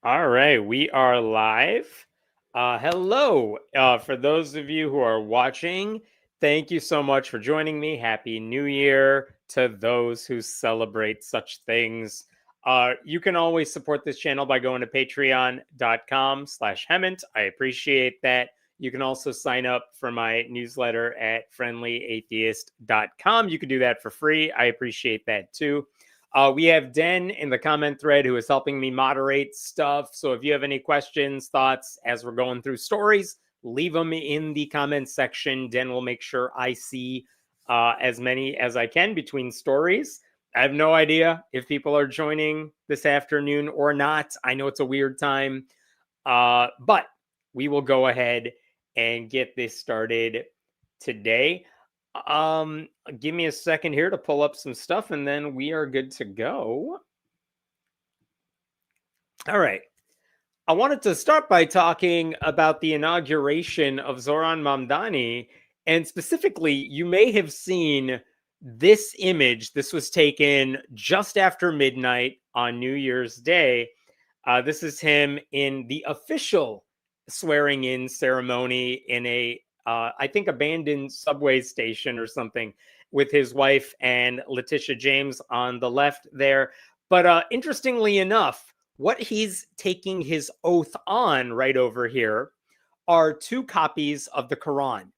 All right, we are live. Hello. For those of you who are watching, thank you so much for joining me. Happy New Year to those who celebrate such things. You can always support this channel by going to patreon.com/Hemant. I appreciate that. You can also sign up for my newsletter at friendlyatheist.com. You can do that for free. I appreciate that too. We have Den in the comment thread who is helping me moderate stuff. So if you have any questions, thoughts as we're going through stories, leave them in the comments section. Den will make sure I see as many as I can between stories. I have no idea if people are joining this afternoon or not. I know it's a weird time, but we will go ahead and get this started today. Um, Give me a second here to pull up some stuff and then we are good to go. All right. I wanted to start by talking about the inauguration of Zoran Mamdani. And specifically, you may have seen this image. This was taken just after midnight on New Year's Day. This is him in the official swearing in ceremony in a, I think, abandoned subway station or something with his wife and Letitia James on the left there. But interestingly enough, what he's taking his oath on right over here are two copies of the Quran.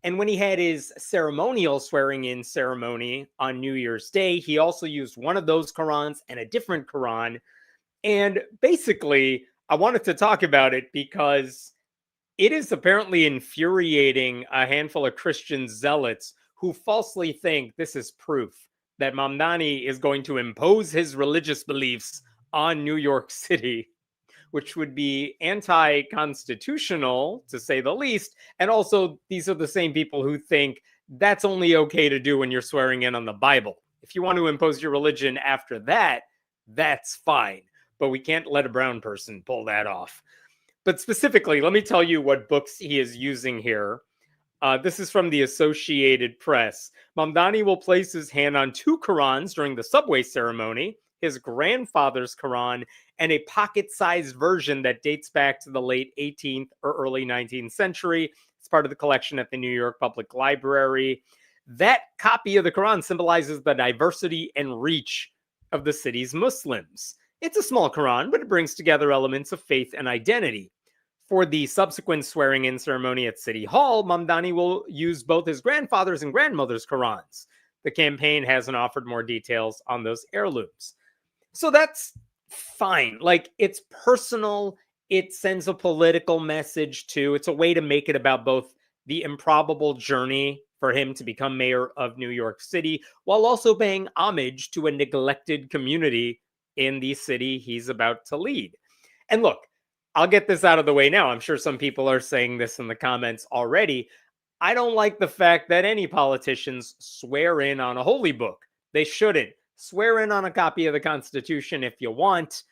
And when he had his ceremonial swearing in ceremony on New Year's Day, he also used one of those Qurans and a different Quran. And basically, I wanted to talk about it because it is apparently infuriating a handful of Christian zealots who falsely think this is proof that Mamdani is going to impose his religious beliefs on New York City, which would be anti constitutional, to say the least. And also, these are the same people who think that's only okay to do when you're swearing in on the Bible. If you want to impose your religion after that, that's fine. But we can't let a brown person pull that off. But specifically, let me tell you what books he is using here. This is from the Associated Press. Mamdani will place his hand on two Qurans during the subway ceremony, his grandfather's Quran, and a pocket-sized version that dates back to the late 18th or early 19th century. It's part of the collection at the New York Public Library. That copy of the Quran symbolizes the diversity and reach of the city's Muslims. It's a small Quran, but it brings together elements of faith and identity. For the subsequent swearing in ceremony at City Hall, Mamdani will use both his grandfather's and grandmother's Qurans. The campaign hasn't offered more details on those heirlooms. So that's fine. Like, it's personal. It sends a political message too. It's a way to make it about both the improbable journey for him to become mayor of New York City, while also paying homage to a neglected community in the city he's about to lead. And look, I'll get this out of the way now. I'm sure some people are saying this in the comments already. I don't like the fact that any politicians swear in on a holy book. They shouldn't. Swear in on a copy of the Constitution if you want.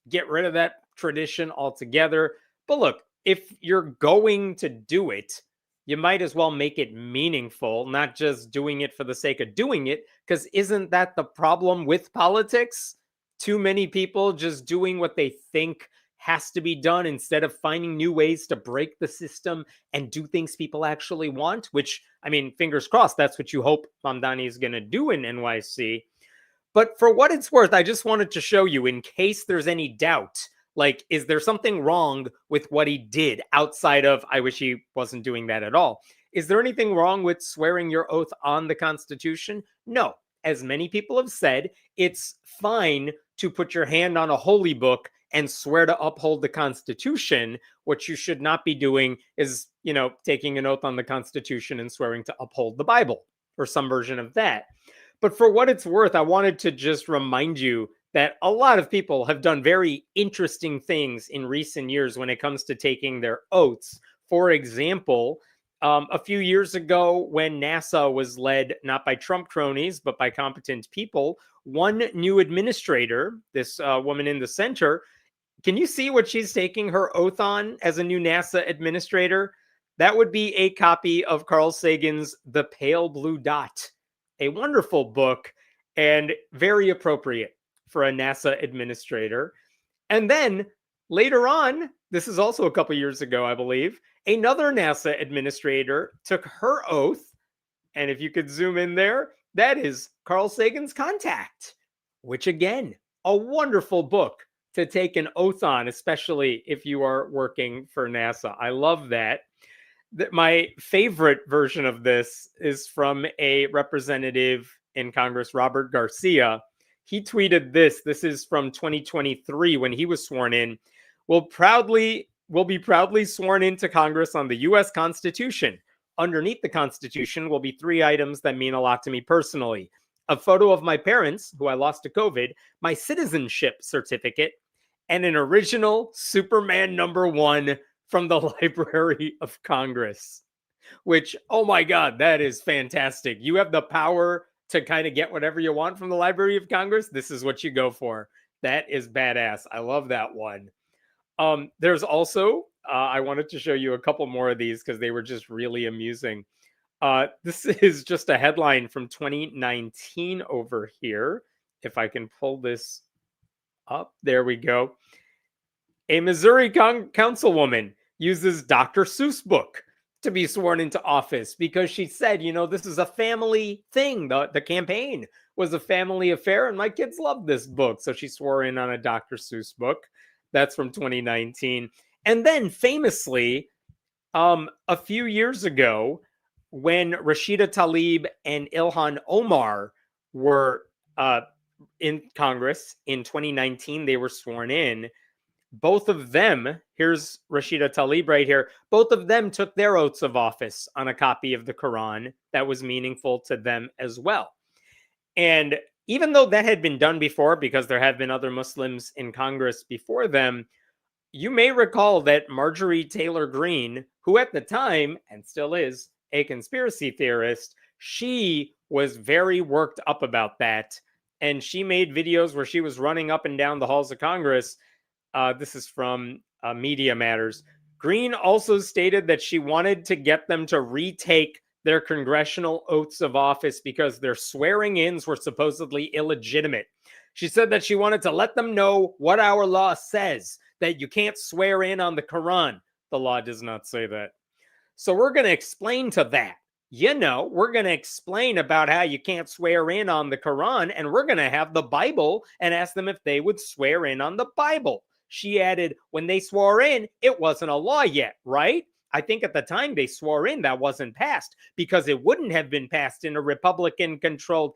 Get rid of that tradition altogether. But look, if you're going to do it, you might as well make it meaningful, not just doing it for the sake of doing it. Because isn't that the problem with politics? Too many people just doing what they think has to be done instead of finding new ways to break the system and do things people actually want, which, I mean, fingers crossed, that's what you hope Mamdani is going to do in NYC. But for what it's worth, I just wanted to show you, in case there's any doubt, like, is there something wrong with what he did outside of, I wish he wasn't doing that at all? Is there anything wrong with swearing your oath on the Constitution? No. As many people have said, it's fine to put your hand on a holy book and swear to uphold the Constitution. What you should not be doing is, taking an oath on the Constitution and swearing to uphold the Bible or some version of that. But for what it's worth, I wanted to just remind you that a lot of people have done very interesting things in recent years when it comes to taking their oaths. For example, a few years ago, when NASA was led not by Trump cronies, but by competent people, one new administrator, this woman in the center, can you see what she's taking her oath on as a new NASA administrator? That would be a copy of Carl Sagan's The Pale Blue Dot, a wonderful book and very appropriate for a NASA administrator. And then Later on, this is also a couple years ago, I believe, another NASA administrator took her oath. And if you could zoom in there, that is Carl Sagan's Contact, which again, a wonderful book to take an oath on, especially if you are working for NASA. I love that. My favorite version of this is from a representative in Congress, Robert Garcia. He tweeted this. This is from 2023 when he was sworn in. Will be proudly sworn into Congress on the US Constitution. Underneath the Constitution will be three items that mean a lot to me personally: a photo of my parents, who I lost to COVID, my citizenship certificate, and an original Superman #1 from the Library of Congress. Which, oh my God, that is fantastic. You have the power to kind of get whatever you want from the Library of Congress. This is what you go for. That is badass. I love that one. There's also, I wanted to show you a couple more of these because they were just really amusing. This is just a headline from 2019 over here. If I can pull this up, there we go. A Missouri councilwoman uses Dr. Seuss book to be sworn into office because she said, this is a family thing. The campaign was a family affair, and my kids love this book. So she swore in on a Dr. Seuss book. That's from 2019. And then famously, a few years ago, when Rashida Tlaib and Ilhan Omar were in Congress in 2019, they were sworn in. Both of them, here's Rashida Tlaib right here, both of them took their oaths of office on a copy of the Quran that was meaningful to them as well. And even though that had been done before, because there have been other Muslims in Congress before them, you may recall that Marjorie Taylor Greene, who at the time, and still is, a conspiracy theorist, she was very worked up about that. And she made videos where she was running up and down the halls of Congress. This is from Media Matters. Greene also stated that she wanted to get them to retake their congressional oaths of office because their swearing-ins were supposedly illegitimate. She said that she wanted to let them know what our law says, that you can't swear in on the Quran. The law does not say that. So we're going to explain to that. We're going to explain about how you can't swear in on the Quran, and we're going to have the Bible and ask them if they would swear in on the Bible. She added, when they swore in, it wasn't a law yet, right? I think at the time they swore in, that wasn't passed because it wouldn't have been passed in a Republican-controlled,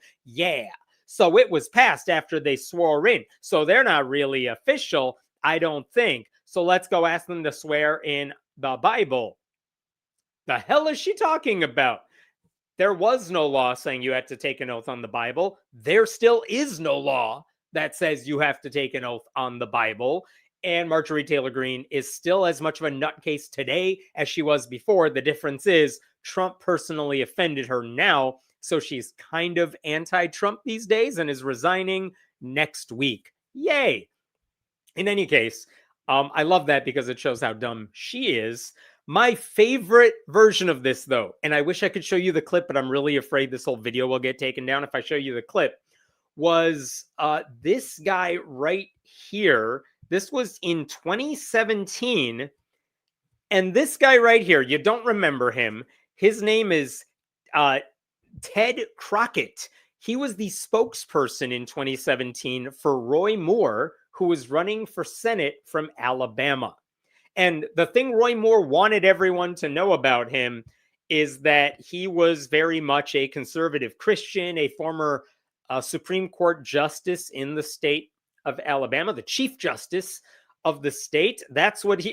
So it was passed after they swore in. So they're not really official, I don't think. So let's go ask them to swear in the Bible. The hell is she talking about? There was no law saying you had to take an oath on the Bible. There still is no law that says you have to take an oath on the Bible. And Marjorie Taylor Greene is still as much of a nutcase today as she was before. The difference is Trump personally offended her now, so she's kind of anti-Trump these days and is resigning next week. Yay! In any case, I love that because it shows how dumb she is. My favorite version of this, though, and I wish I could show you the clip, but I'm really afraid this whole video will get taken down if I show you the clip, was this guy right here. This was in 2017. And this guy right here, you don't remember him. His name is Ted Crockett. He was the spokesperson in 2017 for Roy Moore, who was running for Senate from Alabama. And the thing Roy Moore wanted everyone to know about him is that he was very much a conservative Christian, a former Supreme Court justice in the state of Alabama, the Chief Justice of the state. That's what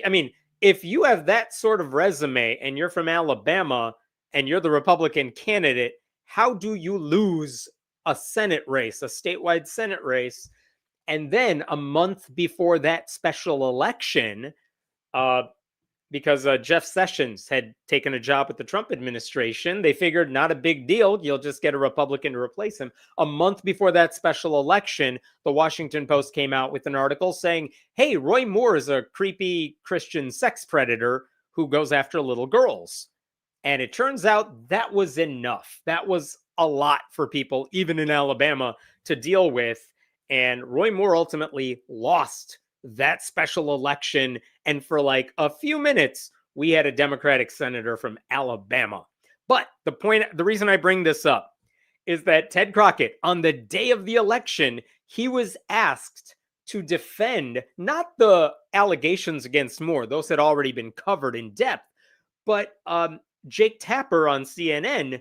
if you have that sort of resume and you're from Alabama and you're the Republican candidate, how do you lose a Senate race, a statewide Senate race? And then a month before that special election, because Jeff Sessions had taken a job with the Trump administration, they figured not a big deal. You'll just get a Republican to replace him. A month before that special election, the Washington Post came out with an article saying, hey, Roy Moore is a creepy Christian sex predator who goes after little girls. And it turns out that was enough. That was a lot for people, even in Alabama, to deal with. And Roy Moore ultimately lost that special election. And for like a few minutes, we had a Democratic senator from Alabama. But the reason I bring this up is that Ted Crockett, on the day of the election, he was asked to defend not the allegations against Moore, those had already been covered in depth, but Jake Tapper on CNN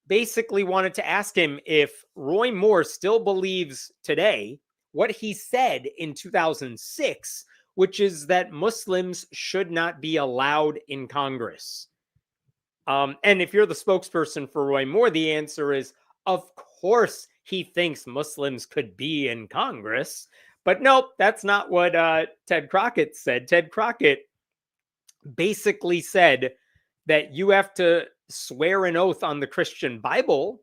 basically wanted to ask him if Roy Moore still believes today what he said in 2006, which is that Muslims should not be allowed in Congress. And if you're the spokesperson for Roy Moore, the answer is, of course, he thinks Muslims could be in Congress. But nope, that's not what Ted Crockett said. Ted Crockett basically said that you have to swear an oath on the Christian Bible,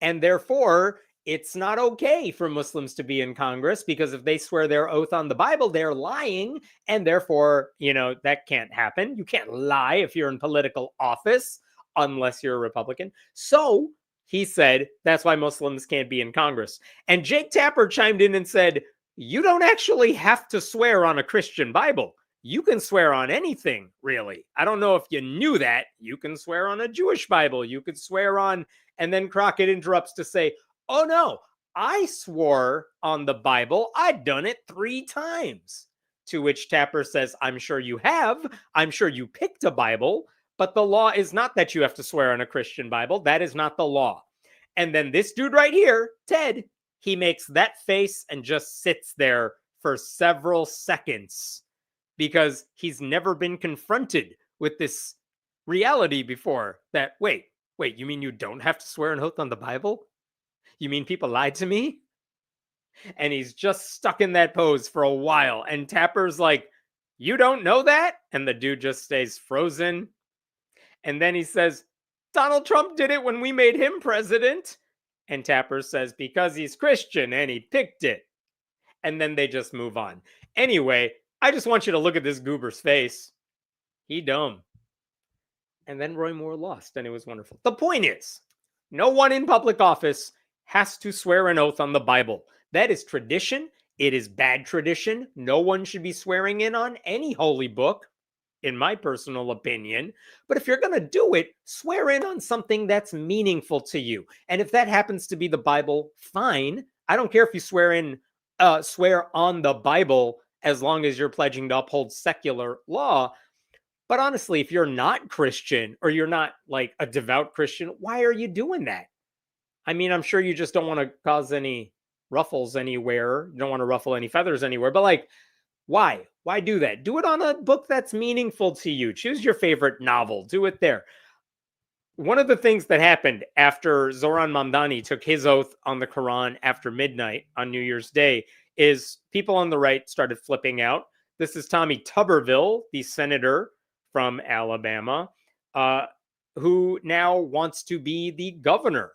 and therefore it's not okay for Muslims to be in Congress, because if they swear their oath on the Bible, they're lying, and therefore, that can't happen. You can't lie if you're in political office unless you're a Republican. So he said that's why Muslims can't be in Congress. And Jake Tapper chimed in and said, you don't actually have to swear on a Christian Bible. You can swear on anything, really. I don't know if you knew that. You can swear on a Jewish Bible. You could swear on, and then Crockett interrupts to say, oh no, I swore on the Bible. I'd done it 3 times. To which Tapper says, I'm sure you have. I'm sure you picked a Bible, but the law is not that you have to swear on a Christian Bible. That is not the law. And then this dude right here, Ted, he makes that face and just sits there for several seconds because he's never been confronted with this reality before. That, wait, you mean you don't have to swear an oath on the Bible? You mean people lied to me? And he's just stuck in that pose for a while. And Tapper's like, you don't know that? And the dude just stays frozen. And then he says, Donald Trump did it when we made him president. And Tapper says, because he's Christian and he picked it. And then they just move on. Anyway, I just want you to look at this goober's face. He dumb. And then Roy Moore lost, and it was wonderful. The point is, no one in public office has to swear an oath on the Bible. That is tradition. It is bad tradition. No one should be swearing in on any holy book, in my personal opinion. But if you're going to do it, swear in on something that's meaningful to you. And if that happens to be the Bible, fine. I don't care if you swear on the Bible as long as you're pledging to uphold secular law. But honestly, if you're not Christian or you're not like a devout Christian, why are you doing that? I mean, I'm sure you just don't want to cause any ruffles anywhere. You don't want to ruffle any feathers anywhere. But like, why? Why do that? Do it on a book that's meaningful to you. Choose your favorite novel. Do it there. One of the things that happened after Zoran Mamdani took his oath on the Quran after midnight on New Year's Day is people on the right started flipping out. This is Tommy Tuberville, the senator from Alabama, who now wants to be the governor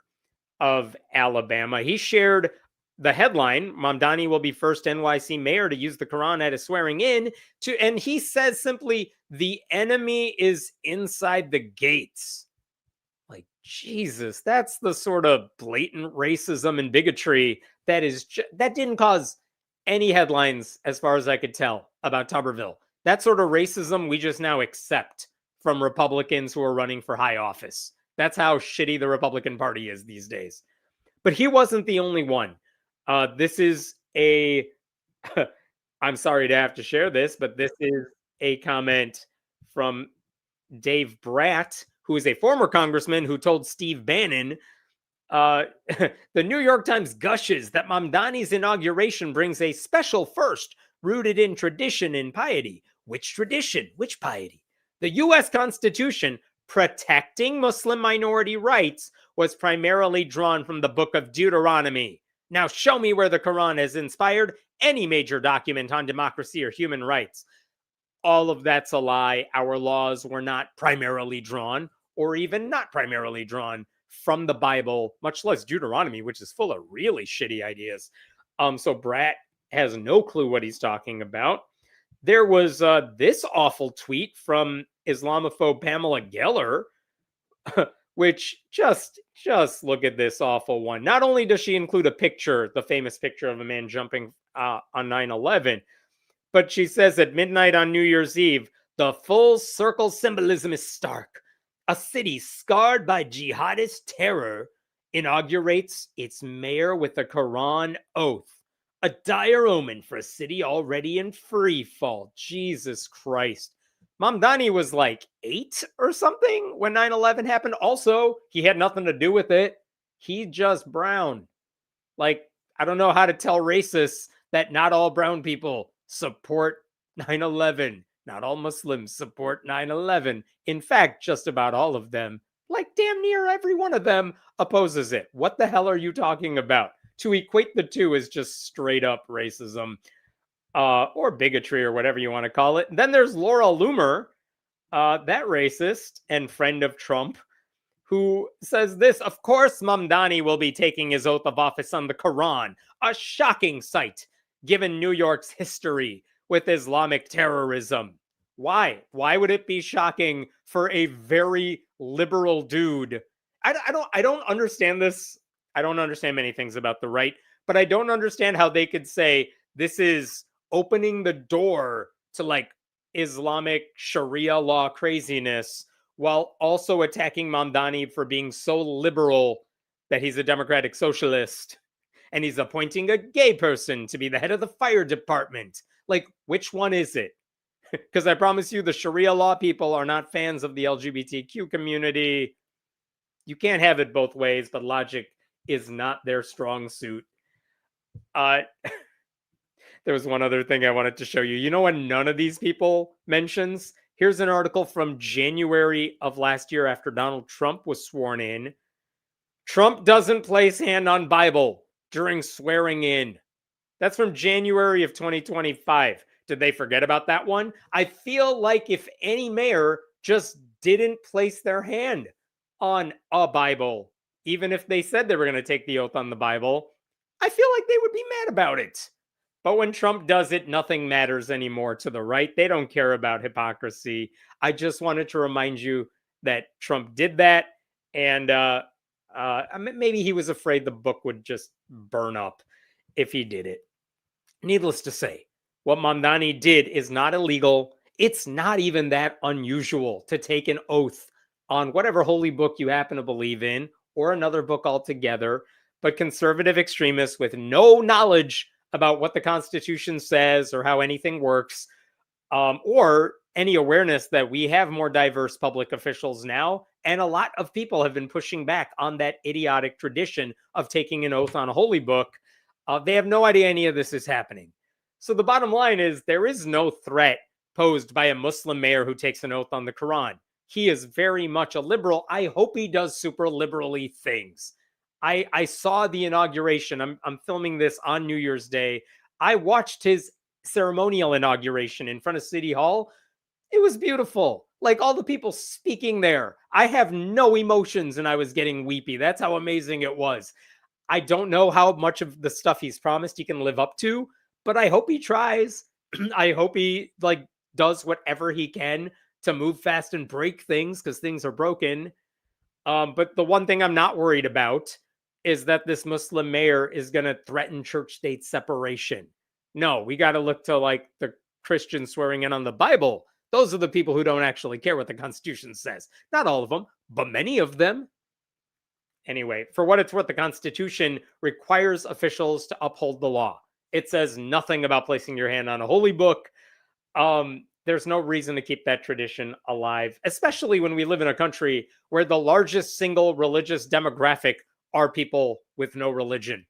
of Alabama. He shared the headline, Mamdani will be first NYC mayor to use the Quran at a swearing in, and he says simply, the enemy is inside the gates. Like, Jesus, that's the sort of blatant racism and bigotry that didn't cause any headlines, as far as I could tell, about Tuberville. That sort of racism we just now accept from Republicans who are running for high office. That's how shitty the Republican Party is these days. But he wasn't the only one. This is I'm sorry to have to share this, but this is a comment from Dave Bratt, who is a former congressman who told Steve Bannon, the New York Times gushes that Mamdani's inauguration brings a special first rooted in tradition and piety. Which tradition? Which piety? The U.S. Constitution protecting Muslim minority rights was primarily drawn from the book of Deuteronomy. Now show me where the Quran has inspired any major document on democracy or human rights. All of that's a lie. Our laws were not primarily drawn, or even not primarily drawn, from the Bible, much less Deuteronomy, which is full of really shitty ideas. So Bratt has no clue what he's talking about. There was this awful tweet from Islamophobe Pamela Geller, which just look at this awful one. Not only does she include a picture, the famous picture of a man jumping on 9/11, But she says at midnight on New Year's Eve, the full circle symbolism is stark. A city scarred by jihadist terror inaugurates its mayor with a Quran oath. A dire omen for a city already in free fall. Jesus Christ. Mamdani was like 8 or something when 9/11 happened. Also, he had nothing to do with it. He just brown. Like, I don't know how to tell racists that not all brown people support 9/11. Not all Muslims support 9/11. In fact, just about all of them, like damn near every one of them, opposes it. What the hell are you talking about? To equate the two is just straight up racism, or bigotry, or whatever you want to call it. Then there's Laura Loomer, that racist and friend of Trump, who says this: of course, Mamdani will be taking his oath of office on the Quran, a shocking sight given New York's history with Islamic terrorism. Why? Why would it be shocking for a very liberal dude? I don't understand this. I don't understand many things about the right, but I don't understand how they could say this is opening the door to like Islamic Sharia law craziness while also attacking Mamdani for being so liberal that he's a democratic socialist and he's appointing a gay person to be the head of the fire department. Like, which one is it? Because I promise you, the Sharia law people are not fans of the LGBTQ community. You can't have it both ways, but logic is not their strong suit. There was one other thing I wanted to show you. You know what none of these people mentions? Here's an article from January of last year after Donald Trump was sworn in. Trump doesn't place hand on Bible during swearing in. That's from January of 2025. Did they forget about that one? I feel like if any mayor just didn't place their hand on a Bible, even if they said they were going to take the oath on the Bible, I feel like they would be mad about it. But when Trump does it, nothing matters anymore to the right. They don't care about hypocrisy. I just wanted to remind you that Trump did that, and maybe he was afraid the book would just burn up if he did it. Needless to say, what Mamdani did is not illegal. It's not even that unusual to take an oath on whatever holy book you happen to believe in, or another book altogether. But conservative extremists with no knowledge about what the Constitution says or how anything works, or any awareness that we have more diverse public officials now, and a lot of people have been pushing back on that idiotic tradition of taking an oath on a holy book. They have no idea any of this is happening. So the bottom line is there is no threat posed by a Muslim mayor who takes an oath on the Quran. He is very much a liberal. I hope he does super liberally things. I saw the inauguration. I'm filming this on New Year's Day. I watched his ceremonial inauguration in front of City Hall. It was beautiful. Like all the people speaking there. I have no emotions and I was getting weepy. That's how amazing it was. I don't know how much of the stuff he's promised he can live up to, but I hope he tries. I hope he like does whatever he can to move fast and break things because things are broken. But the one thing I'm not worried about is that this Muslim mayor is going to threaten church-state separation. No, we got to look to like the Christians swearing in on the Bible. Those are the people who don't actually care what the Constitution says. Not all of them, but many of them. Anyway, for what it's worth, the Constitution requires officials to uphold the law. It says nothing about placing your hand on a holy book. There's no reason to keep that tradition alive, especially when we live in a country where the largest single religious demographic are people with no religion.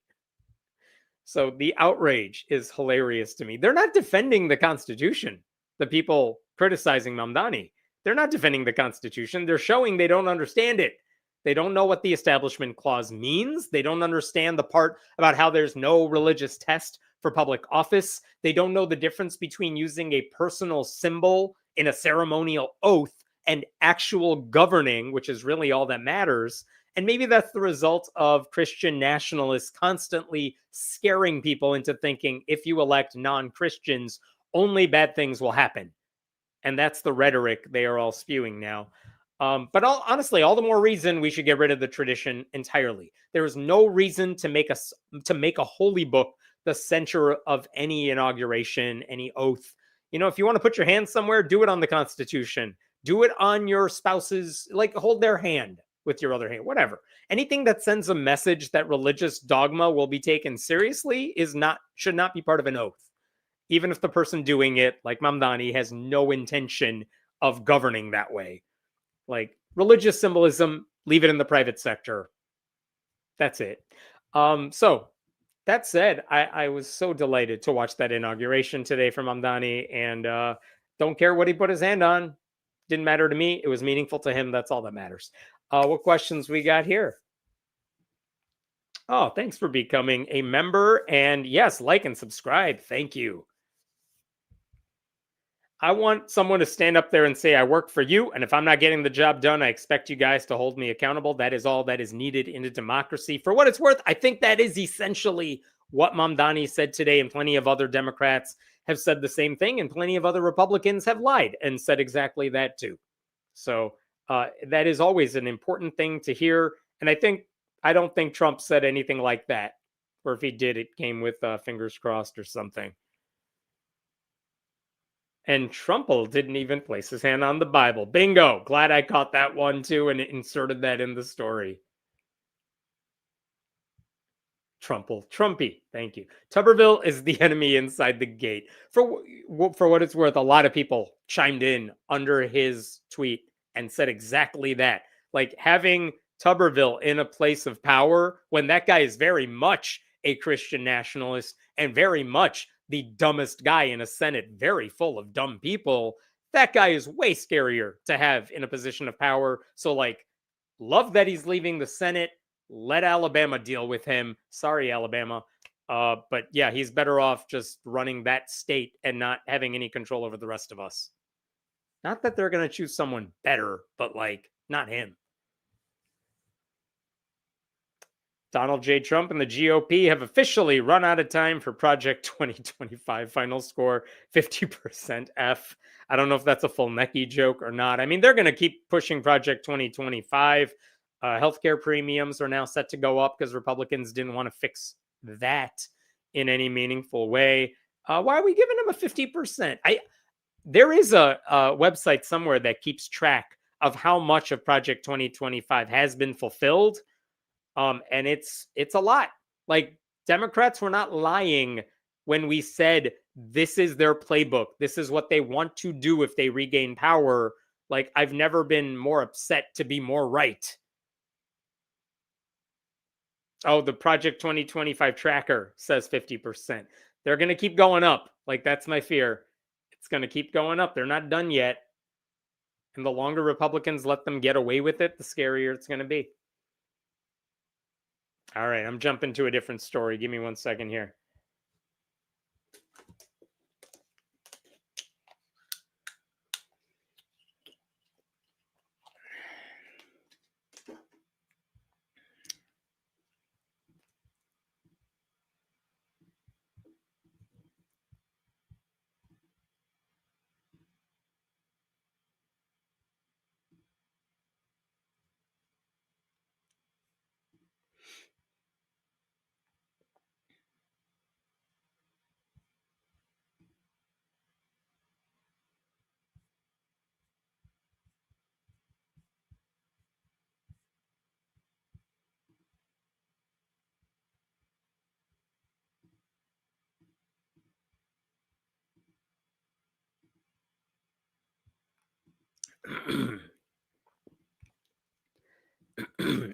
So the outrage is hilarious to me. They're not defending the Constitution. The people criticizing Mamdani, they're not defending the Constitution. They're showing they don't understand it. They don't know what the Establishment Clause means. They don't understand the part about how there's no religious test for public office. They don't know the difference between using a personal symbol in a ceremonial oath and actual governing, which is really all that matters. And maybe that's the result of Christian nationalists constantly scaring people into thinking if you elect non-Christians, only bad things will happen. And that's the rhetoric they are all spewing now. But honestly, all the more reason we should get rid of the tradition entirely. There is no reason to make a holy book the center of any inauguration, any oath. If you want to put your hand somewhere, do it on the Constitution. Do it on your spouse's, like hold their hand with your other hand, whatever. Anything that sends a message that religious dogma will be taken seriously should not be part of an oath. Even if the person doing it, like Mamdani, has no intention of governing that way. Like religious symbolism, leave it in the private sector. That's it. So that said, I was so delighted to watch that inauguration today from Mamdani, and don't care what he put his hand on. Didn't matter to me. It was meaningful to him. That's all that matters. What questions we got here? Oh, thanks for becoming a member. And yes, like and subscribe. Thank you. I want someone to stand up there and say, I work for you. And if I'm not getting the job done, I expect you guys to hold me accountable. That is all that is needed in a democracy. For what it's worth, I think that is essentially what Mamdani said today, and plenty of other Democrats have said the same thing, and plenty of other Republicans have lied and said exactly that too. So that is always an important thing to hear. And I don't think Trump said anything like that. Or if he did, it came with fingers crossed or something. And Trumple didn't even place his hand on the Bible. Bingo. Glad I caught that one too and inserted that in the story. Trumple. Trumpy. Thank you. Tuberville is the enemy inside the gate. For what it's worth, a lot of people chimed in under his tweet and said exactly that. Like having Tuberville in a place of power when that guy is very much a Christian nationalist and very much the dumbest guy in a Senate very full of dumb people. That guy is way scarier to have in a position of power. So like, love that he's leaving the Senate. Let Alabama deal with him. Sorry, Alabama. But yeah, he's better off just running that state and not having any control over the rest of us. Not that they're going to choose someone better, but like, not him. Donald J. Trump and the GOP have officially run out of time for Project 2025. Final score 50% F. I don't know if that's a full necky joke or not. I mean, they're going to keep pushing Project 2025. Healthcare premiums are now set to go up because Republicans didn't want to fix that in any meaningful way. Why are we giving them a 50%? There is a website somewhere that keeps track of how much of Project 2025 has been fulfilled. And it's a lot. Like Democrats were not lying when we said this is their playbook. This is what they want to do if they regain power. Like I've never been more upset to be more right. Oh, the Project 2025 tracker says 50%. They're going to keep going up. Like that's my fear. It's going to keep going up. They're not done yet. And the longer Republicans let them get away with it, the scarier it's going to be. All right, I'm jumping to a different story. Give me 1 second here.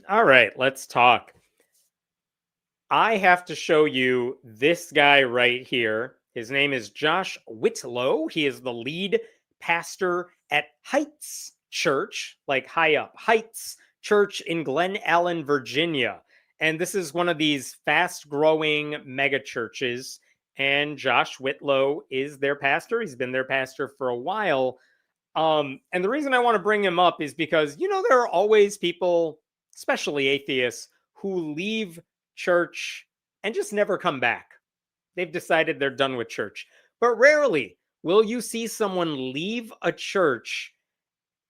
All right, let's talk. I have to show you this guy right here. His name is Josh Whitlow. He is the lead pastor at Heights Church, like high up, Heights Church in Glen Allen, Virginia. And this is one of these fast growing mega churches. And Josh Whitlow is their pastor. He's been their pastor for a while. And the reason I want to bring him up is because, there are always people, especially atheists, who leave church and just never come back. They've decided they're done with church. But rarely will you see someone leave a church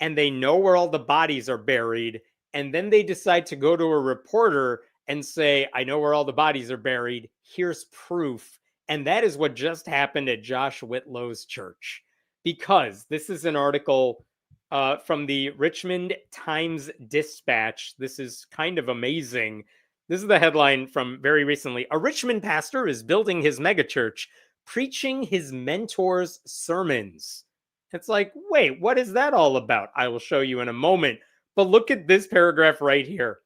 and they know where all the bodies are buried, and then they decide to go to a reporter and say, I know where all the bodies are buried. Here's proof. And that is what just happened at Josh Whitlow's church. Because this is an article from the Richmond Times-Dispatch. This is kind of amazing. This is the headline from very recently. A Richmond pastor is building his megachurch, preaching his mentor's sermons. It's like, wait, what is that all about? I will show you in a moment. But look at this paragraph right here.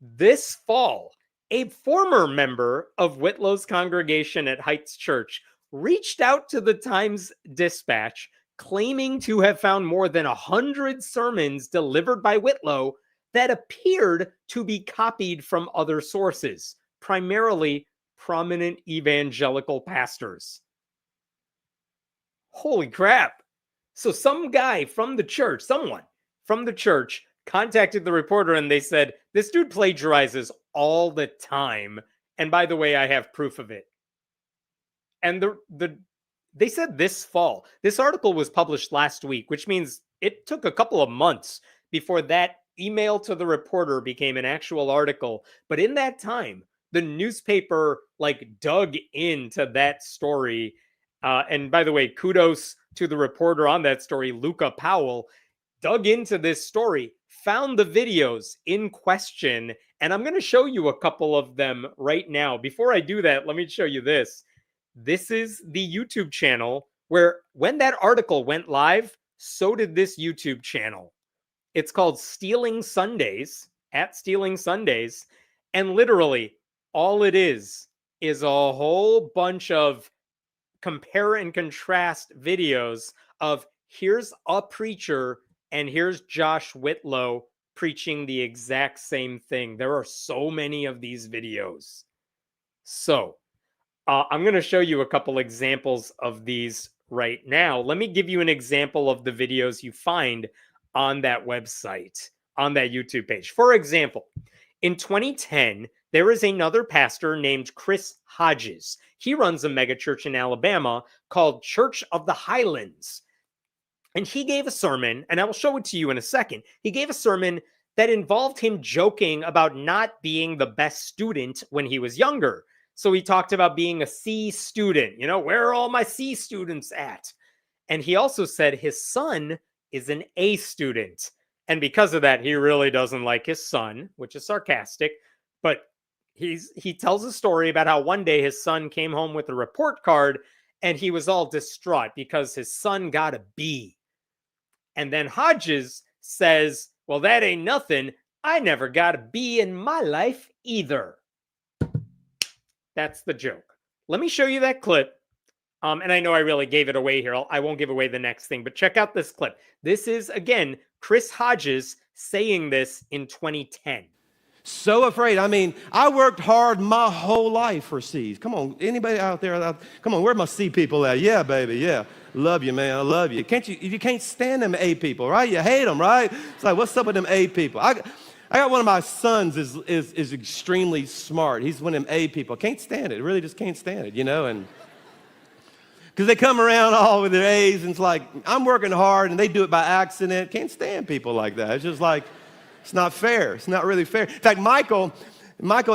This fall, a former member of Whitlow's congregation at Heights Church reached out to the Times-Dispatch, claiming to have found more than 100 sermons delivered by Whitlow that appeared to be copied from other sources, primarily prominent evangelical pastors. Holy crap. So some guy from the church, someone from the church contacted the reporter and they said, this dude plagiarizes all the time. And by the way, I have proof of it. And they said this fall. This article was published last week, which means it took a couple of months before that email to the reporter became an actual article. But in that time, the newspaper dug into that story. And by the way, kudos to the reporter on that story, Luca Powell, dug into this story, found the videos in question, and I'm going to show you a couple of them right now. Before I do that, let me show you this. This is the YouTube channel where when that article went live, so did this YouTube channel. It's called Stealing Sundays, at Stealing Sundays, and literally all it is a whole bunch of compare and contrast videos of here's a preacher and here's Josh Whitlow preaching the exact same thing. There are so many of these videos. So I'm going to show you a couple examples of these right now. Let me give you an example of the videos you find on that website, on that YouTube page. For example, in 2010, there is another pastor named Chris Hodges. He runs a megachurch in Alabama called Church of the Highlands. And he gave a sermon, and I will show it to you in a second. He gave a sermon that involved him joking about not being the best student when he was younger. So he talked about being a C student. You know, where are all my C students at? And he also said his son is an A student. And because of that, he really doesn't like his son, which is sarcastic. But he tells a story about how one day his son came home with a report card and he was all distraught because his son got a B. And then Hodges says, well, that ain't nothing. I never got a B in my life either. That's the joke. Let me show you that clip. And I know I really gave it away here. I won't give away the next thing, but check out this clip. This is, again, Chris Hodges saying this in 2010. So afraid. I mean, I worked hard my whole life for C's. Come on, anybody out there? Come on, where my C people at? Yeah, baby, yeah. Love you, man. I love you. You can't stand them A people, right? You hate them, right? It's like, what's up with them A people? I got one of my sons is extremely smart. He's one of them A people. Can't stand it. Really just can't stand it, you know? And because they come around all with their A's and it's like, I'm working hard and they do it by accident. Can't stand people like that. It's just like, it's not fair. It's not really fair. In fact, Michael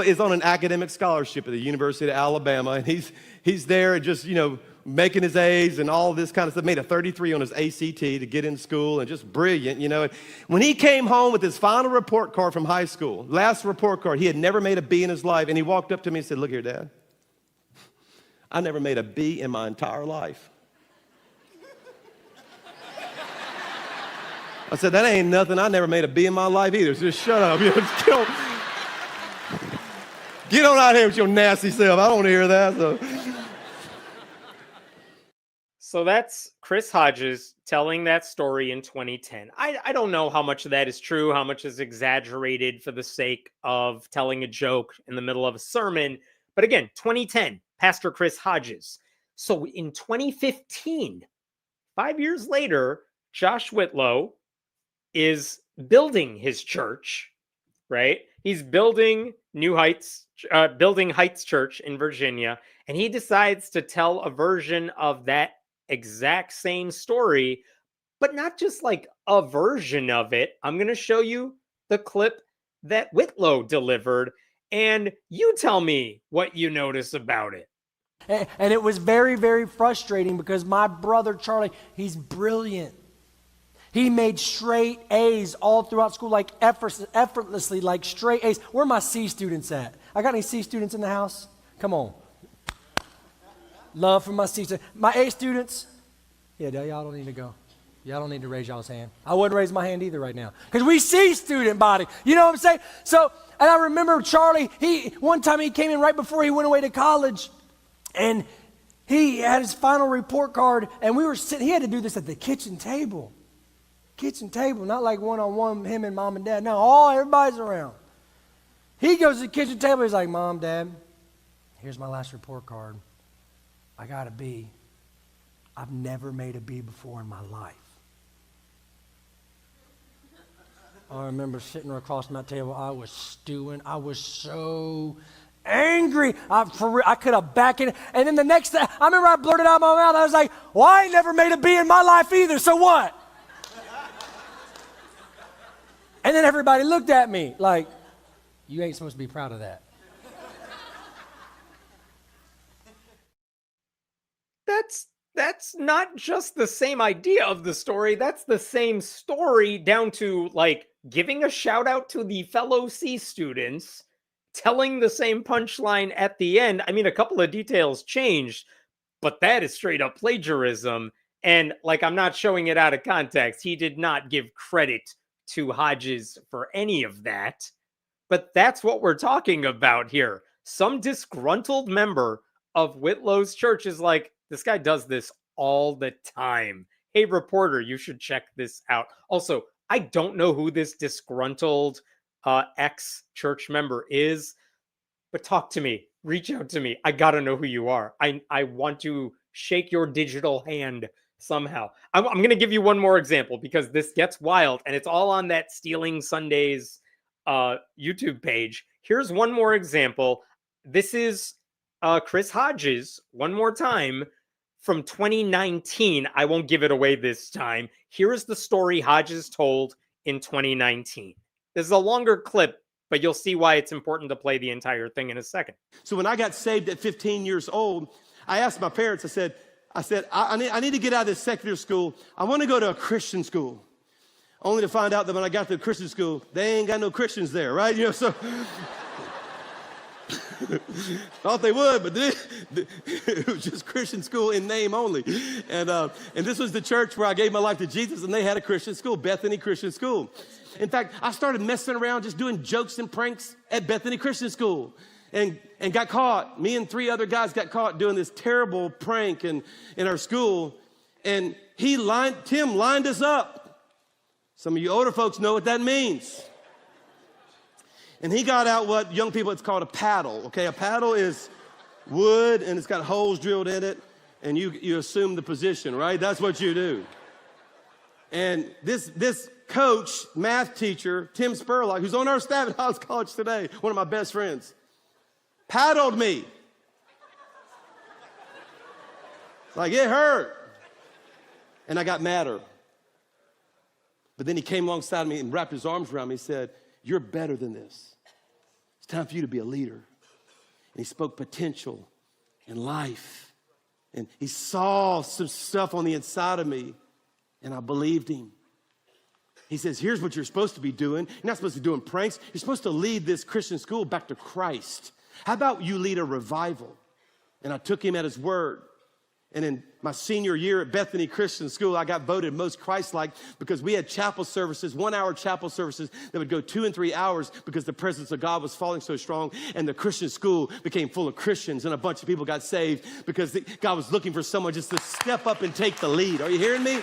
is on an academic scholarship at the University of Alabama, and he's there just, making his A's and all this kind of stuff. Made a 33 on his ACT to get in school, and just brilliant, And when he came home with his final report card from high school, last report card, he had never made a B in his life, and he walked up to me and said, look here, Dad. I never made a B in my entire life. I said, that ain't nothing. I never made a B in my life either. So just shut up. Just get on out here with your nasty self. I don't want to hear that. So that's Chris Hodges telling that story in 2010. I don't know how much of that is true, how much is exaggerated for the sake of telling a joke in the middle of a sermon. But again, 2010, Pastor Chris Hodges. So in 2015, 5 years later, Josh Whitlow is building his church, right? He's building Heights Church in Virginia, and he decides to tell a version of that exact same story, but not just like a version of it. I'm going to show you the clip that Whitlow delivered, and you tell me what you notice about it. And it was very, very frustrating because my brother Charlie, he's brilliant. He made straight A's all throughout school, like effortlessly, like straight A's. Where are my C students at? I got any C students in the house? Come on. Love for my C students. My A students, yeah, y'all don't need to go. Y'all don't need to raise y'all's hand. I wouldn't raise my hand either right now because we see student body. You know what I'm saying? So, and I remember Charlie, one time he came in right before he went away to college, and he had his final report card, and we were sitting, he had to do this at the kitchen table. Kitchen table, not like one-on-one, him and mom and dad. No, everybody's around. He goes to the kitchen table, he's like, Mom, Dad, here's my last report card. I got a B. I've never made a B before in my life. I remember sitting across my table, I was stewing. I was so angry. I could have backed it. And then the next day, I remember I blurted out of my mouth, I was like, well, I ain't never made a B in my life either, so what? And then everybody looked at me like, you ain't supposed to be proud of that. That's not just the same idea of the story. That's the same story down to like giving a shout out to the fellow C students, telling the same punchline at the end. I mean, a couple of details changed, but that is straight up plagiarism. And like, I'm not showing it out of context. He did not give credit to Hodges for any of that. But that's what we're talking about here. Some disgruntled member of Whitlow's church is like, this guy does this all the time. Hey, reporter, you should check this out. Also, I don't know who this disgruntled ex-church member is, but talk to me. Reach out to me. I gotta know who you are. I want to shake your digital hand somehow. I'm going to give you one more example because this gets wild, and it's all on that Stealing Sundays YouTube page. Here's one more example. This is Chris Hodges, one more time, from 2019. I won't give it away this time. Here is the story Hodges told in 2019. This is a longer clip, but you'll see why it's important to play the entire thing in a second. So when I got saved at 15 years old, I asked my parents, I said, I need to get out of this secular school. I want to go to a Christian school. Only to find out that when I got to the Christian school, they ain't got no Christians there, right? You know, so thought they would, but it was just Christian school in name only. And this was the church where I gave my life to Jesus, and they had a Christian school, Bethany Christian School. In fact, I started messing around, just doing jokes and pranks at Bethany Christian School. And got caught. Me and 3 other guys got caught doing this terrible prank in our school. And Tim lined us up. Some of you older folks know what that means. And he got out what young people, it's called a paddle. Okay, a paddle is wood and it's got holes drilled in it. And you assume the position, right? That's what you do. And this coach, math teacher, Tim Spurlock, who's on our staff at Hollis College today, one of my best friends, paddled me. Like, it hurt. And I got madder. But then he came alongside me and wrapped his arms around me and said, you're better than this. It's time for you to be a leader. And he spoke potential and life. And he saw some stuff on the inside of me, and I believed him. He says, here's what you're supposed to be doing. You're not supposed to be doing pranks. You're supposed to lead this Christian school back to Christ. How about you lead a revival? And I took him at his word. And in my senior year at Bethany Christian School, I got voted most Christ-like because we had chapel services, 1-hour chapel services that would go 2 and 3 hours because the presence of God was falling so strong. And the Christian school became full of Christians, and a bunch of people got saved because God was looking for someone just to step up and take the lead. Are you hearing me?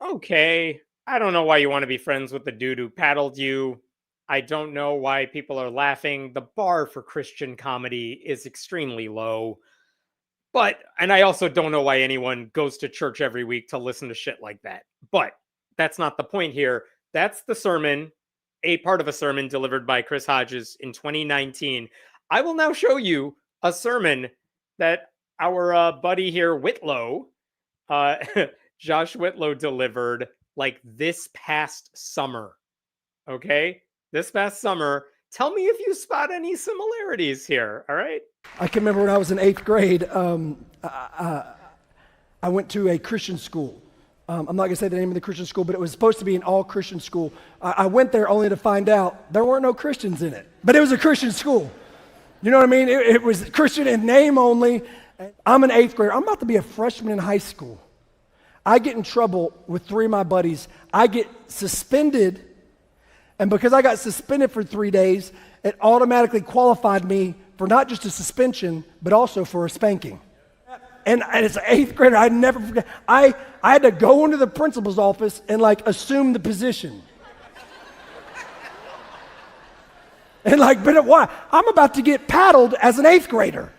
Okay, I don't know why you want to be friends with the dude who paddled you. I don't know why people are laughing. The bar for Christian comedy is extremely low. And I also don't know why anyone goes to church every week to listen to shit like that. But that's not the point here. That's the sermon, a part of a sermon delivered by Chris Hodges in 2019. I will now show you a sermon that our buddy here, Whitlow, Josh Whitlow, delivered like this past summer. Okay? this past summer. Tell me if you spot any similarities here, all right? I can remember when I was in 8th grade, I went to a Christian school. I'm not going to say the name of the Christian school, but it was supposed to be an all-Christian school. I went there only to find out there weren't no Christians in it, but it was a Christian school. You know what I mean? It was Christian in name only. I'm an 8th grader. I'm about to be a freshman in high school. I get in trouble with 3 of my buddies. I get suspended, and because I got suspended for 3 days, it automatically qualified me for not just a suspension, but also for a spanking. And as an 8th grader, I never forget. I had to go into the principal's office and like assume the position. And like, but why? I'm about to get paddled as an 8th grader.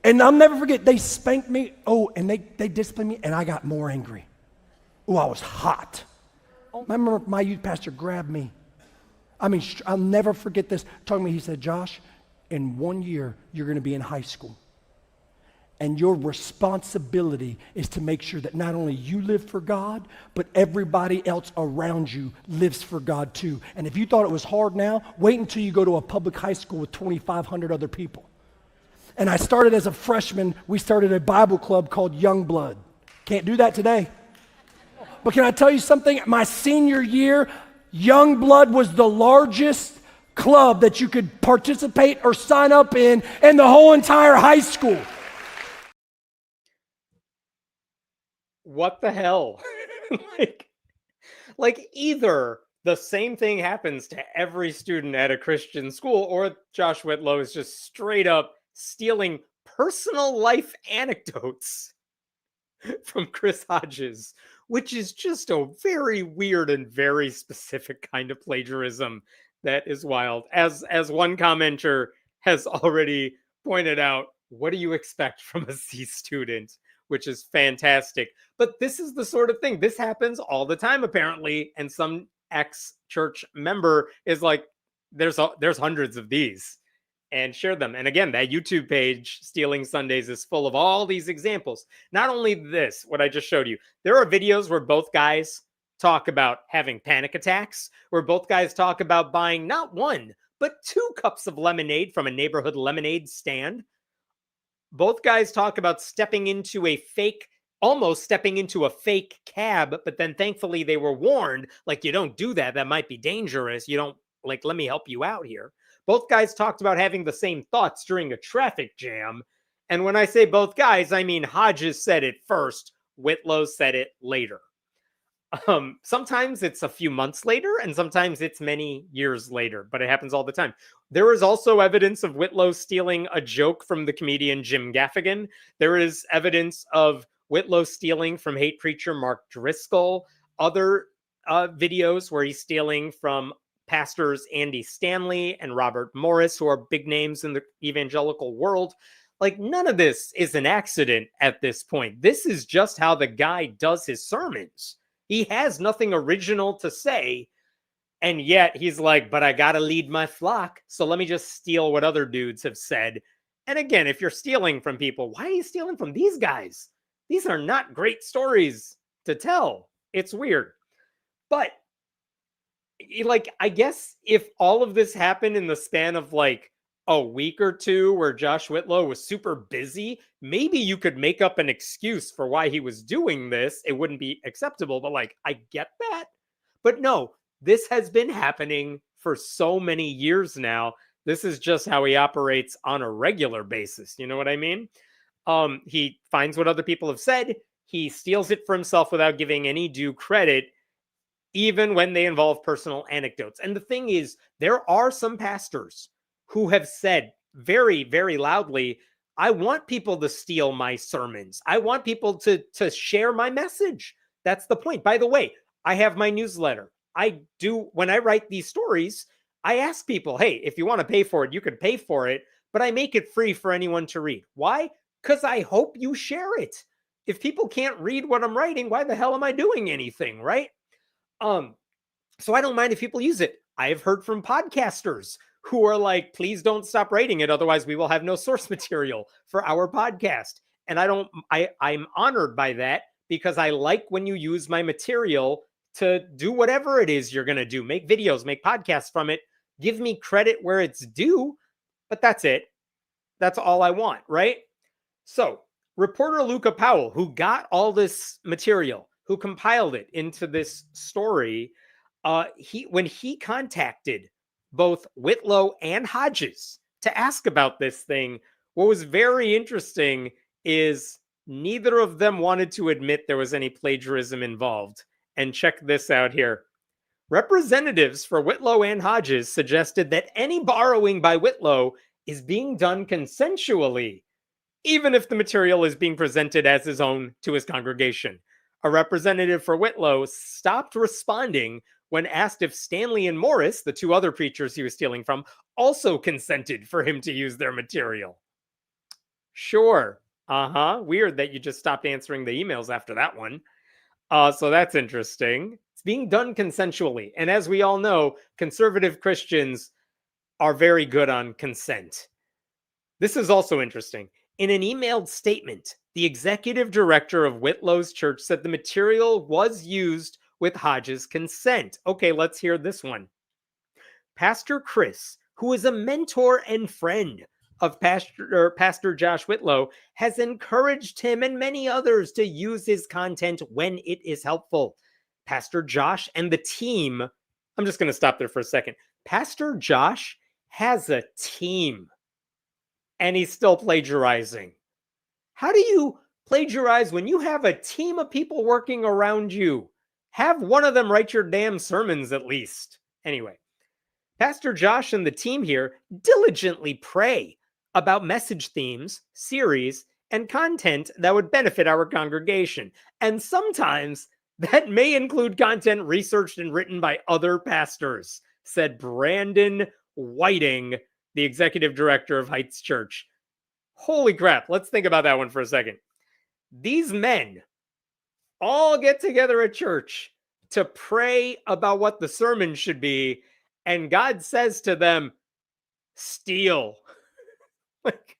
And I'll never forget, they spanked me. Oh, and they disciplined me, and I got more angry. Oh, I was hot. I remember my youth pastor grabbed me. I mean, I'll never forget this. Talking to me, he said, Josh, in 1 year, you're going to be in high school. And your responsibility is to make sure that not only you live for God, but everybody else around you lives for God too. And if you thought it was hard now, wait until you go to a public high school with 2,500 other people. And I started as a freshman. We started a Bible club called Young Blood. Can't do that today. But can I tell you something? My senior year, Young Blood was the largest club that you could participate or sign up in the whole entire high school. What the hell? like either the same thing happens to every student at a Christian school, or Josh Whitlow is just straight up stealing personal life anecdotes from Chris Hodges, which is just a very weird and very specific kind of plagiarism that is wild. As one commenter has already pointed out, what do you expect from a C student? Which is fantastic. But this is the sort of thing. This happens all the time, apparently. And some ex-church member is like, there's hundreds of these, and share them. And again, that YouTube page, Stealing Sundays, is full of all these examples. Not only this, what I just showed you, there are videos where both guys talk about having panic attacks, where both guys talk about buying not 1, but 2 cups of lemonade from a neighborhood lemonade stand. Both guys talk about almost stepping into a fake cab, but then thankfully they were warned, like, you don't do that. That might be dangerous. You don't, like, let me help you out here. Both guys talked about having the same thoughts during a traffic jam. And when I say both guys, I mean Hodges said it first, Whitlow said it later. Sometimes it's a few months later, and sometimes it's many years later, but it happens all the time. There is also evidence of Whitlow stealing a joke from the comedian Jim Gaffigan. There is evidence of Whitlow stealing from hate preacher Mark Driscoll. Other videos where he's stealing from pastors Andy Stanley and Robert Morris, who are big names in the evangelical world. Like, none of this is an accident at this point. This is just how the guy does his sermons. He has nothing original to say, and yet he's like, but I gotta lead my flock, so let me just steal what other dudes have said. And again, if you're stealing from people, why are you stealing from these guys? These are not great stories to tell. It's weird. But, like, I guess if all of this happened in the span of like a week or two where Josh Whitlow was super busy, maybe you could make up an excuse for why he was doing this. It wouldn't be acceptable, but like, I get that. But no, this has been happening for so many years now. This is just how he operates on a regular basis. You know what I mean? He finds what other people have said. He steals it for himself without giving any due credit, even when they involve personal anecdotes. And the thing is, there are some pastors who have said very, very loudly, I want people to steal my sermons. I want people to share my message. That's the point. By the way, I have my newsletter. When I write these stories, I ask people, hey, if you want to pay for it, you could pay for it, but I make it free for anyone to read. Why? Because I hope you share it. If people can't read what I'm writing, why the hell am I doing anything, right? So I don't mind if people use it. I have heard from podcasters who are like, please don't stop writing it, otherwise we will have no source material for our podcast. And I'm honored by that, because I like when you use my material to do whatever it is you're going to do, make videos, make podcasts from it, give me credit where it's due, but that's it. That's all I want, right? So, reporter Luca Powell, who got all this material, who compiled it into this story, when he contacted both Whitlow and Hodges to ask about this thing, what was very interesting is neither of them wanted to admit there was any plagiarism involved. And check this out here. Representatives for Whitlow and Hodges suggested that any borrowing by Whitlow is being done consensually, even if the material is being presented as his own to his congregation. A representative for Whitlow stopped responding when asked if Stanley and Morris, the two other preachers he was stealing from, also consented for him to use their material. Sure. Weird that you just stopped answering the emails after that one. So that's interesting. It's being done consensually. And as we all know, conservative Christians are very good on consent. This is also interesting. In an emailed statement, the executive director of Whitlow's church said the material was used with Hodges' consent. Okay, let's hear this one. Pastor Chris, who is a mentor and friend of Pastor Josh Whitlow, has encouraged him and many others to use his content when it is helpful. Pastor Josh and the team, I'm just going to stop there for a second. Pastor Josh has a team, and he's still plagiarizing. How do you plagiarize when you have a team of people working around you? Have one of them write your damn sermons at least. Anyway, Pastor Josh and the team here diligently pray about message themes, series, and content that would benefit our congregation. And sometimes that may include content researched and written by other pastors, said Brandon Whiting, the executive director of Heights Church. Holy crap, let's think about that one for a second. These men all get together at church to pray about what the sermon should be, and God says to them, steal. Like,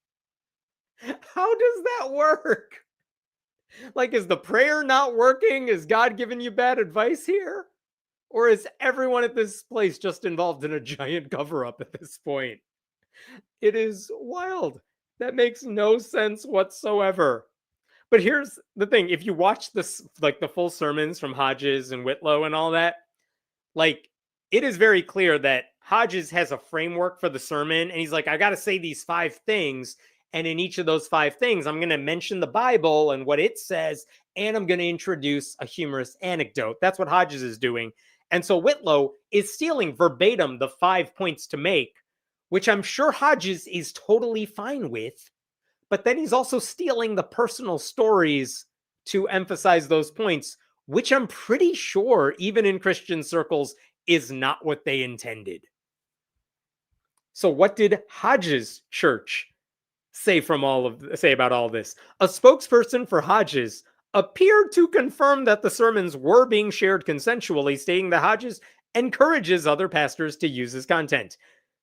how does that work? Like, is the prayer not working? Is God giving you bad advice here? Or is everyone at this place just involved in a giant cover-up at this point? It is wild. That makes no sense whatsoever. But here's the thing. If you watch this, like the full sermons from Hodges and Whitlow and all that, like, it is very clear that Hodges has a framework for the sermon. And he's like, I got to say these 5 things. And in each of those 5 things, I'm going to mention the Bible and what it says. And I'm going to introduce a humorous anecdote. That's what Hodges is doing. And so Whitlow is stealing verbatim the 5 points to make, which I'm sure Hodges is totally fine with. But then he's also stealing the personal stories to emphasize those points, which I'm pretty sure, even in Christian circles, is not what they intended. So what did Hodges' church say about all this? A spokesperson for Hodges appeared to confirm that the sermons were being shared consensually, stating that Hodges encourages other pastors to use his content.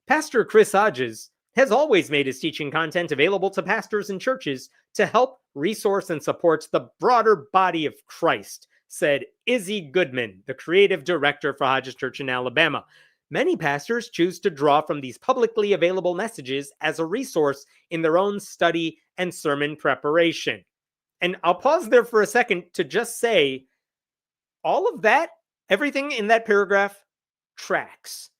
Pastor Chris Hodges has always made his teaching content available to pastors and churches to help resource and support the broader body of Christ, said Izzy Goodman, the creative director for Hodges Church in Alabama. Many pastors choose to draw from these publicly available messages as a resource in their own study and sermon preparation. And I'll pause there for a second to just say, all of that, everything in that paragraph tracks.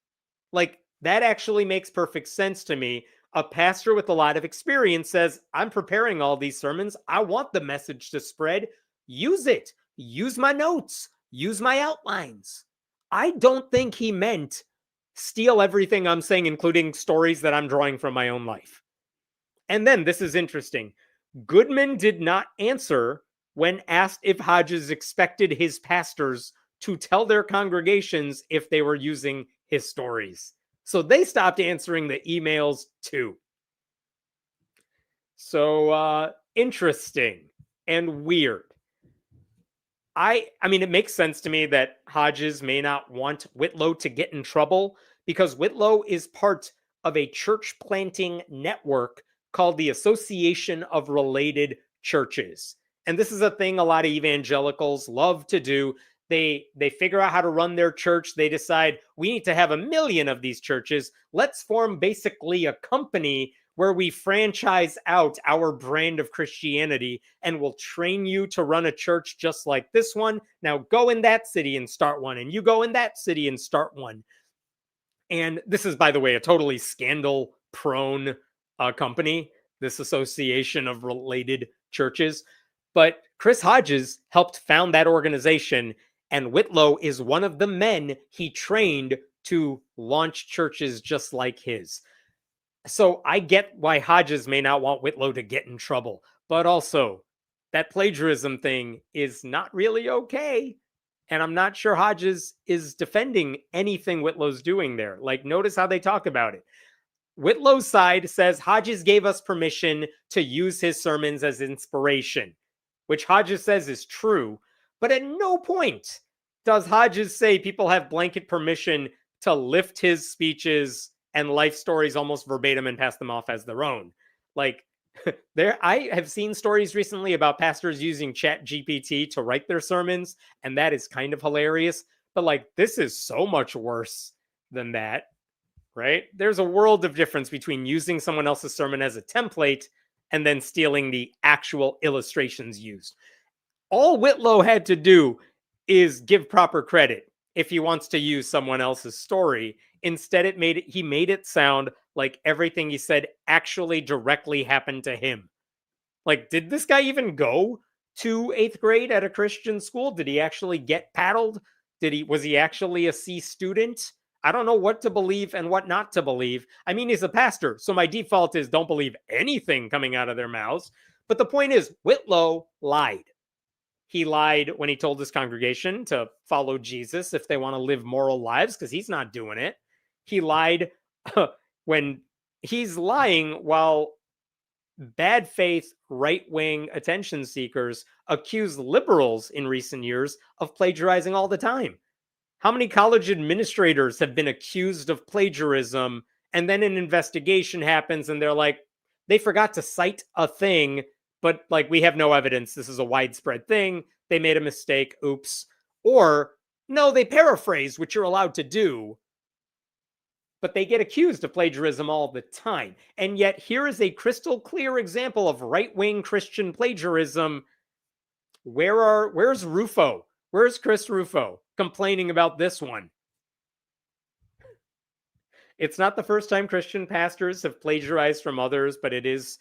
Like, that actually makes perfect sense to me. A pastor with a lot of experience says, I'm preparing all these sermons. I want the message to spread. Use it. Use my notes. Use my outlines. I don't think he meant steal everything I'm saying, including stories that I'm drawing from my own life. And then, this is interesting. Goodman did not answer when asked if Hodges expected his pastors to tell their congregations if they were using his stories. So they stopped answering the emails too. So interesting and weird. I mean, it makes sense to me that Hodges may not want Whitlow to get in trouble because Whitlow is part of a church planting network called the Association of Related Churches. And this is a thing a lot of evangelicals love to do. They figure out how to run their church. They decide we need to have 1 million of these churches. Let's form basically a company where we franchise out our brand of Christianity and we'll train you to run a church just like this one. Now go in that city and start one, and you go in that city and start one. And this is, by the way, a totally scandal prone company, this association of related churches. But Chris Hodges helped found that organization, and Whitlow is one of the men he trained to launch churches just like his. So I get why Hodges may not want Whitlow to get in trouble, but also that plagiarism thing is not really okay. And I'm not sure Hodges is defending anything Whitlow's doing there. Like, notice how they talk about it. Whitlow's side says Hodges gave us permission to use his sermons as inspiration, which Hodges says is true. But at no point does Hodges say people have blanket permission to lift his speeches and life stories almost verbatim and pass them off as their own. Like, I have seen stories recently about pastors using ChatGPT to write their sermons, and that is kind of hilarious. But like, this is so much worse than that, right? There's a world of difference between using someone else's sermon as a template and then stealing the actual illustrations used. All Whitlow had to do is give proper credit if he wants to use someone else's story. Instead, he made it sound like everything he said actually directly happened to him. Like, did this guy even go to 8th grade at a Christian school? Did he actually get paddled? Was he actually a C student? I don't know what to believe and what not to believe. I mean, he's a pastor, so my default is don't believe anything coming out of their mouths. But the point is, Whitlow lied. He lied when he told his congregation to follow Jesus if they want to live moral lives, because he's not doing it. He lied when he's lying while bad faith right-wing attention seekers accuse liberals in recent years of plagiarizing all the time. How many college administrators have been accused of plagiarism, and then an investigation happens and they're like, they forgot to cite a thing, but like, we have no evidence this is a widespread thing. They made a mistake. Oops. Or no, they paraphrase, which you're allowed to do, but they get accused of plagiarism all the time. And yet here is a crystal clear example of right-wing Christian plagiarism. Where's Rufo? Where's Chris Rufo complaining about this one? It's not the first time Christian pastors have plagiarized from others, but it's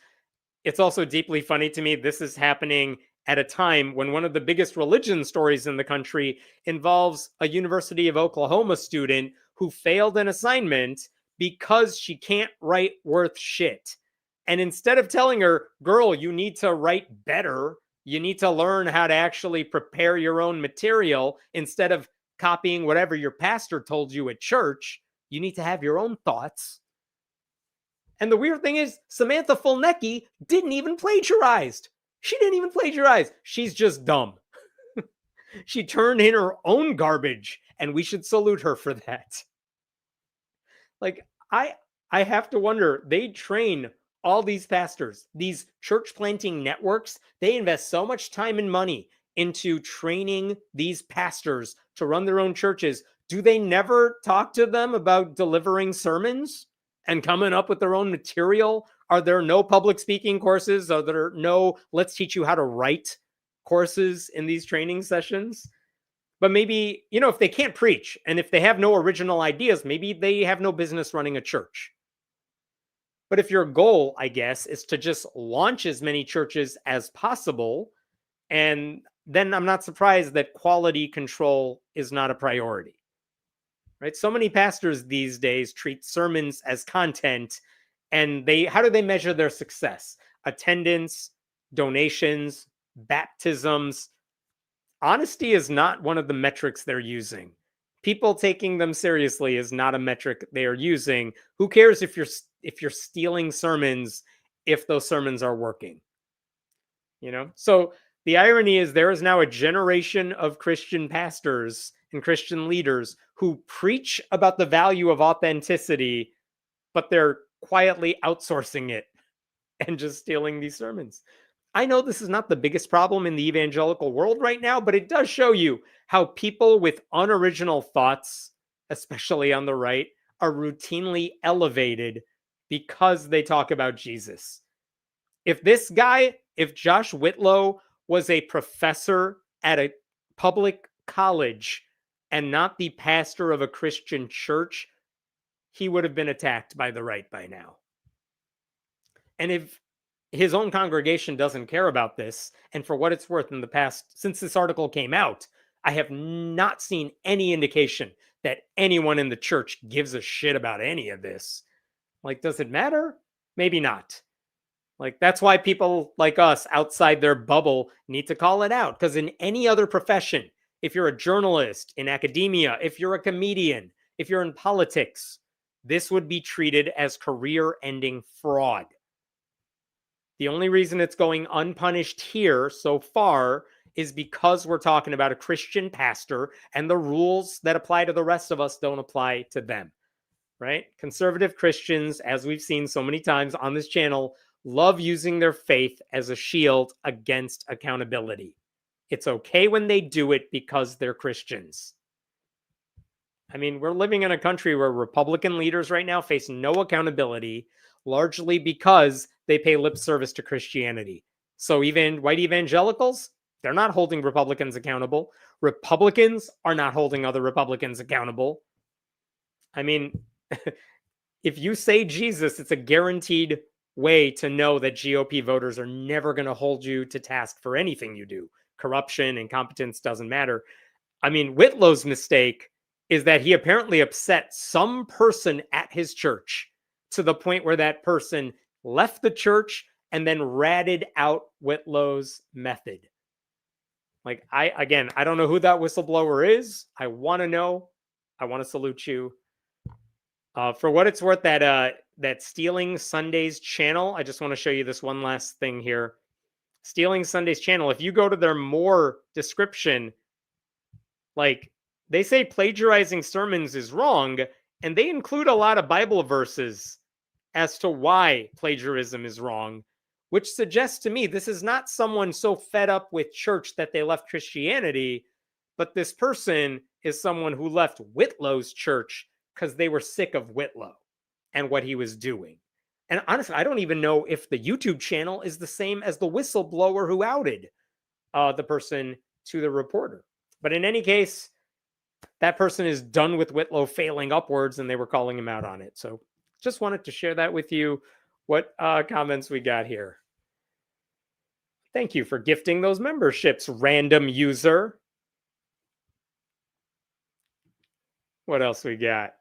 also deeply funny to me. This is happening at a time when one of the biggest religion stories in the country involves a University of Oklahoma student who failed an assignment because she can't write worth shit. And instead of telling her, girl, you need to write better, you need to learn how to actually prepare your own material instead of copying whatever your pastor told you at church, you need to have your own thoughts. And the weird thing is, Samantha Fulnecki didn't even plagiarize. She didn't even plagiarize. She's just dumb. She turned in her own garbage, and we should salute her for that. Like, I have to wonder, they train all these pastors, these church planting networks, they invest so much time and money into training these pastors to run their own churches. Do they never talk to them about delivering sermons and coming up with their own material? Are there no public speaking courses? Are there no let's teach you how to write courses in these training sessions? But maybe, if they can't preach and if they have no original ideas, maybe they have no business running a church. But if your goal, I guess, is to just launch as many churches as possible, and then I'm not surprised that quality control is not a priority. Right? So many pastors these days treat sermons as content, and how do they measure their success? Attendance, donations, baptisms. Honesty is not one of the metrics they're using. People taking them seriously is not a metric they are using. Who cares if you're stealing sermons if those sermons are working? So the irony is there is now a generation of Christian pastors and Christian leaders who preach about the value of authenticity, but they're quietly outsourcing it and just stealing these sermons. I know this is not the biggest problem in the evangelical world right now, but it does show you how people with unoriginal thoughts, especially on the right, are routinely elevated because they talk about Jesus. If Josh Whitlow was a professor at a public college and not the pastor of a Christian church, he would have been attacked by the right by now. And if his own congregation doesn't care about this, and for what it's worth, in the past, since this article came out, I have not seen any indication that anyone in the church gives a shit about any of this. Like, does it matter? Maybe not. Like, that's why people like us outside their bubble need to call it out. Because in any other profession, if you're a journalist, in academia, if you're a comedian, if you're in politics, this would be treated as career-ending fraud. The only reason it's going unpunished here so far is because we're talking about a Christian pastor and the rules that apply to the rest of us don't apply to them, right? Conservative Christians, as we've seen so many times on this channel, love using their faith as a shield against accountability. It's okay when they do it because they're Christians. I mean, we're living in a country where Republican leaders right now face no accountability, largely because they pay lip service to Christianity. So even white evangelicals, they're not holding Republicans accountable. Republicans are not holding other Republicans accountable. I mean, if you say Jesus, it's a guaranteed way to know that GOP voters are never going to hold you to task for anything you do. Corruption, incompetence doesn't matter. I mean, Whitlow's mistake is that he apparently upset some person at his church to the point where that person left the church and then ratted out Whitlow's method. Like, I don't know who that whistleblower is. I want to know. I want to salute you. For what it's worth, that Stealing Sundays channel, I just want to show you this one last thing here. Stealing Sundays channel, if you go to their more description, like, they say plagiarizing sermons is wrong, and they include a lot of Bible verses as to why plagiarism is wrong, which suggests to me this is not someone so fed up with church that they left Christianity, but this person is someone who left Whitlow's church because they were sick of Whitlow and what he was doing. And honestly, I don't even know if the YouTube channel is the same as the whistleblower who outed the person to the reporter. But in any case, that person is done with Whitlow failing upwards, and they were calling him out on it. So just wanted to share that with you. What comments we got here? Thank you for gifting those memberships, random user. What else we got?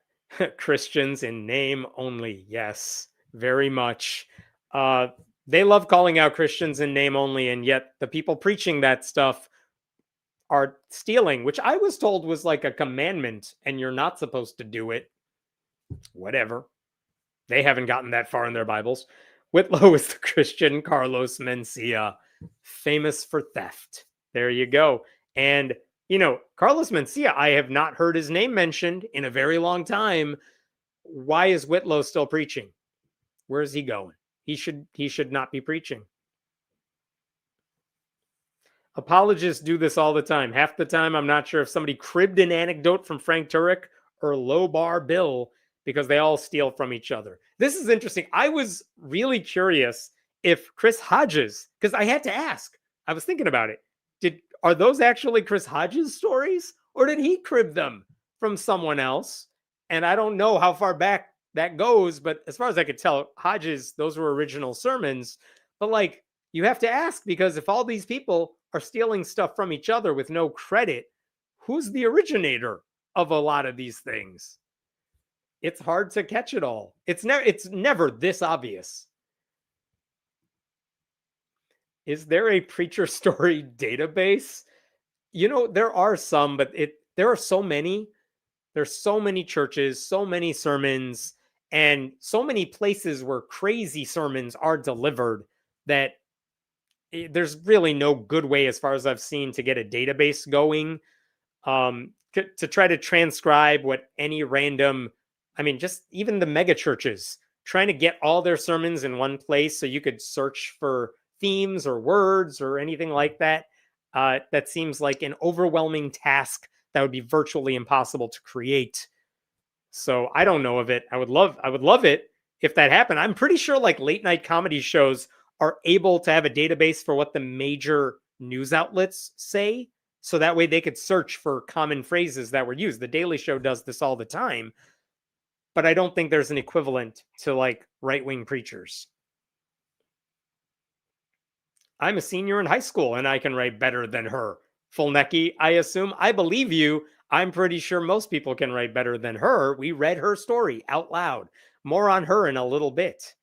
Christians in name only. Yes, very much. They love calling out Christians in name only, and yet the people preaching that stuff are stealing, which I was told was like a commandment, and you're not supposed to do it. Whatever. They haven't gotten that far in their Bibles. Whitlow is the Christian Carlos Mencia, famous for theft. There you go. And, you know, Carlos Mencia, I have not heard his name mentioned in a very long time. Why is Whitlow still preaching? Where is he going? He should not be preaching. Apologists do this all the time. Half the time, I'm not sure if somebody cribbed an anecdote from Frank Turek or Low Bar Bill, because they all steal from each other. This is interesting. I was really curious if Chris Hodges, because I had to ask. I was thinking about it. Are those actually Chris Hodges' stories, or did he crib them from someone else? And I don't know how far back that goes, but as far as I could tell, Hodges, those were original sermons. But like, you have to ask, because if all these people are stealing stuff from each other with no credit, who's the originator of a lot of these things? It's hard to catch it all. It's never this obvious. Is there a preacher story database? You know, there are some, but there are so many. There's so many churches, so many sermons, and so many places where crazy sermons are delivered that there's really no good way, as far as I've seen, to get a database going, to try to transcribe what any random, I mean, just even the mega churches, trying to get all their sermons in one place so you could search for themes or words or anything like that. That seems like an overwhelming task that would be virtually impossible to create. So I don't know of it. I would love it if that happened. I'm pretty sure like late night comedy shows are able to have a database for what the major news outlets say. So that way they could search for common phrases that were used. The Daily Show does this all the time, but I don't think there's an equivalent to like right-wing preachers. I'm a senior in high school and I can write better than her. Fulnecki, I assume. I believe you. I'm pretty sure most people can write better than her. We read her story out loud. More on her in a little bit.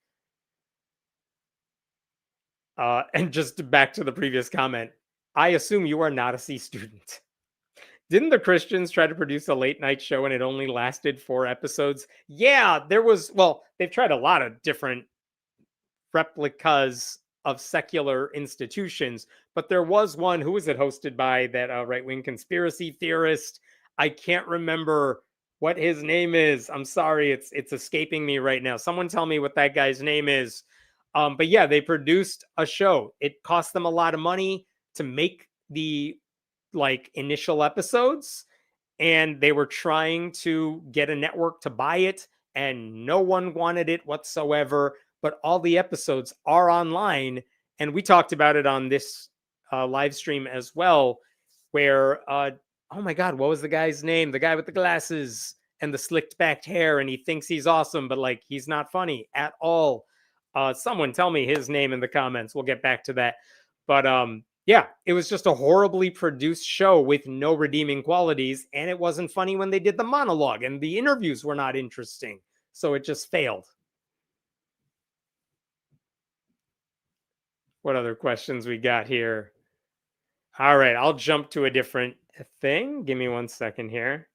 And just back to the previous comment, I assume you are not a C student. Didn't the Christians try to produce a late night show and it only lasted 4 episodes? Yeah, they've tried a lot of different replicas of secular institutions, but there was one. Who was it hosted by? That right-wing conspiracy theorist. I can't remember what his name is. I'm sorry, it's escaping me right now. Someone tell me what that guy's name is. But yeah, they produced a show. It cost them a lot of money to make the like initial episodes, and they were trying to get a network to buy it, and no one wanted it whatsoever. But all the episodes are online, and we talked about it on this live stream as well, where oh my god, what was the guy's name? The guy with the glasses and the slicked back hair, and he thinks he's awesome, but like he's not funny at all. Someone tell me his name in the comments. We'll get back to that. But yeah, it was just a horribly produced show with no redeeming qualities, and it wasn't funny when they did the monologue, and the interviews were not interesting. So it just failed. What other questions we got here? All right, I'll jump to a different thing. Give me 1 second here.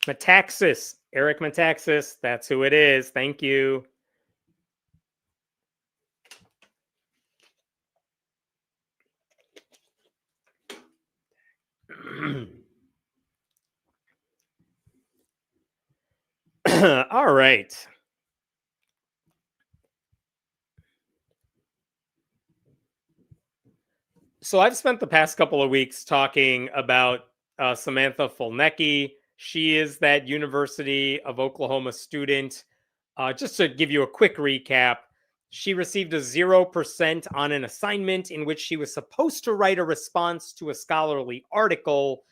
Metaxas, Eric Metaxas, that's who it is. Thank you. All right. So I've spent the past couple of weeks talking about Samantha Fulnecki. She is that University of Oklahoma student. Just to give you a quick recap, she received a 0% on an assignment in which she was supposed to write a response to a scholarly article,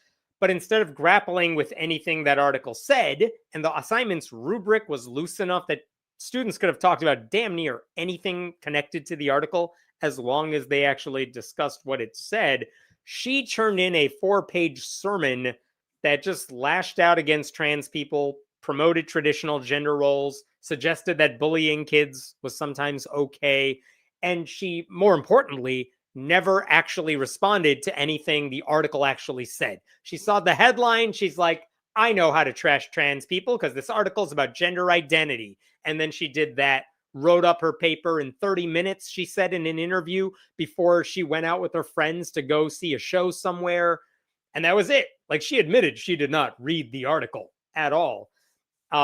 but instead of grappling with anything that article said, and the assignment's rubric was loose enough that students could have talked about damn near anything connected to the article as long as they actually discussed what it said, she turned in a 4-page sermon that just lashed out against trans people, promoted traditional gender roles, suggested that bullying kids was sometimes okay, and she, more importantly, never actually responded to anything the article actually said. She saw the headline, she's like, I know how to trash trans people because this article is about gender identity. And then she did that, wrote up her paper in 30 minutes, she said in an interview, before she went out with her friends to go see a show somewhere. And that was it. Like, she admitted she did not read the article at all.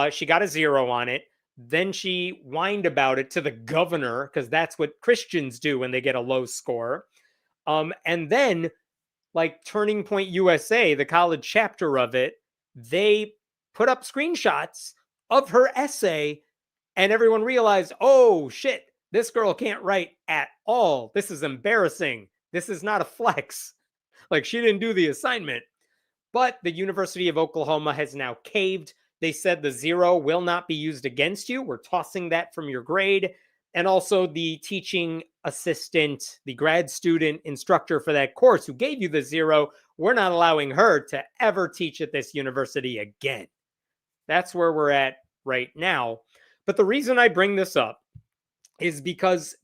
She got a 0 on it. Then she whined about it to the governor, because that's what Christians do when they get a low score. And then, like, Turning Point USA, the college chapter of it, they put up screenshots of her essay, and everyone realized, oh, shit, this girl can't write at all. This is embarrassing. This is not a flex. Like, she didn't do the assignment. But the University of Oklahoma has now caved. They said the 0 will not be used against you. We're tossing that from your grade. And also the teaching assistant, the grad student instructor for that course who gave you the 0, we're not allowing her to ever teach at this university again. That's where we're at right now. But the reason I bring this up is because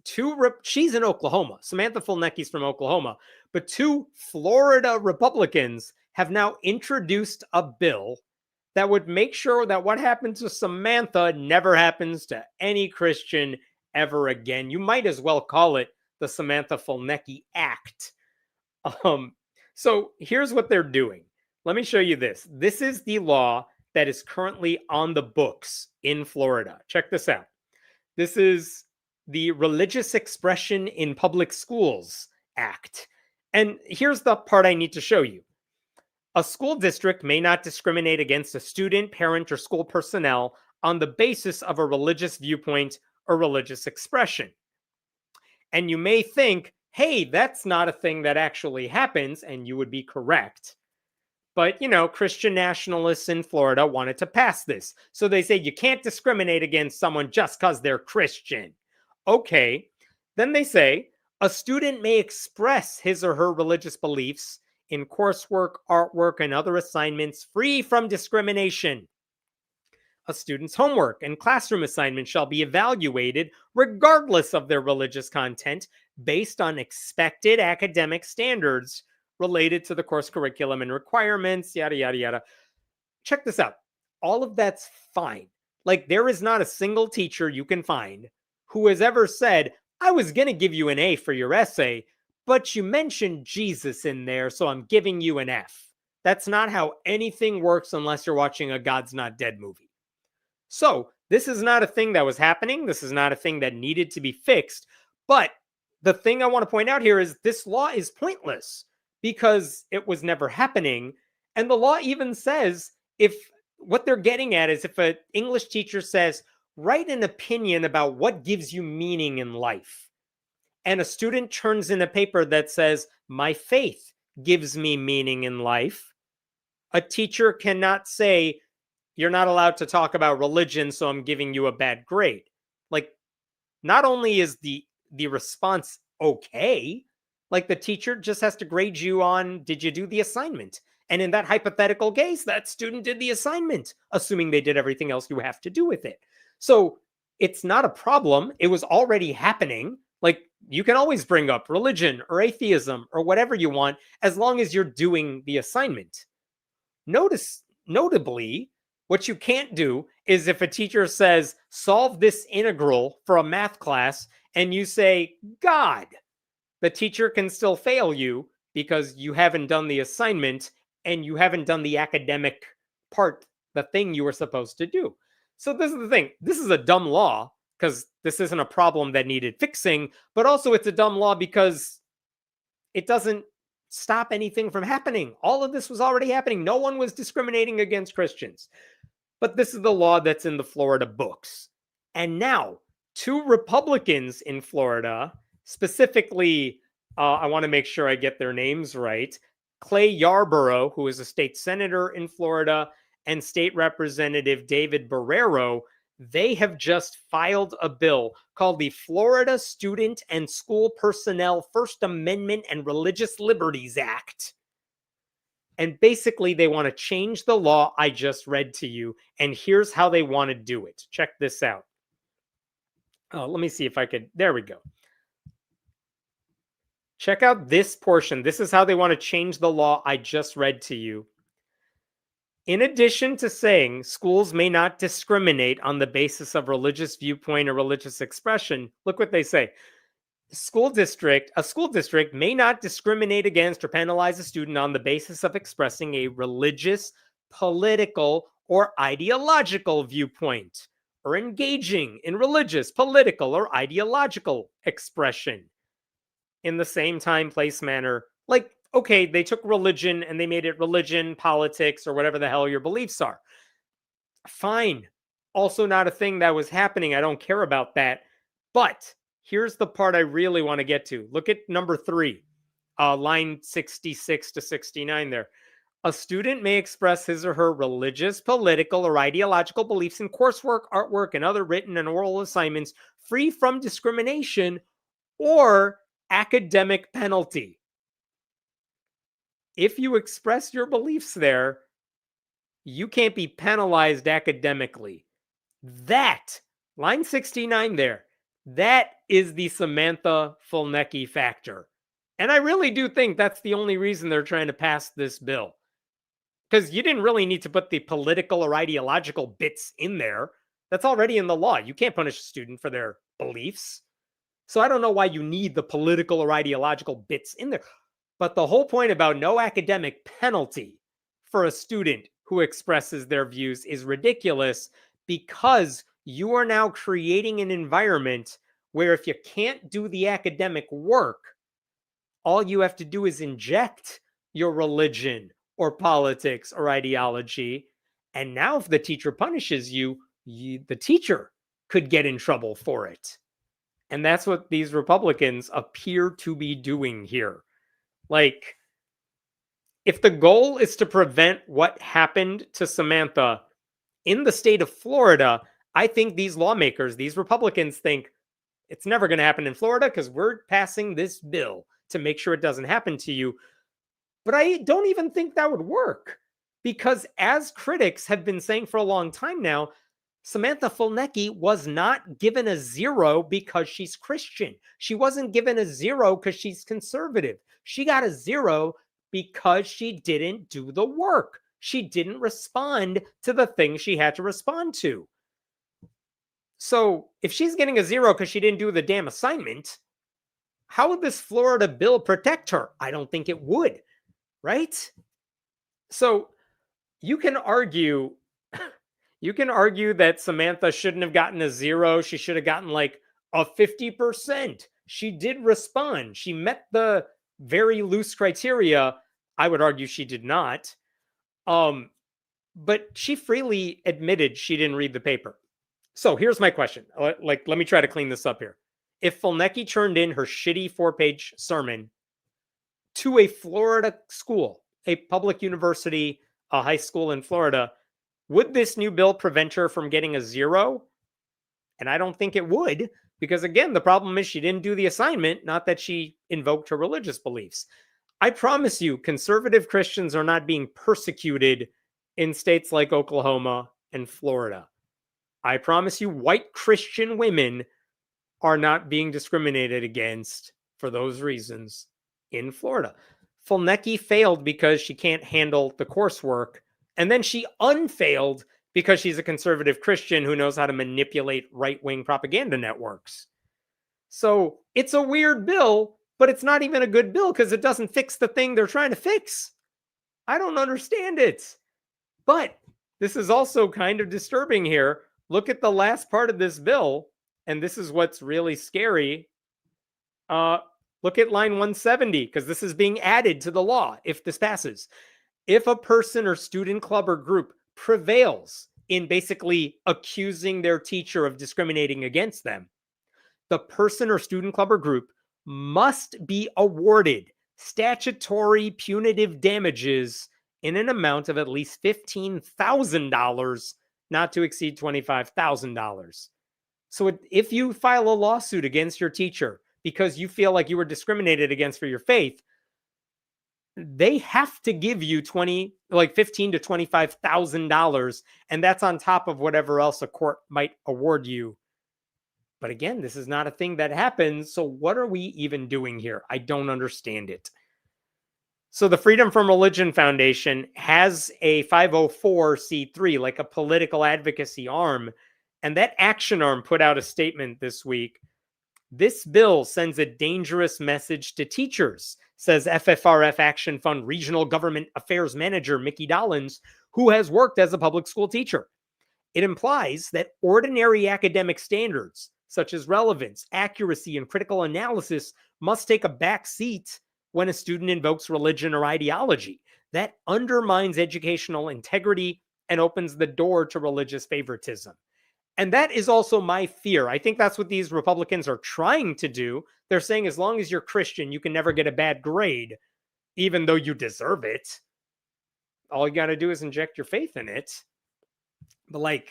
she's in Oklahoma. Samantha Fulnecki's from Oklahoma. But 2 Florida Republicans have now introduced a bill that would make sure that what happened to Samantha never happens to any Christian ever again. You might as well call it the Samantha Fulnecki Act. So here's what they're doing. Let me show you this. This is the law that is currently on the books in Florida. Check this out. This is the Religious Expression in Public Schools Act. And here's the part I need to show you. A school district may not discriminate against a student, parent, or school personnel on the basis of a religious viewpoint or religious expression. And you may think, hey, that's not a thing that actually happens, and you would be correct. But, Christian nationalists in Florida wanted to pass this. So they say you can't discriminate against someone just because they're Christian. Okay. Then they say a student may express his or her religious beliefs in coursework, artwork, and other assignments free from discrimination. A student's homework and classroom assignments shall be evaluated regardless of their religious content based on expected academic standards related to the course curriculum and requirements, yada, yada, yada. Check this out. All of that's fine. Like, there is not a single teacher you can find who has ever said, I was going to give you an A for your essay, but you mentioned Jesus in there, so I'm giving you an F. That's not how anything works unless you're watching a God's Not Dead movie. So this is not a thing that was happening. This is not a thing that needed to be fixed. But the thing I want to point out here is this law is pointless because it was never happening. And the law even says if what they're getting at is if an English teacher says, write an opinion about what gives you meaning in life, and a student turns in a paper that says, my faith gives me meaning in life, a teacher cannot say, you're not allowed to talk about religion, so I'm giving you a bad grade. Like, not only is the response okay, like the teacher just has to grade you on, did you do the assignment? And in that hypothetical case, that student did the assignment, assuming they did everything else you have to do with it. So it's not a problem. It was already happening. Like, you can always bring up religion or atheism or whatever you want, as long as you're doing the assignment. Notably, what you can't do is if a teacher says, solve this integral for a math class, and you say, God, the teacher can still fail you because you haven't done the assignment and you haven't done the academic part, the thing you were supposed to do. So this is the thing. This is a dumb law because this isn't a problem that needed fixing, but also it's a dumb law because it doesn't stop anything from happening. All of this was already happening. No one was discriminating against Christians. But this is the law that's in the Florida books. And now, 2 Republicans in Florida, specifically, I want to make sure I get their names right, Clay Yarborough, who is a state senator in Florida, and State Representative David Barrero, they have just filed a bill called the Florida Student and School Personnel First Amendment and Religious Liberties Act. And basically, they want to change the law I just read to you. And here's how they want to do it. Check this out. Let me see if I could. There we go. Check out this portion. This is how they want to change the law I just read to you. In addition to saying schools may not discriminate on the basis of religious viewpoint or religious expression, look what they say. A school district may not discriminate against or penalize a student on the basis of expressing a religious, political, or ideological viewpoint, or engaging in religious, political, or ideological expression in the same time, place, manner. Like, okay, they took religion and they made it religion, politics, or whatever the hell your beliefs are. Fine. Also not a thing that was happening. I don't care about that. But here's the part I really want to get to. Look at number 3, line 66 to 69 there. A student may express his or her religious, political, or ideological beliefs in coursework, artwork, and other written and oral assignments free from discrimination or academic penalty. If you express your beliefs there, you can't be penalized academically. That, line 69 there, that is the Samantha Fulnecki factor. And I really do think that's the only reason they're trying to pass this bill. because you didn't really need to put the political or ideological bits in there. That's already in the law. You can't punish a student for their beliefs. So I don't know why you need the political or ideological bits in there. But the whole point about no academic penalty for a student who expresses their views is ridiculous, because you are now creating an environment where if you can't do the academic work, all you have to do is inject your religion or politics or ideology. And now if the teacher punishes you, the teacher could get in trouble for it. And that's what these Republicans appear to be doing here. Like, if the goal is to prevent what happened to Samantha in the state of Florida, I think these lawmakers, these Republicans, think it's never going to happen in Florida because we're passing this bill to make sure it doesn't happen to you. But I don't even think that would work, because as critics have been saying for a long time now, Samantha Fulnecki was not given a 0 because she's Christian. She wasn't given a 0 because she's conservative. She got a 0 because she didn't do the work. She didn't respond to the things she had to respond to. So if she's getting a 0 because she didn't do the damn assignment, how would this Florida bill protect her? I don't think it would, right? So you can argue that Samantha shouldn't have gotten a 0. She should have gotten like a 50%. She did respond. She met the very loose criteria. I would argue she did not. But she freely admitted she didn't read the paper. So here's my question. Let me try to clean this up here. If Fulnecki turned in her shitty 4-page sermon to a Florida school, a public university, a high school in Florida, would this new bill prevent her from getting a 0? And I don't think it would, because again, the problem is she didn't do the assignment, not that she invoked her religious beliefs. I promise you, conservative Christians are not being persecuted in states like Oklahoma and Florida. I promise you, white Christian women are not being discriminated against for those reasons in Florida. Fulnecki failed because she can't handle the coursework, and then she unfailed because she's a conservative Christian who knows how to manipulate right-wing propaganda networks. So it's a weird bill, but it's not even a good bill because it doesn't fix the thing they're trying to fix. I don't understand it. But this is also kind of disturbing here. Look at the last part of this bill, and this is what's really scary. Look at line 170, because this is being added to the law if this passes. If a person or student club or group prevails in basically accusing their teacher of discriminating against them, the person or student club or group must be awarded statutory punitive damages in an amount of at least $15,000, not to exceed $25,000. So if you file a lawsuit against your teacher because you feel like you were discriminated against for your faith, they have to give you $15,000 to $25,000, and that's on top of whatever else a court might award you. But again, this is not a thing that happens, so what are we even doing here? I don't understand it. So the Freedom from Religion Foundation has a 504c3, like a political advocacy arm, and that action arm put out a statement this week. This bill sends a dangerous message to teachers, says FFRF Action Fund Regional Government Affairs Manager Mickey Dollins, who has worked as a public school teacher. It implies that ordinary academic standards, such as relevance, accuracy, and critical analysis, must take a back seat when a student invokes religion or ideology. That undermines educational integrity and opens the door to religious favoritism. And that is also my fear. I think that's what these Republicans are trying to do. They're saying as long as you're Christian, you can never get a bad grade, even though you deserve it. All you got to do is inject your faith in it. But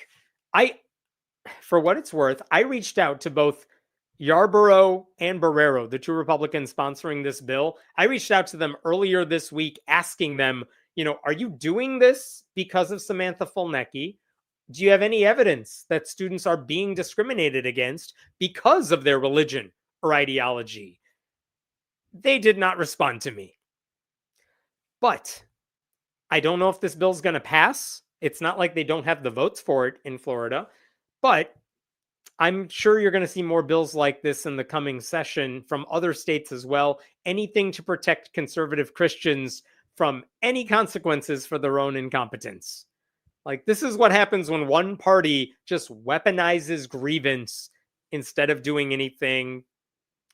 for what it's worth, I reached out to both Yarborough and Barrero, the two Republicans sponsoring this bill. I reached out to them earlier this week asking them, are you doing this because of Samantha Fulnecki? Do you have any evidence that students are being discriminated against because of their religion or ideology? They did not respond to me. But I don't know if this bill's going to pass. It's not like they don't have the votes for it in Florida, but I'm sure you're going to see more bills like this in the coming session from other states as well. Anything to protect conservative Christians from any consequences for their own incompetence. Like, this is what happens when one party just weaponizes grievance instead of doing anything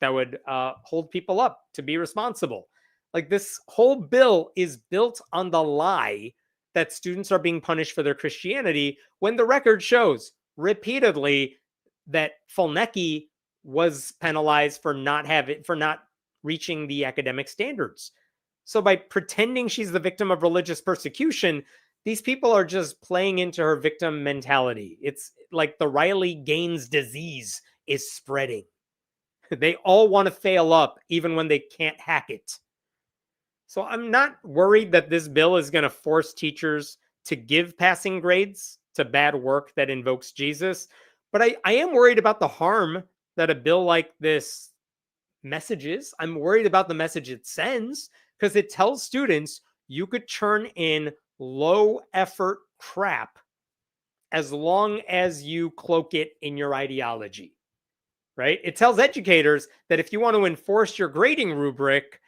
that would hold people up to be responsible. Like, this whole bill is built on the lie that students are being punished for their Christianity, when the record shows repeatedly that Fulnecki was penalized for not reaching the academic standards. So by pretending she's the victim of religious persecution, these people are just playing into her victim mentality. It's like the Riley Gaines disease is spreading. They all want to fail up even when they can't hack it. So I'm not worried that this bill is going to force teachers to give passing grades to bad work that invokes Jesus. But I am worried about the harm that a bill like this messages. I'm worried about the message it sends, because it tells students you could turn in low effort crap as long as you cloak it in your ideology, right? It tells educators that if you want to enforce your grading rubric,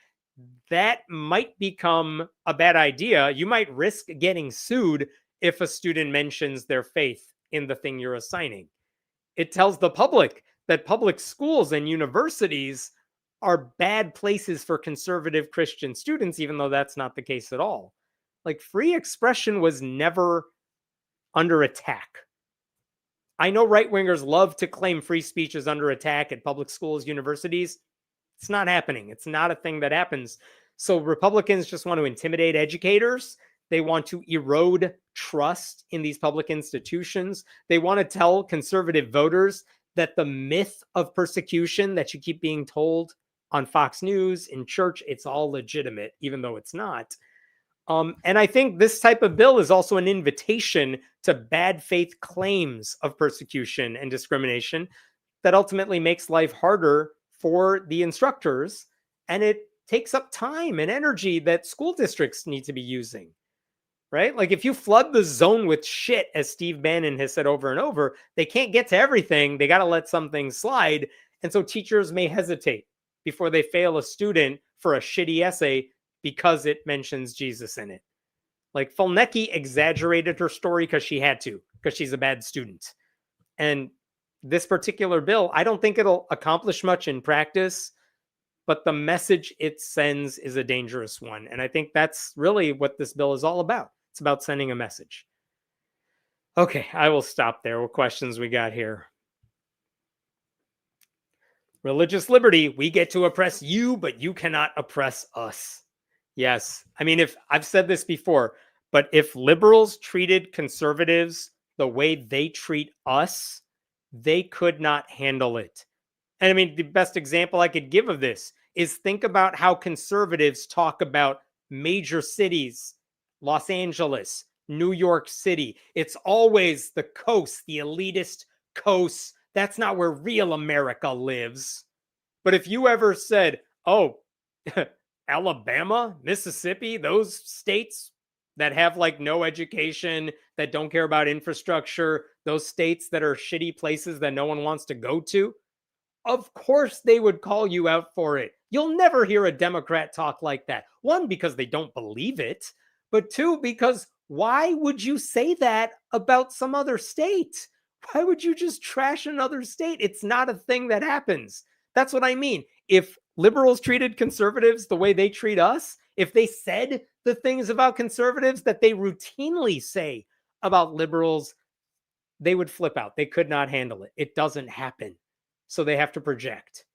that might become a bad idea. You might risk getting sued if a student mentions their faith in the thing you're assigning. It tells the public that public schools and universities are bad places for conservative Christian students, even though that's not the case at all. Like, free expression was never under attack. I know right-wingers love to claim free speech is under attack at public schools, universities. It's not happening. It's not a thing that happens. So Republicans just want to intimidate educators. They want to erode trust in these public institutions. They want to tell conservative voters that the myth of persecution that you keep being told on Fox News, in church, it's all legitimate, even though it's not. And I think this type of bill is also an invitation to bad faith claims of persecution and discrimination that ultimately makes life harder for the instructors. And it takes up time and energy that school districts need to be using, right? Like, if you flood the zone with shit, as Steve Bannon has said over and over, they can't get to everything. They got to let some things slide. And so teachers may hesitate before they fail a student for a shitty essay because it mentions Jesus in it. Like, Fulnecki exaggerated her story because she had to, because she's a bad student. And this particular bill, I don't think it'll accomplish much in practice, but the message it sends is a dangerous one. And I think that's really what this bill is all about. It's about sending a message. Okay, I will stop there. What questions we got here? Religious liberty, we get to oppress you, but you cannot oppress us. Yes. I mean, if I've said this before, but if liberals treated conservatives the way they treat us, they could not handle it. And I mean, the best example I could give of this is think about how conservatives talk about major cities, Los Angeles, New York City. It's always the coast, the elitist coast. That's not where real America lives. But if you ever said, oh, Alabama, Mississippi, those states that have like no education, that don't care about infrastructure, those states that are shitty places that no one wants to go to, of course they would call you out for it. You'll never hear a Democrat talk like that. One, because they don't believe it, but two, because why would you say that about some other state? Why would you just trash another state? It's not a thing that happens. That's what I mean. If liberals treated conservatives the way they treat us, if they said the things about conservatives that they routinely say about liberals, they would flip out. They could not handle it. It doesn't happen. So they have to project.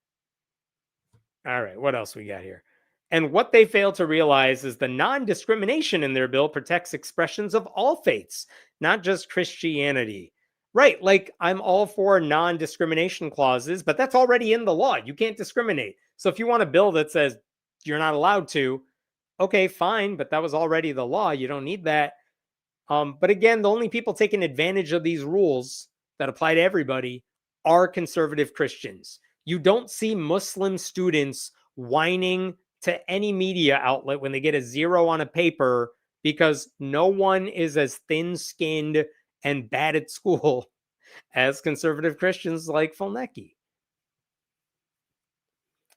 All right, what else we got here? And what they fail to realize is the non-discrimination in their bill protects expressions of all faiths, not just Christianity. Right, like I'm all for non-discrimination clauses, but that's already in the law. You can't discriminate. So if you want a bill that says you're not allowed to, okay, fine, but that was already the law. You don't need that. But again, the only people taking advantage of these rules that apply to everybody are conservative Christians. You don't see Muslim students whining to any media outlet when they get a 0 on a paper because no one is as thin-skinned and bad at school as conservative Christians like Fulnecki.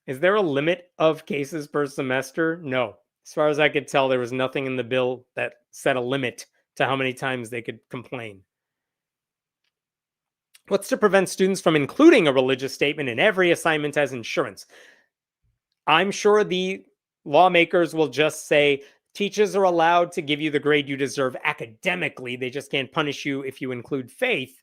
Is there a limit of cases per semester? No. As far as I could tell, there was nothing in the bill that set a limit to how many times they could complain. What's to prevent students from including a religious statement in every assignment as insurance? I'm sure the lawmakers will just say teachers are allowed to give you the grade you deserve academically. They just can't punish you if you include faith.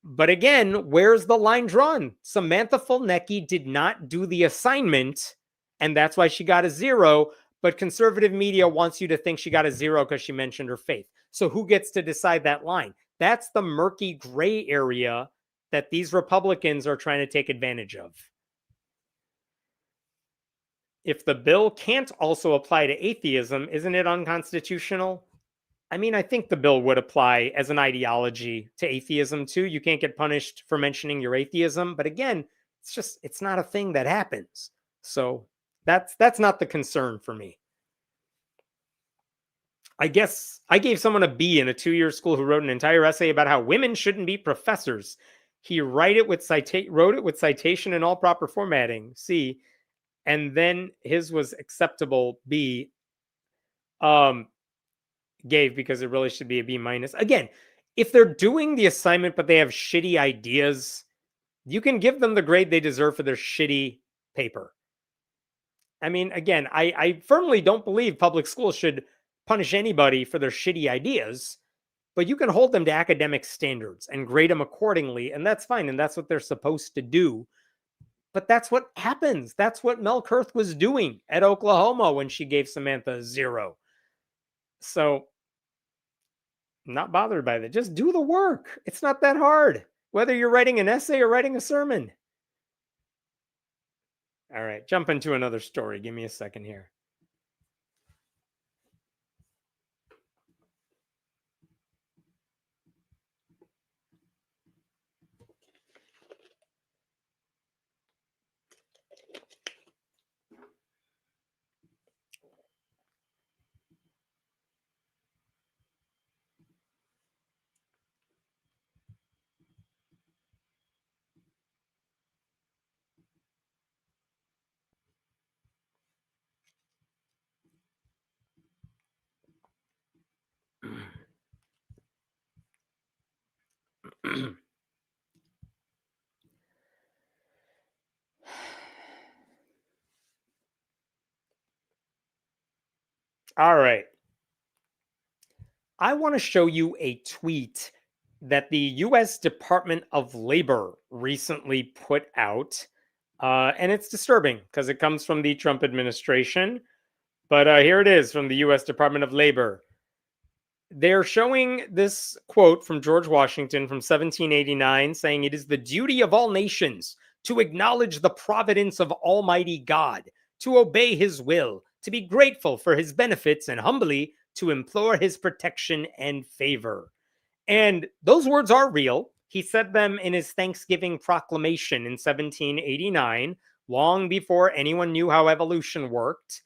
But again, where's the line drawn? Samantha Fulnecki did not do the assignment, and that's why she got a 0. But conservative media wants you to think she got a 0 because she mentioned her faith. So who gets to decide that line? That's the murky gray area that these Republicans are trying to take advantage of. If the bill can't also apply to atheism, isn't it unconstitutional? I mean, I think the bill would apply as an ideology to atheism too. You can't get punished for mentioning your atheism, but again, it's not a thing that happens. So that's not the concern for me. I guess I gave someone a B in a 2-year school who wrote an entire essay about how women shouldn't be professors. He wrote it with citation and all proper formatting, C, and then his was acceptable, B. Gave because it really should be a B minus. Again, if they're doing the assignment but they have shitty ideas, you can give them the grade they deserve for their shitty paper. I mean, again, I firmly don't believe public schools should punish anybody for their shitty ideas, but you can hold them to academic standards and grade them accordingly, and that's fine, and that's what they're supposed to do. But that's what happens. That's what Mel Kurth was doing at Oklahoma when she gave Samantha a 0. So, I'm not bothered by that. Just do the work. It's not that hard, whether you're writing an essay or writing a sermon. All right, jump into another story. Give me a second here. All right. I want to show you a tweet that the U.S. Department of Labor recently put out. And it's disturbing because it comes from the Trump administration. But here it is from the U.S. Department of Labor. They're showing this quote from George Washington from 1789 saying, "It is the duty of all nations to acknowledge the providence of Almighty God, to obey his will, to be grateful for his benefits, and humbly to implore his protection and favor." And those words are real. He said them in his Thanksgiving proclamation in 1789, long before anyone knew how evolution worked.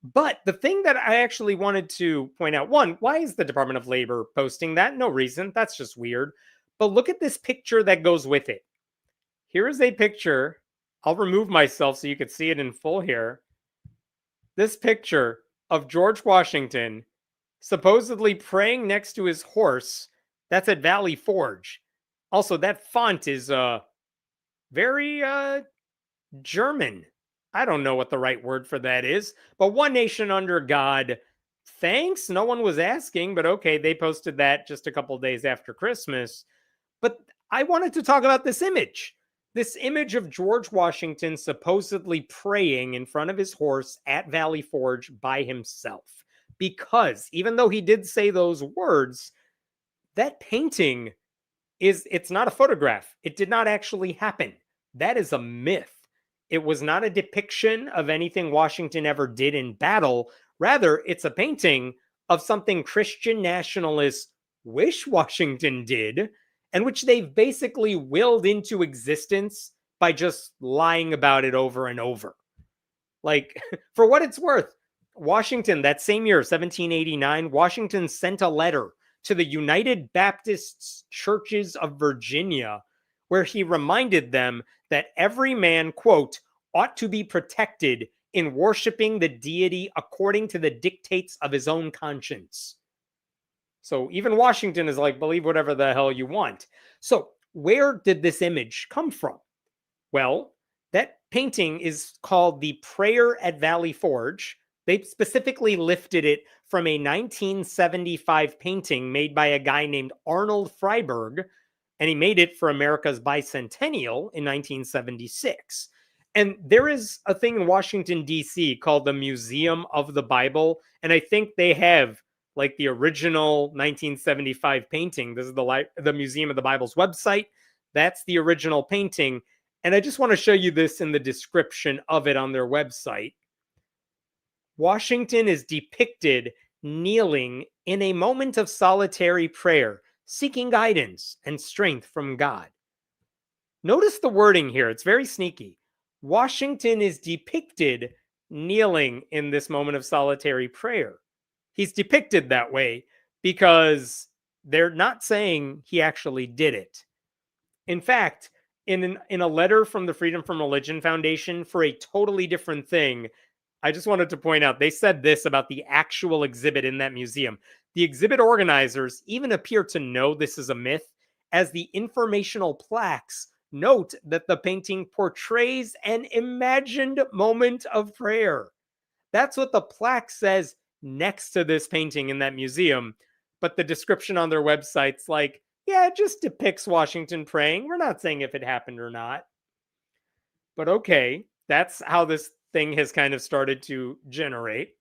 But the thing that I actually wanted to point out, one, why is the Department of Labor posting that? No reason. That's just weird. But look at this picture that goes with it. Here is a picture. I'll remove myself so you can see it in full here. This picture of George Washington supposedly praying next to his horse. That's at Valley Forge. Also, that font is very German. I don't know what the right word for that is, but one nation under God. Thanks. No one was asking, but okay, they posted that just a couple days after Christmas. But I wanted to talk about this image. This image of George Washington supposedly praying in front of his horse at Valley Forge by himself. Because even though he did say those words, that painting it's not a photograph. It did not actually happen. That is a myth. It was not a depiction of anything Washington ever did in battle. Rather, it's a painting of something Christian nationalists wish Washington did, and which they've basically willed into existence by just lying about it over and over. Like, for what it's worth, Washington, that same year, 1789, Washington sent a letter to the United Baptist Churches of Virginia, where he reminded them that every man, quote, ought to be protected in worshiping the deity according to the dictates of his own conscience. So even Washington is like, believe whatever the hell you want. So where did this image come from? Well, that painting is called the Prayer at Valley Forge. They specifically lifted it from a 1975 painting made by a guy named Arnold Freiberg, and he made it for America's bicentennial in 1976. And there is a thing in Washington, D.C. called the Museum of the Bible, and I think they have like the original 1975 painting. This is the Museum of the Bible's website. That's the original painting. And I just want to show you this in the description of it on their website. Washington is depicted kneeling in a moment of solitary prayer, seeking guidance and strength from God. Notice the wording here. It's very sneaky. Washington is depicted kneeling in this moment of solitary prayer. He's depicted that way because they're not saying he actually did it. In fact, in a letter from the Freedom from Religion Foundation for a totally different thing, I just wanted to point out, they said this about the actual exhibit in that museum. The exhibit organizers even appear to know this is a myth, as the informational plaques note that the painting portrays an imagined moment of prayer. That's what the plaque says next to this painting in that museum. But the description on their website's like, yeah, it just depicts Washington praying. We're not saying if it happened or not. But okay, that's how this thing has kind of started to generate.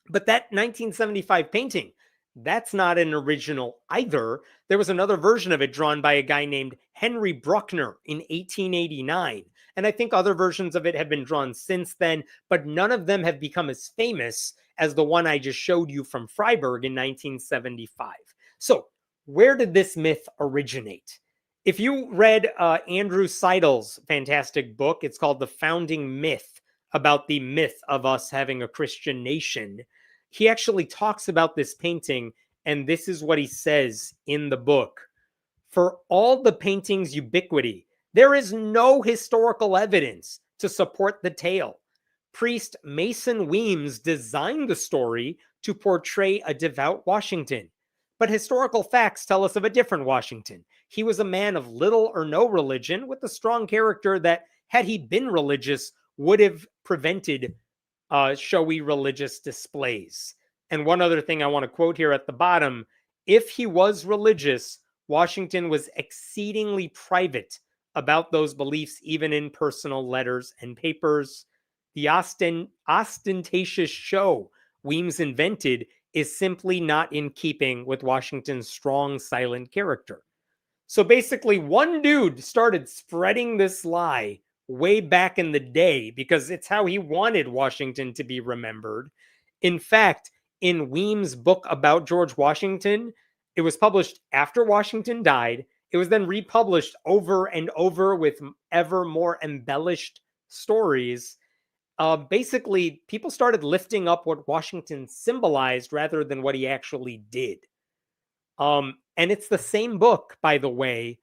But that 1975 painting, that's not an original either. There was another version of it drawn by a guy named Henry Bruckner in 1889. And I think other versions of it have been drawn since then, but none of them have become as famous as the one I just showed you from Freiberg in 1975. So where did this myth originate? If you read Andrew Seidel's fantastic book, it's called The Founding Myth, about the myth of us having a Christian nation. He actually talks about this painting, and this is what he says in the book. For all the painting's ubiquity, there is no historical evidence to support the tale. Priest Mason Weems designed the story to portray a devout Washington. But historical facts tell us of a different Washington. He was a man of little or no religion, with a strong character that, had he been religious, would have prevented showy religious displays. And one other thing I want to quote here at the bottom, if he was religious, Washington was exceedingly private about those beliefs, even in personal letters and papers. The ostentatious show Weems invented is simply not in keeping with Washington's strong, silent character. So basically, one dude started spreading this lie way back in the day because it's how he wanted Washington to be remembered. In fact, in Weems' book about George Washington, it was published after Washington died. It was then republished over and over with ever more embellished stories. Basically, people started lifting up what Washington symbolized rather than what he actually did. And it's the same book, by the way,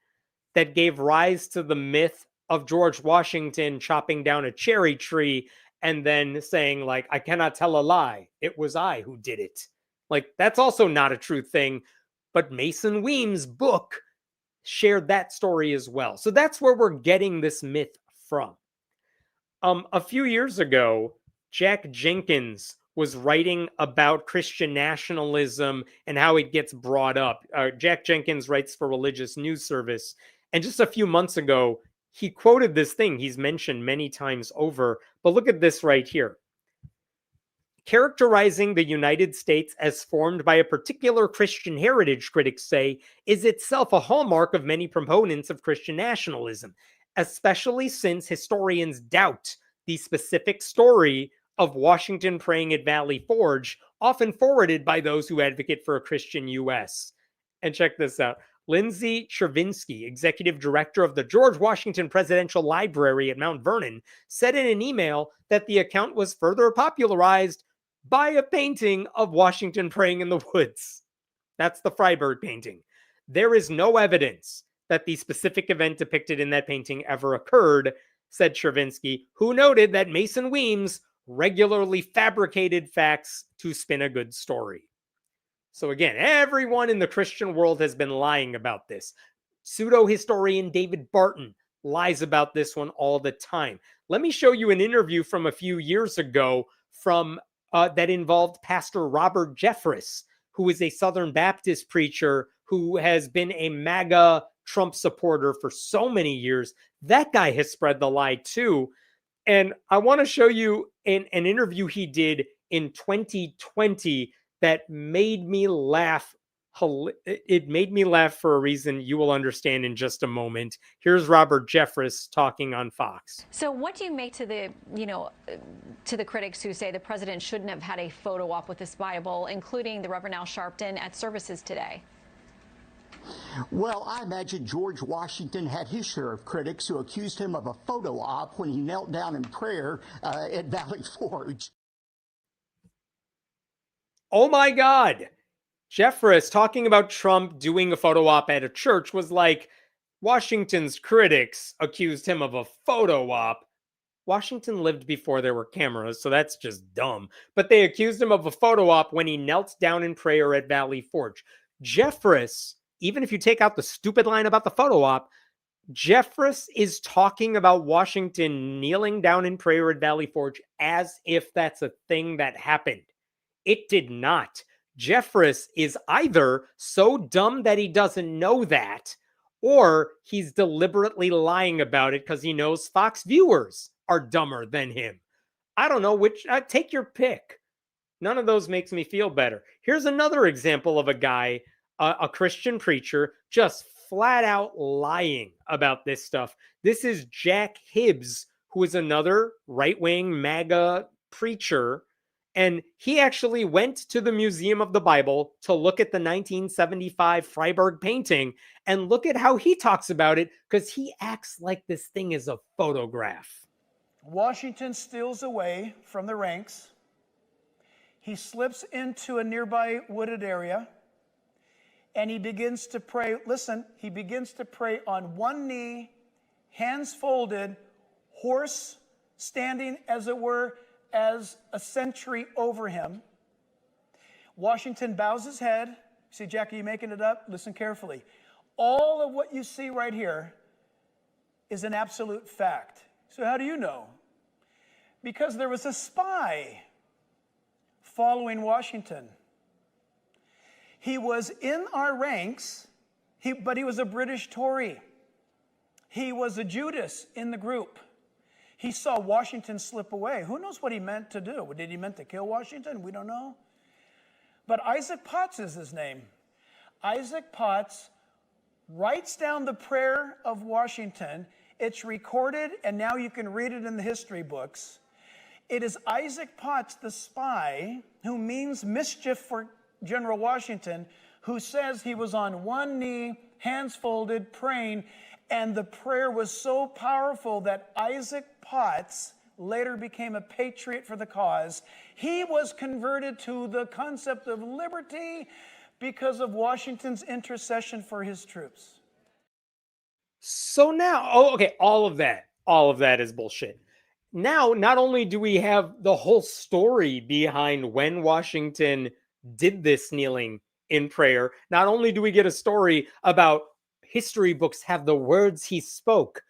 that gave rise to the myth of George Washington chopping down a cherry tree and then saying, like, I cannot tell a lie. It was I who did it. Like, that's also not a true thing. But Mason Weems' book shared that story as well. So that's where we're getting this myth from. A few years ago, Jack Jenkins was writing about Christian nationalism and how it gets brought up. Jack Jenkins writes for Religious News Service. And just a few months ago, he quoted this thing he's mentioned many times over. But look at this right here. Characterizing the United States as formed by a particular Christian heritage, critics say, is itself a hallmark of many proponents of Christian nationalism, especially since historians doubt the specific story of Washington praying at Valley Forge, often forwarded by those who advocate for a Christian U.S. And check this out. Lindsay Chervinsky, executive director of the George Washington Presidential Library at Mount Vernon, said in an email that the account was further popularized by a painting of Washington praying in the woods. That's the Freiberg painting. There is no evidence that the specific event depicted in that painting ever occurred, said Chervinsky, who noted that Mason Weems regularly fabricated facts to spin a good story. So again, everyone in the Christian world has been lying about this. Pseudo-historian David Barton lies about this one all the time. Let me show you an interview from a few years ago from that involved Pastor Robert Jeffress, who is a Southern Baptist preacher who has been a MAGA Trump supporter for so many years. That guy has spread the lie too. And I want to show you an interview he did in 2020 that made me laugh. It made me laugh for a reason you will understand in just a moment. Here's Robert Jeffress talking on Fox. So what do you make to the, to the critics who say the president shouldn't have had a photo op with this Bible, including the Reverend Al Sharpton at services today? Well, I imagine George Washington had his share of critics who accused him of a photo op when he knelt down in prayer at Valley Forge. Oh my God. Jeffress talking about Trump doing a photo op at a church was like, Washington's critics accused him of a photo op. Washington lived before there were cameras, so that's just dumb. But they accused him of a photo op when he knelt down in prayer at Valley Forge. Jeffress, even if you take out the stupid line about the photo op, Jeffress is talking about Washington kneeling down in prayer at Valley Forge as if that's a thing that happened. It did not. Jeffress is either so dumb that he doesn't know that, or he's deliberately lying about it because he knows Fox viewers are dumber than him. I don't know which. Take your pick. None of those makes me feel better. Here's another example of a guy, a Christian preacher, just flat out lying about this stuff. This is Jack Hibbs, who is another right-wing MAGA preacher. And he actually went to the Museum of the Bible to look at the 1975 Freiberg painting and look at how he talks about it, because he acts like this thing is a photograph. Washington steals away from the ranks. He slips into a nearby wooded area and he begins to pray. Listen, he begins to pray on one knee, hands folded, horse standing, as it were, as a sentry over him. Washington bows his head. See, Jackie, you making it up? Listen carefully. All of what you see right here is an absolute fact. So how do you know? Because there was a spy following Washington. He was in our ranks, but he was a British Tory. He was a Judas in the group. He saw Washington slip away. Who knows what he meant to do? Did he meant to kill Washington? We don't know. But Isaac Potts is his name. Isaac Potts writes down the prayer of Washington. It's recorded, and now you can read it in the history books. It is Isaac Potts, the spy, who means mischief for General Washington, who says he was on one knee, hands folded, praying, and the prayer was so powerful that Isaac Potts later became a patriot for the cause. He was converted to the concept of liberty because of Washington's intercession for his troops. So now, all of that is bullshit. Now, not only do we have the whole story behind when Washington did this kneeling in prayer, not only do we get a story about history books have the words he spoke.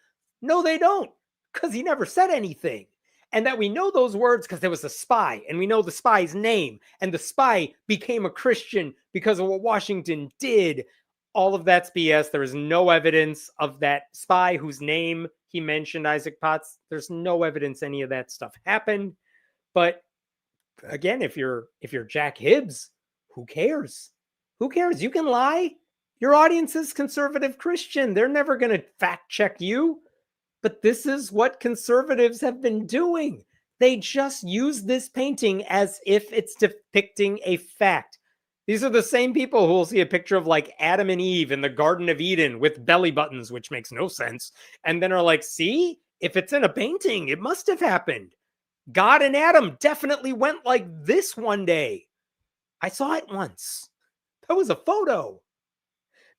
No, they don't, because he never said anything. And that we know those words because there was a spy, and we know the spy's name, and the spy became a Christian because of what Washington did. All of that's BS. There is no evidence of that spy whose name he mentioned, Isaac Potts. There's no evidence any of that stuff happened. But again, if you're Jack Hibbs, who cares? Who cares? You can lie. Your audience is conservative Christian. They're never going to fact check you. But this is what conservatives have been doing. They just use this painting as if it's depicting a fact. These are the same people who will see a picture of like Adam and Eve in the Garden of Eden with belly buttons, which makes no sense. And then are like, see, if it's in a painting, it must have happened. God and Adam definitely went like this one day. I saw it once. That was a photo.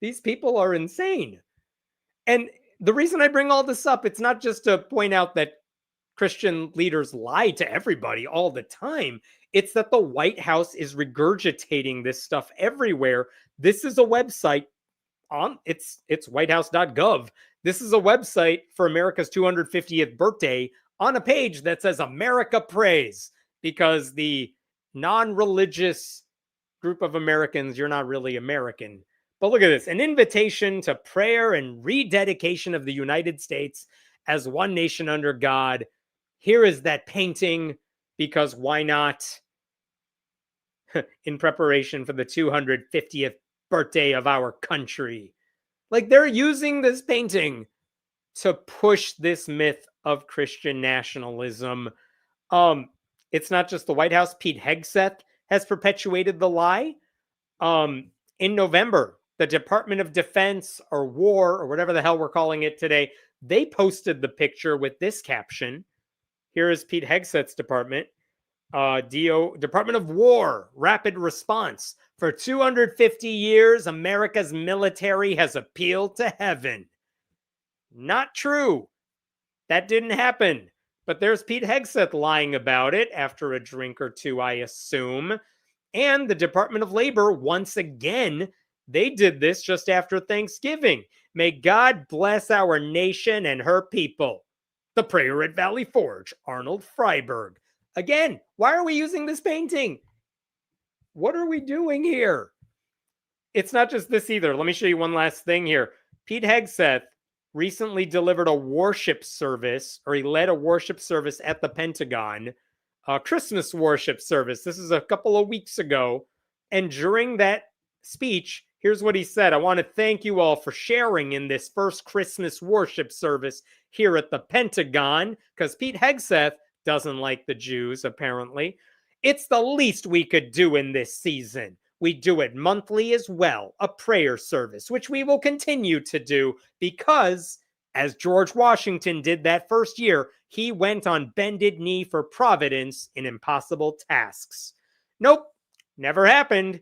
These people are insane. And the reason I bring all this up, it's not just to point out that Christian leaders lie to everybody all the time. It's that the White House is regurgitating this stuff everywhere. This is a website on it's whitehouse.gov. This is a website for America's 250th birthday on a page that says America prays, because the non-religious group of Americans, you're not really American. But look at this, an invitation to prayer and rededication of the United States as one nation under God. Here is that painting, because why not? In preparation for the 250th birthday of our country. Like, they're using this painting to push this myth of Christian nationalism. It's not just the White House. Pete Hegseth has perpetuated the lie. In November, the Department of Defense or War, or whatever the hell we're calling it today, they posted the picture with this caption. Here is Pete Hegseth's department. Department of War, rapid response. For 250 years, America's military has appealed to heaven. Not true. That didn't happen. But there's Pete Hegseth lying about it after a drink or two, I assume. And the Department of Labor, once again, they did this just after Thanksgiving. May God bless our nation and her people. The prayer at Valley Forge, Arnold Freiberg. Again, why are we using this painting? What are we doing here? It's not just this either. Let me show you one last thing here. Pete Hegseth recently delivered a worship service, or he led a worship service at the Pentagon, a Christmas worship service. This is a couple of weeks ago. And during that speech, here's what he said. I want to thank you all for sharing in this first Christmas worship service here at the Pentagon, because Pete Hegseth doesn't like the Jews, apparently. It's the least we could do in this season. We do it monthly as well, a prayer service, which we will continue to do because, as George Washington did that first year, he went on bended knee for providence in impossible tasks. Nope, never happened.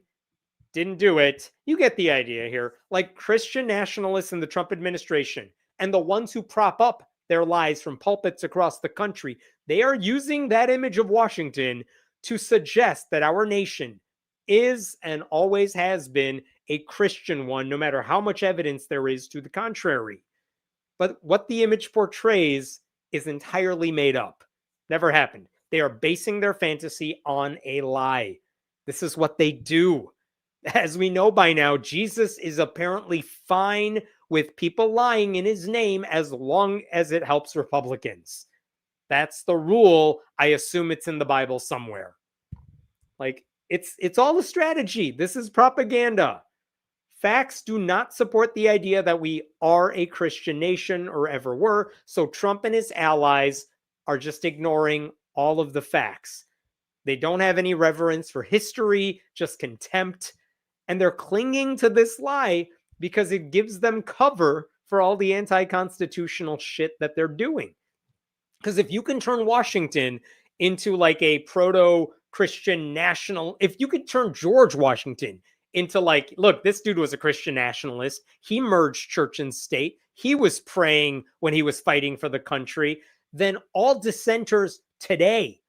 Didn't do it. You get the idea here. Like Christian nationalists in the Trump administration and the ones who prop up their lies from pulpits across the country, they are using that image of Washington to suggest that our nation is and always has been a Christian one, no matter how much evidence there is to the contrary. But what the image portrays is entirely made up. Never happened. They are basing their fantasy on a lie. This is what they do. As we know by now, Jesus is apparently fine with people lying in his name as long as it helps Republicans. That's the rule. I assume it's in the Bible somewhere. Like, it's all a strategy. This is propaganda. Facts do not support the idea that we are a Christian nation or ever were, so Trump and his allies are just ignoring all of the facts. They don't have any reverence for history, just contempt, and they're clinging to this lie because it gives them cover for all the anti-constitutional shit that they're doing. Because if you can turn Washington into like a proto-Christian national, if you could turn George Washington into like, look, this dude was a Christian nationalist. He merged church and state. He was praying when he was fighting for the country. Then all dissenters today,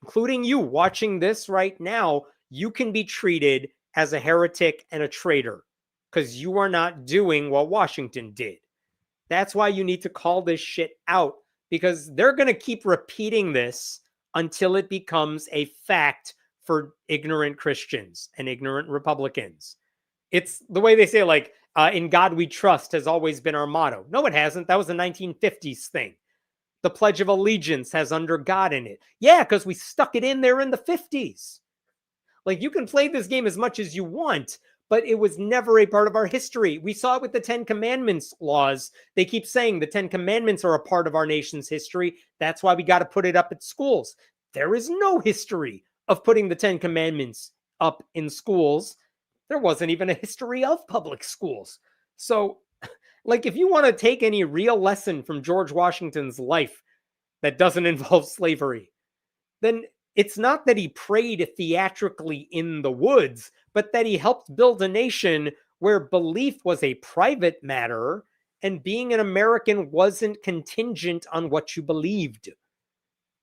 including you watching this right now, you can be treated as a heretic and a traitor because you are not doing what Washington did. That's why you need to call this shit out, because they're going to keep repeating this until it becomes a fact for ignorant Christians and ignorant Republicans. It's the way they say, like, in God we trust has always been our motto. No, it hasn't. That was a 1950s thing. The Pledge of Allegiance has under God in it. Yeah, because we stuck it in there in the 50s. Like, you can play this game as much as you want, but it was never a part of our history. We saw it with the Ten Commandments laws. They keep saying the Ten Commandments are a part of our nation's history. That's why we got to put it up at schools. There is no history of putting the Ten Commandments up in schools. There wasn't even a history of public schools. So, like, if you want to take any real lesson from George Washington's life that doesn't involve slavery, then it's not that he prayed theatrically in the woods, but that he helped build a nation where belief was a private matter and being an American wasn't contingent on what you believed.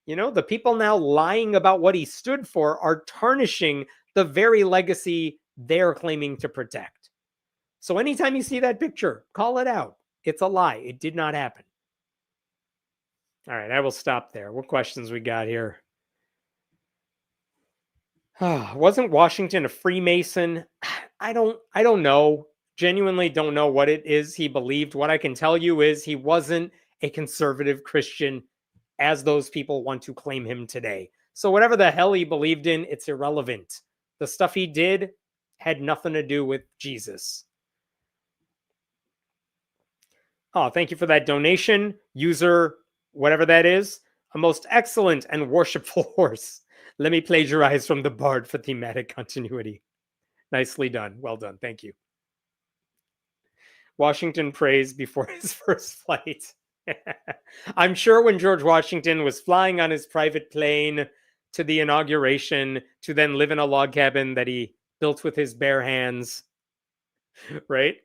You know, the people now lying about what he stood for are tarnishing the very legacy they're claiming to protect. So anytime you see that picture, call it out. It's a lie. It did not happen. All right, I will stop there. What questions we got here? Wasn't Washington a Freemason? I don't know. Genuinely don't know what it is he believed. What I can tell you is he wasn't a conservative Christian as those people want to claim him today. So whatever the hell he believed in, it's irrelevant. The stuff he did had nothing to do with Jesus. Oh, thank you for that donation. User, whatever that is, a most excellent and worshipful horse. Let me plagiarize from the Bard for thematic continuity. Nicely done. Well done. Thank you. Washington prays before his first flight. I'm sure when George Washington was flying on his private plane to the inauguration to then live in a log cabin that he built with his bare hands, right?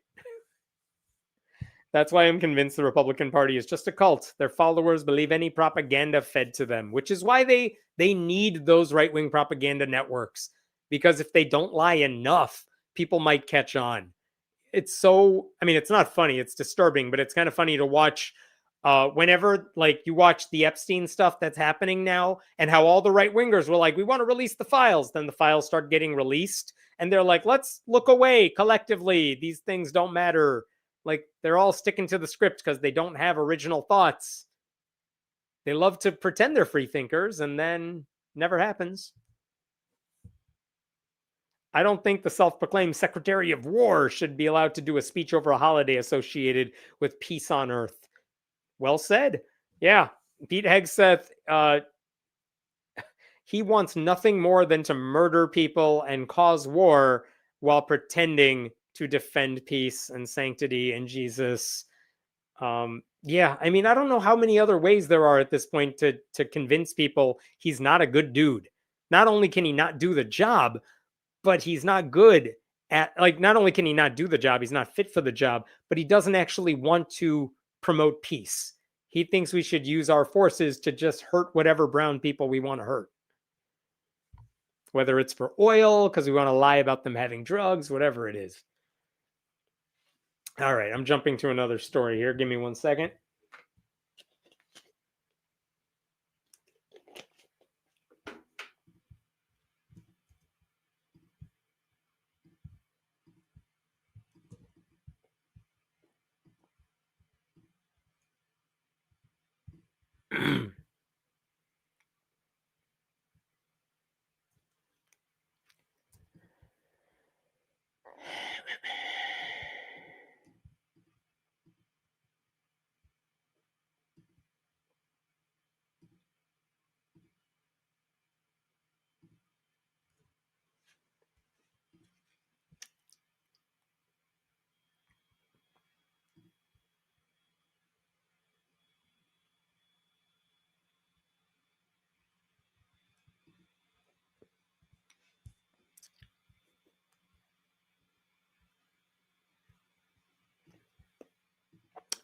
That's why I'm convinced the Republican Party is just a cult. Their followers believe any propaganda fed to them, which is why they need those right-wing propaganda networks. Because if they don't lie enough, people might catch on. It's so, I mean, it's not funny, it's disturbing, but it's kind of funny to watch whenever, like, you watch the Epstein stuff that's happening now and how all the right-wingers were like, we want to release the files. Then the files start getting released and they're like, let's look away collectively. These things don't matter. Like, they're all sticking to the script because they don't have original thoughts. They love to pretend they're free thinkers and then never happens. I don't think the self-proclaimed Secretary of War should be allowed to do a speech over a holiday associated with peace on earth. Well said. Yeah, Pete Hegseth, he wants nothing more than to murder people and cause war while pretending to defend peace and sanctity and Jesus. Yeah, I mean, I don't know how many other ways there are at this point to convince people he's not a good dude. Not only can he not do the job, but he's not good at, like, not only can he not do the job, he's not fit for the job, but he doesn't actually want to promote peace. He thinks we should use our forces to just hurt whatever brown people we want to hurt. Whether it's for oil, because we want to lie about them having drugs, whatever it is. All right, I'm jumping to another story here. Give me 1 second.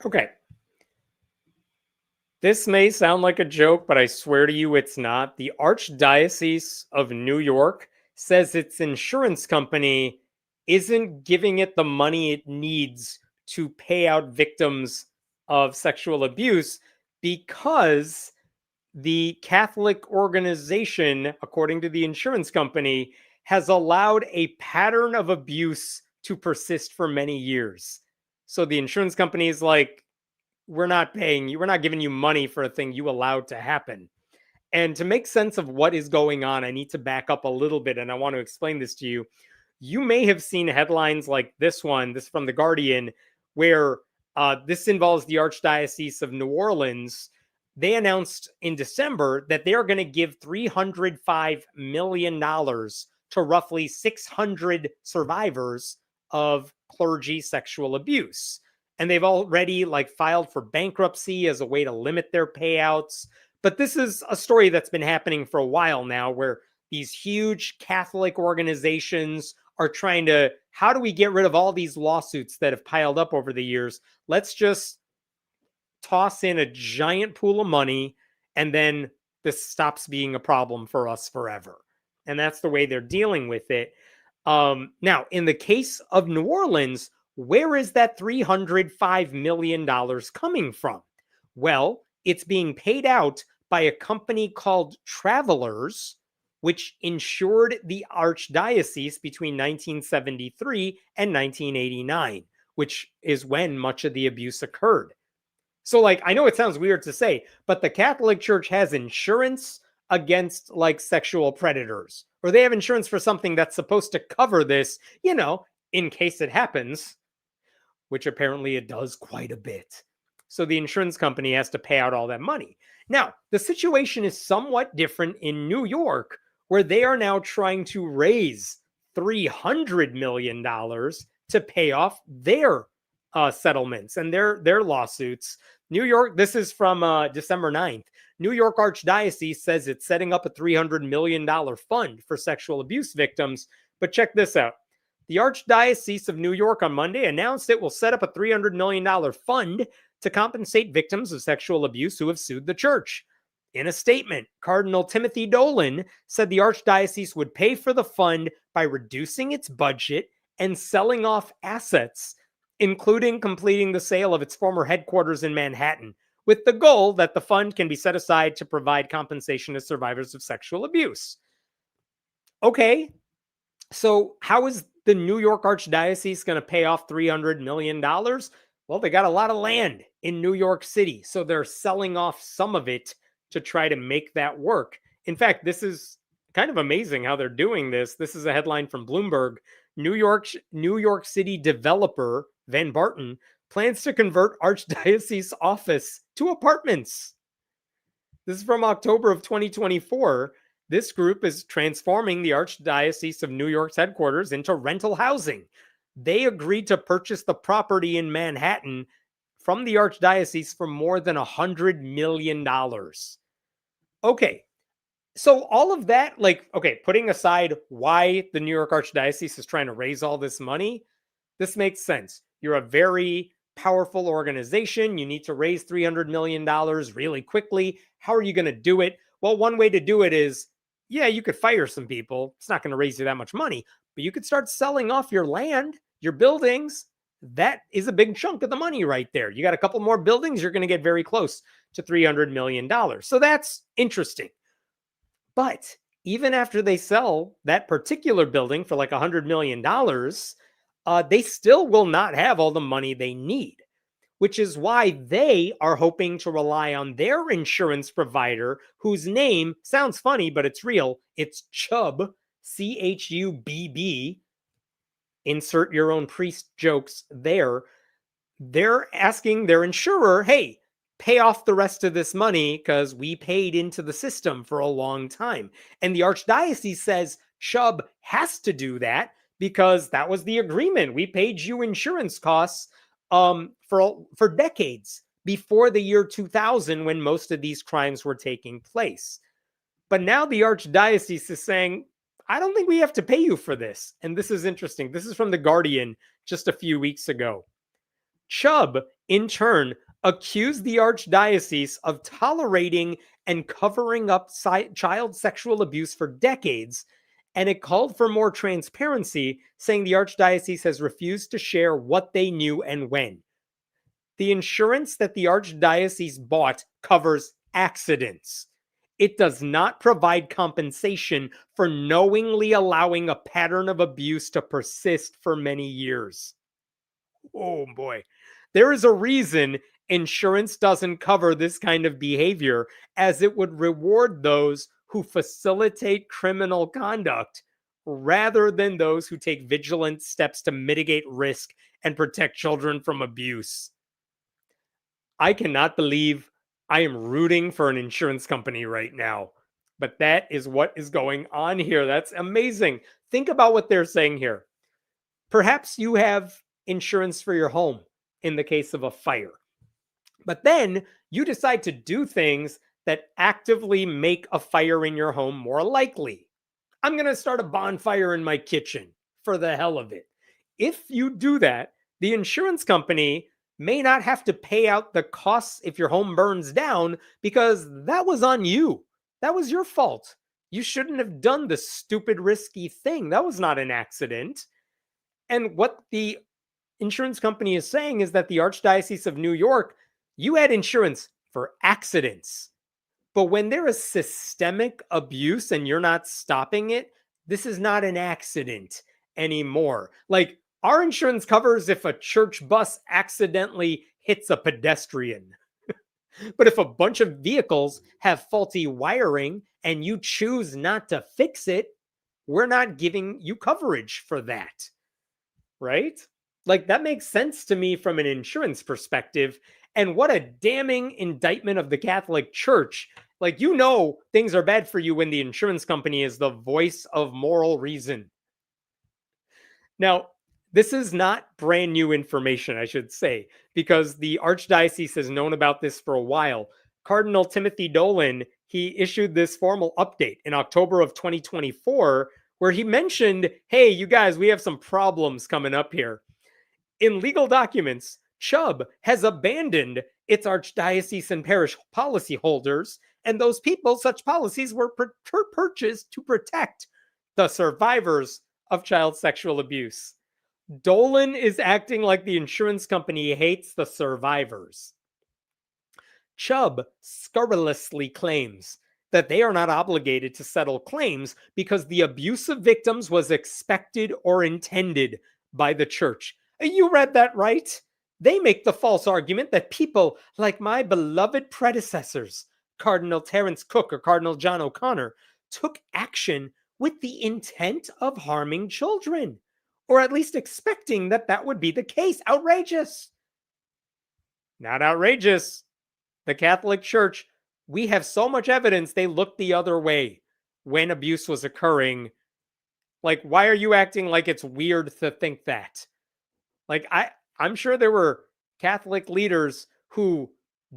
Okay. This may sound like a joke, but I swear to you it's not. The Archdiocese of New York says its insurance company isn't giving it the money it needs to pay out victims of sexual abuse because the Catholic organization, according to the insurance company, has allowed a pattern of abuse to persist for many years. So the insurance company is like, we're not paying you, we're not giving you money for a thing you allowed to happen. And to make sense of what is going on, I need to back up a little bit, and I want to explain this to you. You may have seen headlines like this one, this from The Guardian, where this involves the Archdiocese of New Orleans. They announced in December that they are going to give $305 million to roughly 600 survivors of clergy sexual abuse. And they've already, like, filed for bankruptcy as a way to limit their payouts. But this is a story that's been happening for a while now, where these huge Catholic organizations are trying to, how do we get rid of all these lawsuits that have piled up over the years? Let's just toss in a giant pool of money, and then this stops being a problem for us forever. And that's the way they're dealing with it. Now, in the case of New Orleans, where is that $305 million coming from? Well, it's being paid out by a company called Travelers, which insured the archdiocese between 1973 and 1989, which is when much of the abuse occurred. So, like, I know it sounds weird to say, but the Catholic Church has insurance against, like, sexual predators, or they have insurance for something that's supposed to cover this, in case it happens, which apparently it does quite a bit. So the insurance company has to pay out all that money. Now, the situation is somewhat different in New York, where they are now trying to raise $300 million to pay off their settlements and their lawsuits. New York, this is from December 9th. New York Archdiocese says it's setting up a $300 million fund for sexual abuse victims. But check this out. The Archdiocese of New York on Monday announced it will set up a $300 million fund to compensate victims of sexual abuse who have sued the church. In a statement, Cardinal Timothy Dolan said the Archdiocese would pay for the fund by reducing its budget and selling off assets, including completing the sale of its former headquarters in Manhattan, with the goal that the fund can be set aside to provide compensation to survivors of sexual abuse. Okay, so how is the New York Archdiocese going to pay off $300 million? Well, they got a lot of land in New York City, so they're selling off some of it to try to make that work. In fact, this is kind of amazing how they're doing this. This is a headline from Bloomberg. New York City developer Van Barton plans to convert Archdiocese office to apartments. This is from October of 2024. This group is transforming the Archdiocese of New York's headquarters into rental housing. They agreed to purchase the property in Manhattan from the Archdiocese for more than $100 million. Okay, so all of that, putting aside why the New York Archdiocese is trying to raise all this money, this makes sense. You're a very powerful organization. You need to raise $300 million really quickly. How are you going to do it? Well, one way to do it is, you could fire some people. It's not going to raise you that much money, but you could start selling off your land, your buildings. That is a big chunk of the money right there. You got a couple more buildings, you're going to get very close to $300 million. So that's interesting. But even after they sell that particular building for like $100 million, they still will not have all the money they need, which is why they are hoping to rely on their insurance provider, whose name sounds funny, but it's real. It's Chubb, Chubb. Insert your own priest jokes there. They're asking their insurer, hey, pay off the rest of this money because we paid into the system for a long time. And the Archdiocese says Chubb has to do that because that was the agreement. We paid you insurance costs for decades before the year 2000 when most of these crimes were taking place. But now the Archdiocese is saying, I don't think we have to pay you for this. And this is interesting. This is from The Guardian just a few weeks ago. Chubb, in turn, accused the Archdiocese of tolerating and covering up child sexual abuse for decades, and it called for more transparency, saying the Archdiocese has refused to share what they knew and when. The insurance that the Archdiocese bought covers accidents. It does not provide compensation for knowingly allowing a pattern of abuse to persist for many years. Oh boy. There is a reason insurance doesn't cover this kind of behavior, as it would reward those who facilitate criminal conduct rather than those who take vigilant steps to mitigate risk and protect children from abuse. I cannot believe I am rooting for an insurance company right now, but that is what is going on here. That's amazing. Think about what they're saying here. Perhaps you have insurance for your home in the case of a fire, but then you decide to do things that actively make a fire in your home more likely. I'm going to start a bonfire in my kitchen for the hell of it. If you do that, the insurance company may not have to pay out the costs if your home burns down because that was on you. That was your fault. You shouldn't have done the stupid, risky thing. That was not an accident. And what the insurance company is saying is that the Archdiocese of New York, you had insurance for accidents. But when there is systemic abuse and you're not stopping it, this is not an accident anymore. Like, our insurance covers if a church bus accidentally hits a pedestrian. But if a bunch of vehicles have faulty wiring and you choose not to fix it, we're not giving you coverage for that. Right? Like, that makes sense to me from an insurance perspective. And what a damning indictment of the Catholic Church. Like, things are bad for you when the insurance company is the voice of moral reason. Now, this is not brand new information, I should say, because the Archdiocese has known about this for a while. Cardinal Timothy Dolan, he issued this formal update in October of 2024, where he mentioned, hey, you guys, we have some problems coming up here. In legal documents, Chubb has abandoned its archdiocese and parish policyholders, and those people, such policies were purchased to protect the survivors of child sexual abuse. Dolan is acting like the insurance company hates the survivors. Chubb scurrilously claims that they are not obligated to settle claims because the abuse of victims was expected or intended by the church. You read that right? They make the false argument that people like my beloved predecessors, Cardinal Terence Cook or Cardinal John O'Connor, took action with the intent of harming children, or at least expecting that that would be the case. Outrageous. Not outrageous. The Catholic Church, we have so much evidence they looked the other way when abuse was occurring. Like, why are you acting like it's weird to think that? Like, I'm sure there were Catholic leaders who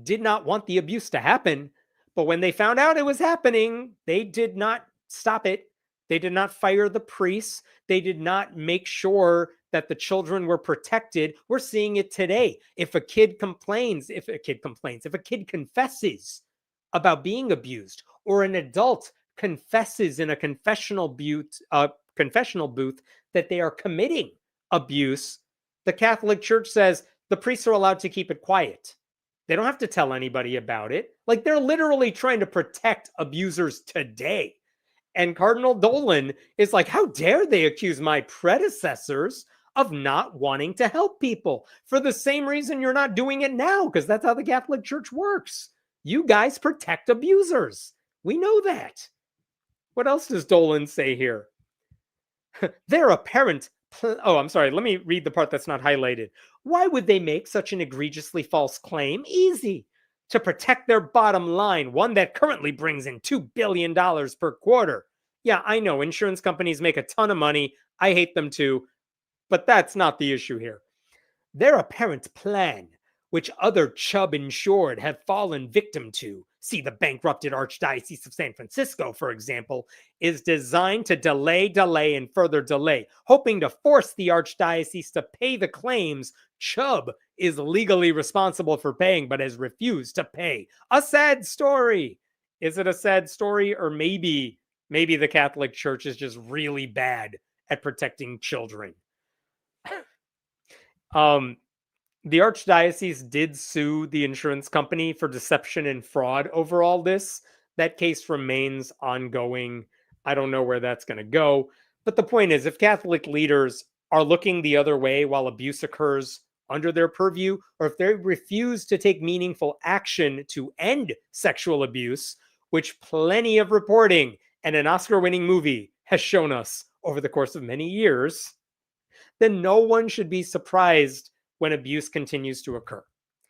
did not want the abuse to happen, but when they found out it was happening, they did not stop it. They did not fire the priests. They did not make sure that the children were protected. We're seeing it today. If a kid confesses about being abused, or an adult confesses in a confessional booth that they are committing abuse, the Catholic Church says the priests are allowed to keep it quiet. They don't have to tell anybody about it. Like, they're literally trying to protect abusers today. And Cardinal Dolan is like, how dare they accuse my predecessors of not wanting to help people for the same reason you're not doing it now, because that's how the Catholic Church works. You guys protect abusers. We know that. What else does Dolan say here? Their apparent... I'm sorry. Let me read the part that's not highlighted. Why would they make such an egregiously false claim? Easy. To protect their bottom line, one that currently brings in $2 billion per quarter. Yeah, I know insurance companies make a ton of money. I hate them too. But that's not the issue here. Their apparent plan, which other Chubb insured have fallen victim to, see the bankrupted Archdiocese of San Francisco, for example, is designed to delay, and further delay, hoping to force the Archdiocese to pay the claims Chubb is legally responsible for paying, but has refused to pay. A sad story. Is it a sad story? Or maybe the Catholic Church is just really bad at protecting children. The Archdiocese did sue the insurance company for deception and fraud over all this. That case remains ongoing. I don't know where that's going to go. But the point is, if Catholic leaders are looking the other way while abuse occurs under their purview, or if they refuse to take meaningful action to end sexual abuse, which plenty of reporting and an Oscar-winning movie has shown us over the course of many years, then no one should be surprised when abuse continues to occur.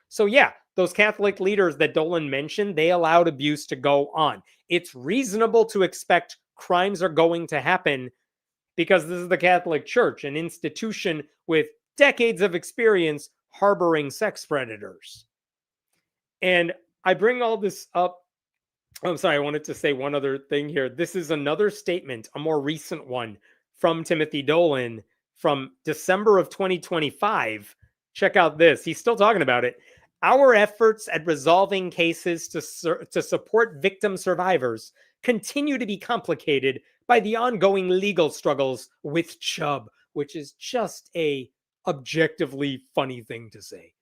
So yeah, those Catholic leaders that Dolan mentioned, they allowed abuse to go on. It's reasonable to expect crimes are going to happen because this is the Catholic Church, an institution with decades of experience harboring sex predators. And I bring all this up I'm sorry, I wanted to say one other thing here. This is another statement, a more recent one from Timothy Dolan from December of 2025. Check out this. He's still talking about it. Our efforts at resolving cases to support victim survivors continue to be complicated by the ongoing legal struggles with Chubb, which is just a objectively funny thing to say.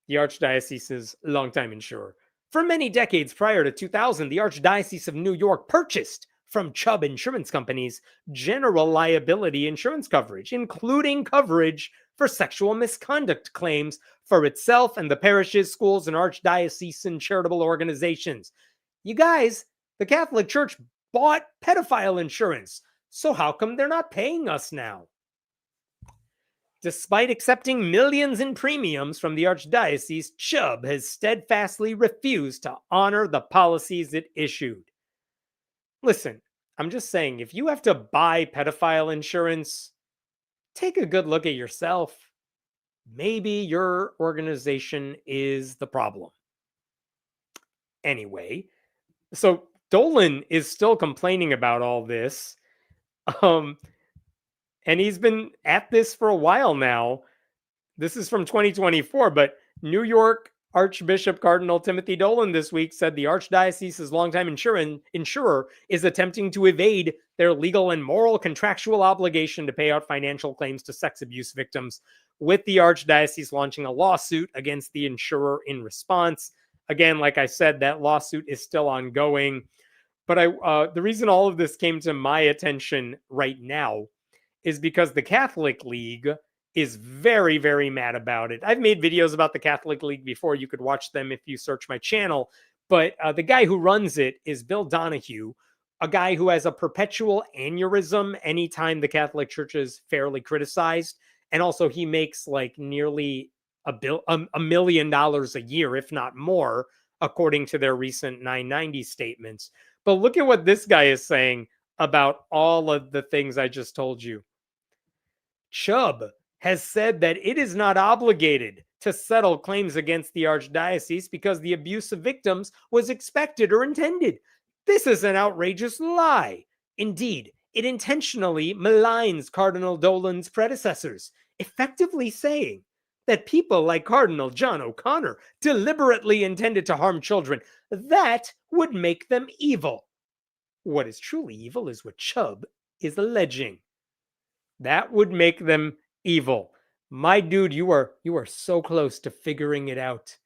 The Archdiocese's longtime insurer. For many decades prior to 2000, the Archdiocese of New York purchased from Chubb Insurance Companies general liability insurance coverage, including coverage for sexual misconduct claims for itself and the parishes, schools, and archdiocesan charitable organizations. You guys, the Catholic Church bought pedophile insurance, so how come they're not paying us now? Despite accepting millions in premiums from the Archdiocese, Chubb has steadfastly refused to honor the policies it issued. Listen, I'm just saying, if you have to buy pedophile insurance, take a good look at yourself. Maybe your organization is the problem. Anyway, so Dolan is still complaining about all this. And he's been at this for a while now. This is from 2024, but New York Archbishop Cardinal Timothy Dolan this week said the Archdiocese's longtime insurer is attempting to evade their legal and moral contractual obligation to pay out financial claims to sex abuse victims, with the Archdiocese launching a lawsuit against the insurer in response. Again, like I said, that lawsuit is still ongoing. But the reason all of this came to my attention right now is because the Catholic League is very, very mad about it. I've made videos about the Catholic League before. You could watch them if you search my channel. But the guy who runs it is Bill Donahue, a guy who has a perpetual aneurysm anytime the Catholic Church is fairly criticized. And also he makes like nearly $1 million a year, if not more, according to their recent 990 statements. But look at what this guy is saying about all of the things I just told you. Chubb has said that it is not obligated to settle claims against the Archdiocese because the abuse of victims was expected or intended. This is an outrageous lie. Indeed, it intentionally maligns Cardinal Dolan's predecessors, effectively saying that people like Cardinal John O'Connor deliberately intended to harm children. That would make them evil. What is truly evil is what Chubb is alleging. That would make them evil. My dude, you are so close to figuring it out.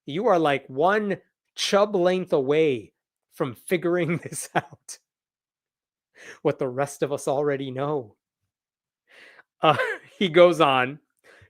You are like one Chubb length away from figuring this out. What the rest of us already know. He goes on.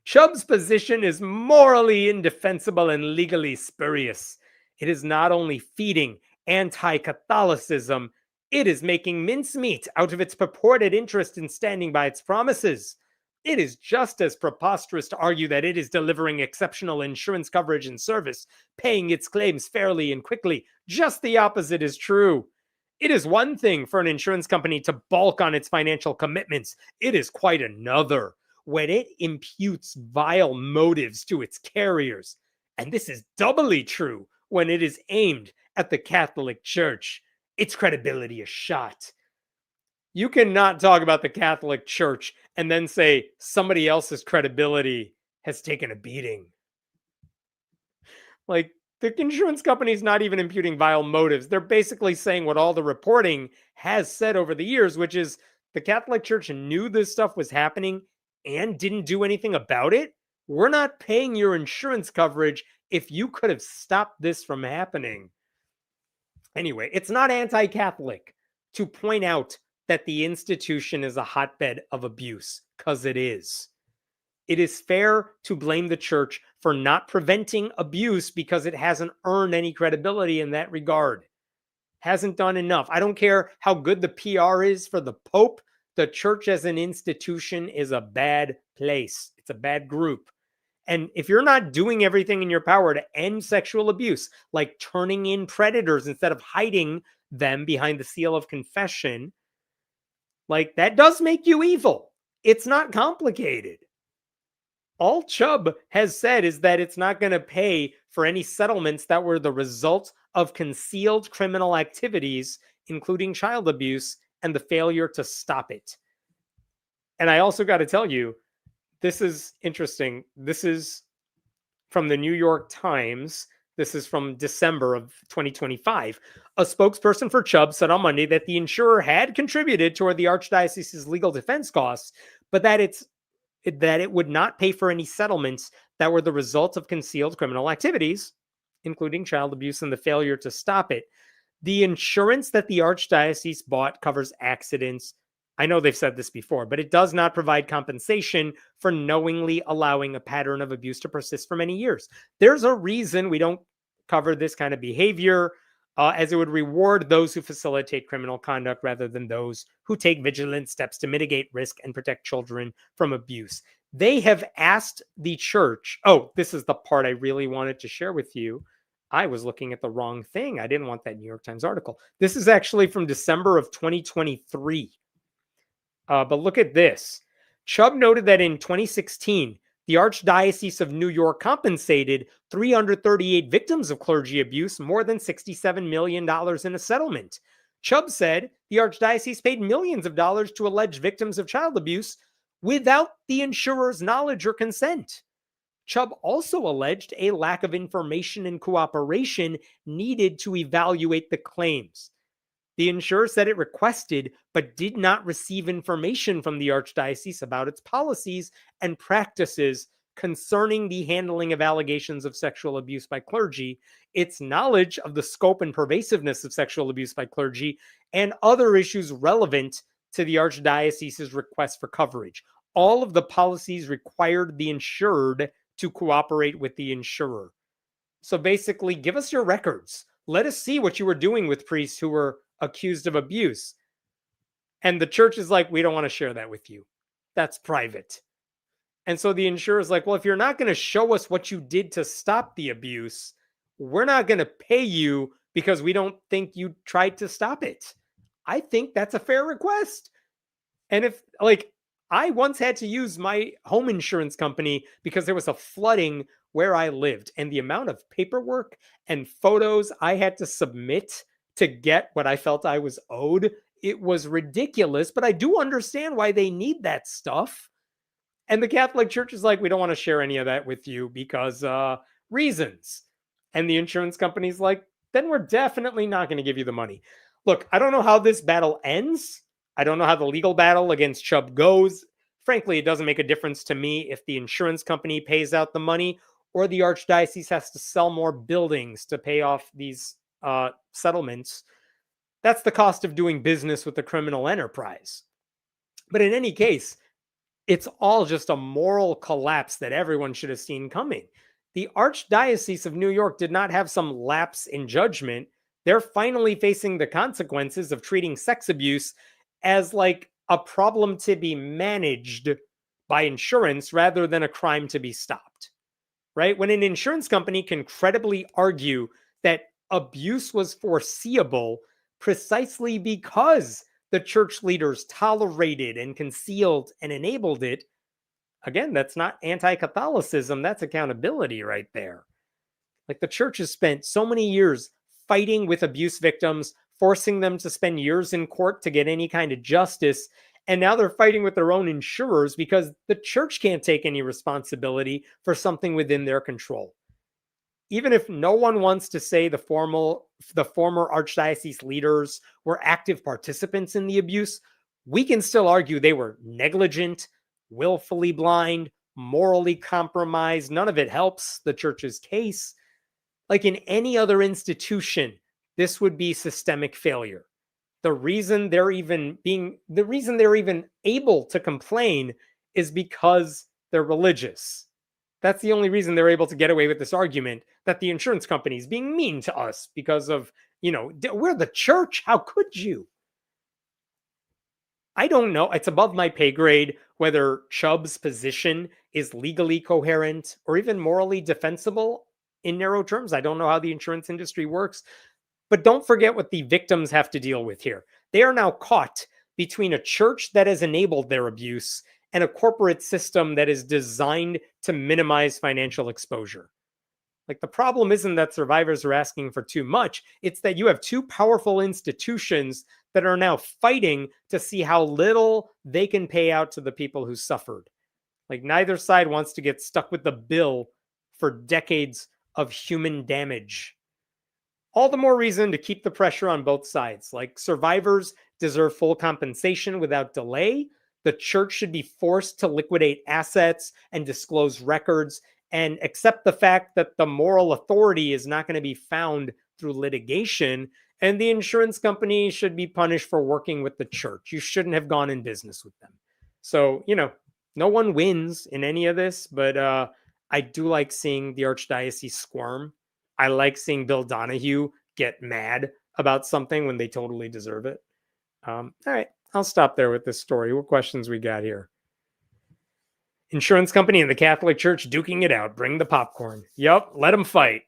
Chubb's position is morally indefensible and legally spurious. It is not only feeding anti-Catholicism, it is making mincemeat out of its purported interest in standing by its promises. It is just as preposterous to argue that it is delivering exceptional insurance coverage and service, paying its claims fairly and quickly. Just the opposite is true. It is one thing for an insurance company to balk on its financial commitments. It is quite another when it imputes vile motives to its carriers. And this is doubly true when it is aimed at the Catholic Church. Its credibility is shot. You cannot talk about the Catholic Church and then say somebody else's credibility has taken a beating. Like, the insurance company is not even imputing vile motives. They're basically saying what all the reporting has said over the years, which is the Catholic Church knew this stuff was happening and didn't do anything about it. We're not paying your insurance coverage if you could have stopped this from happening. Anyway, it's not anti-Catholic to point out that the institution is a hotbed of abuse, because it is. It is fair to blame the church for not preventing abuse because it hasn't earned any credibility in that regard. Hasn't done enough. I don't care how good the PR is for the Pope. The church as an institution is a bad place. It's a bad group. And if you're not doing everything in your power to end sexual abuse, like turning in predators instead of hiding them behind the seal of confession, like that does make you evil. It's not complicated. all Chubb has said is that it's not going to pay for any settlements that were the result of concealed criminal activities, including child abuse, and the failure to stop it. And I also got to tell you, this is interesting. This is from the New York Times. This is from December of 2025. A spokesperson for Chubb said on Monday that the insurer had contributed toward the archdiocese's legal defense costs, but that it would not pay for any settlements that were the result of concealed criminal activities, including child abuse and the failure to stop it. The insurance that the archdiocese bought covers accidents. I know they've said this before, but it does not provide compensation for knowingly allowing a pattern of abuse to persist for many years. There's a reason we don't cover this kind of behavior, as it would reward those who facilitate criminal conduct rather than those who take vigilant steps to mitigate risk and protect children from abuse. They have asked the church. Oh, this is the part I really wanted to share with you. I was looking at the wrong thing. I didn't want that New York Times article. This is actually from December of 2023. But look at this. Chubb noted that in 2016, the Archdiocese of New York compensated 338 victims of clergy abuse more than $67 million in a settlement. Chubb said the Archdiocese paid millions of dollars to alleged victims of child abuse without the insurer's knowledge or consent. Chubb also alleged a lack of information and cooperation needed to evaluate the claims. The insurer said it requested but did not receive information from the Archdiocese about its policies and practices concerning the handling of allegations of sexual abuse by clergy, its knowledge of the scope and pervasiveness of sexual abuse by clergy, and other issues relevant to the Archdiocese's request for coverage. All of the policies required the insured to cooperate with the insurer. So basically, give us your records. Let us see what you were doing with priests who were accused of abuse. And the church is like, we don't want to share that with you. That's private. And so the insurer is like, well, if you're not going to show us what you did to stop the abuse, we're not going to pay you because we don't think you tried to stop it. I think that's a fair request. And if, like, I once had to use my home insurance company because there was a flooding where I lived, and the amount of paperwork and photos I had to submit to get what I felt I was owed, it was ridiculous, but I do understand why they need that stuff. And the Catholic Church is like, we don't want to share any of that with you because reasons. And the insurance company's like, then we're definitely not going to give you the money. Look, I don't know how this battle ends. I don't know how the legal battle against Chubb goes. Frankly, it doesn't make a difference to me if the insurance company pays out the money or the archdiocese has to sell more buildings to pay off these settlements. That's the cost of doing business with the criminal enterprise. But in any case, it's all just a moral collapse that everyone should have seen coming. The Archdiocese of New York did not have some lapse in judgment. They're finally facing the consequences of treating sex abuse as like a problem to be managed by insurance rather than a crime to be stopped, right? When an insurance company can credibly argue that abuse was foreseeable precisely because the church leaders tolerated and concealed and enabled it, again, that's not anti-Catholicism, that's accountability right there. Like the church has spent so many years fighting with abuse victims, forcing them to spend years in court to get any kind of justice. And now they're fighting with their own insurers because the church can't take any responsibility for something within their control. Even if no one wants to say the former archdiocese leaders were active participants in the abuse, we can still argue they were negligent, willfully blind, morally compromised. None of it helps the church's case. Like in any other institution, this would be systemic failure. The reason they're even able to complain is because they're religious. That's the only reason they're able to get away with this argument that the insurance company is being mean to us because of, we're the church. How could you? I don't know. It's above my pay grade whether Chubb's position is legally coherent or even morally defensible in narrow terms. I don't know how the insurance industry works. But don't forget what the victims have to deal with here. They are now caught between a church that has enabled their abuse and a corporate system that is designed to minimize financial exposure. Like, the problem isn't that survivors are asking for too much. It's that you have two powerful institutions that are now fighting to see how little they can pay out to the people who suffered. Like, neither side wants to get stuck with the bill for decades of human damage. All the more reason to keep the pressure on both sides. Like, survivors deserve full compensation without delay. The church should be forced to liquidate assets and disclose records and accept the fact that the moral authority is not going to be found through litigation. And the insurance company should be punished for working with the church. You shouldn't have gone in business with them. So, no one wins in any of this, but I do like seeing the archdiocese squirm. I like seeing Bill Donahue get mad about something when they totally deserve it. All right, I'll stop there with this story. What questions we got here? Insurance company and the Catholic Church duking it out. Bring the popcorn. Yep, let them fight.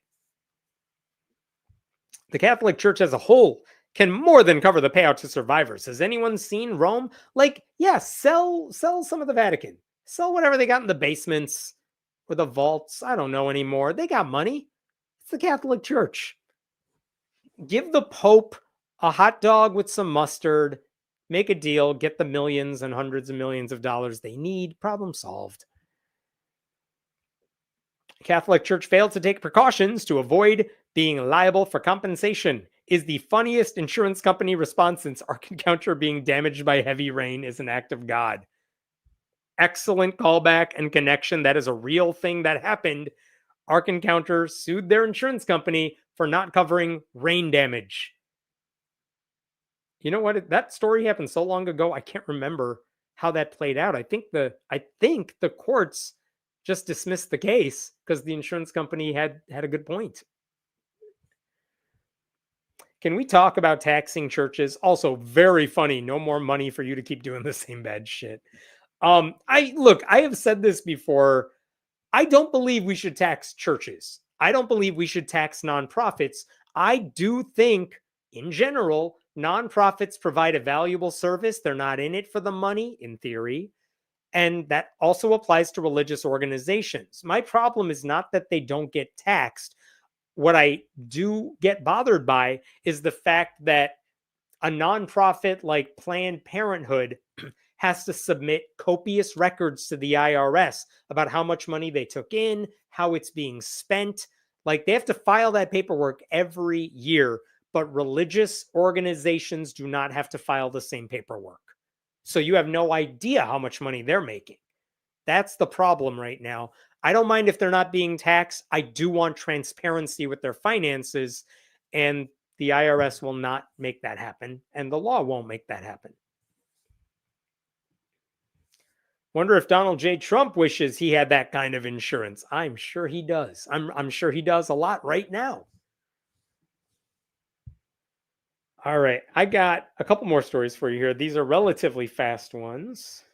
The Catholic Church as a whole can more than cover the payout to survivors. Has anyone seen Rome? Like, yeah, sell some of the Vatican. Sell whatever they got in the basements or the vaults. I don't know anymore. They got money. It's the Catholic Church. Give the Pope a hot dog with some mustard. Make a deal. Get the millions and hundreds of millions of dollars they need. Problem solved. Catholic Church failed to take precautions to avoid being liable for compensation. Is the funniest insurance company response since Ark Encounter being damaged by heavy rain is an act of God. Excellent callback and connection. That is a real thing that happened. Ark Encounter sued their insurance company for not covering rain damage. You know what? That story happened so long ago, I can't remember how that played out. I think the courts just dismissed the case because the insurance company had a good point. Can we talk about taxing churches? Also, very funny. No more money for you to keep doing the same bad shit. I have said this before. I don't believe we should tax churches. I don't believe we should tax nonprofits. I do think, in general, nonprofits provide a valuable service. They're not in it for the money, in theory. And that also applies to religious organizations. My problem is not that they don't get taxed. What I do get bothered by is the fact that a nonprofit like Planned Parenthood has to submit copious records to the IRS about how much money they took in, how it's being spent. Like, they have to file that paperwork every year, but religious organizations do not have to file the same paperwork. So you have no idea how much money they're making. That's the problem right now. I don't mind if they're not being taxed. I do want transparency with their finances, and the IRS will not make that happen, and the law won't make that happen. Wonder if Donald J. Trump wishes he had that kind of insurance. I'm sure he does. I'm sure he does a lot right now. All right, I got a couple more stories for you here. These are relatively fast ones.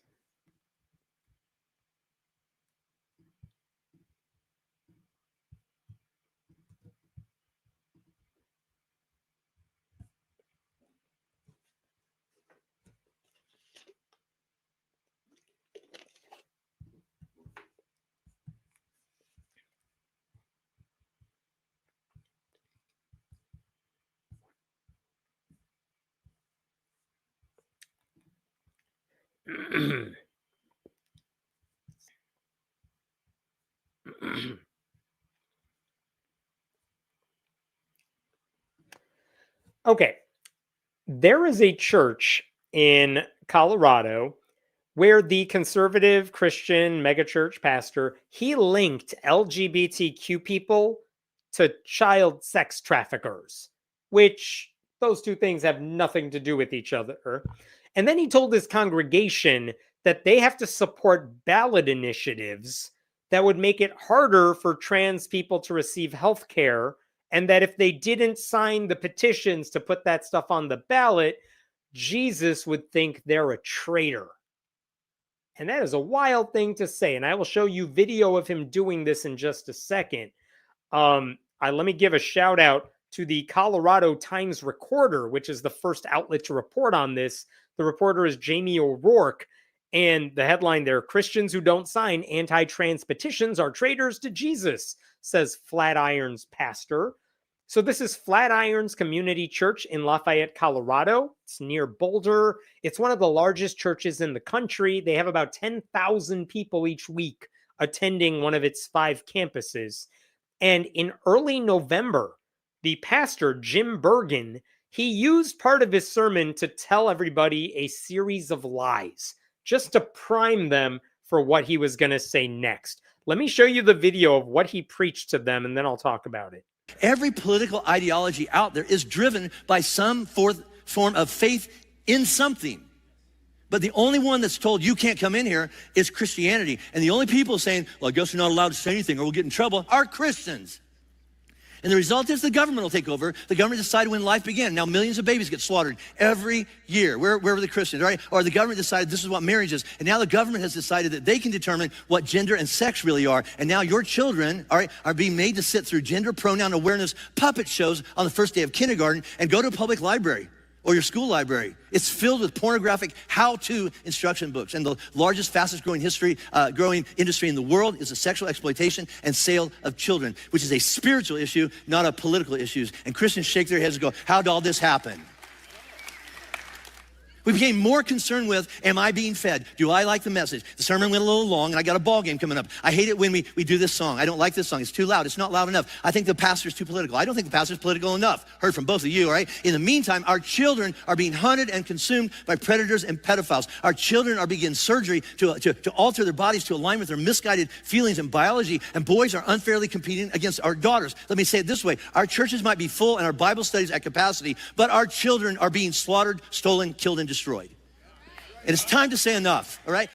Okay. There is a church in Colorado where the conservative Christian megachurch pastor, he linked LGBTQ people to child sex traffickers, which those two things have nothing to do with each other. And then he told his congregation that they have to support ballot initiatives that would make it harder for trans people to receive health care, and that if they didn't sign the petitions to put that stuff on the ballot, Jesus would think they're a traitor. And that is a wild thing to say. And I will show you video of him doing this in just a second. Let me give a shout out to the Colorado Times Recorder, which is the first outlet to report on this. The reporter is Jamie O'Rourke. And the headline there, Christians who don't sign anti-trans petitions are traitors to Jesus, says Flatiron's pastor. So this is Flatirons Community Church in Lafayette, Colorado. It's near Boulder. It's one of the largest churches in the country. They have about 10,000 people each week attending one of its 5 campuses. And in early November, the pastor, Jim Bergen, he used part of his sermon to tell everybody a series of lies, just to prime them for what he was going to say next. Let me show you the video of what he preached to them, and then I'll talk about it. Every political ideology out there is driven by some form of faith in something. But the only one that's told you can't come in here is Christianity. And the only people saying, well, I guess you're not allowed to say anything or we'll get in trouble, are Christians. And the result is the government will take over. The government decided when life began. Now millions of babies get slaughtered every year. Where were the Christians, right? Or the government decided this is what marriage is. And now the government has decided that they can determine what gender and sex really are. And now your children, all right, are being made to sit through gender pronoun awareness puppet shows on the first day of kindergarten and go to a public library or your school library. It's filled with pornographic how-to instruction books. And the largest, fastest growing industry in the world is the sexual exploitation and sale of children, which is a spiritual issue, not a political issue. And Christians shake their heads and go, how did all this happen? We became more concerned with, am I being fed? Do I like the message? The sermon went a little long, and I got a ball game coming up. I hate it when we do this song. I don't like this song. It's too loud. It's not loud enough. I think the pastor's too political. I don't think the pastor's political enough. Heard from both of you, all right? In the meantime, our children are being hunted and consumed by predators and pedophiles. Our children are beginning surgery to alter their bodies to align with their misguided feelings and biology, and boys are unfairly competing against our daughters. Let me say it this way. Our churches might be full and our Bible studies at capacity, but our children are being slaughtered, stolen, killed, and destroyed. And it's time to say enough, all right?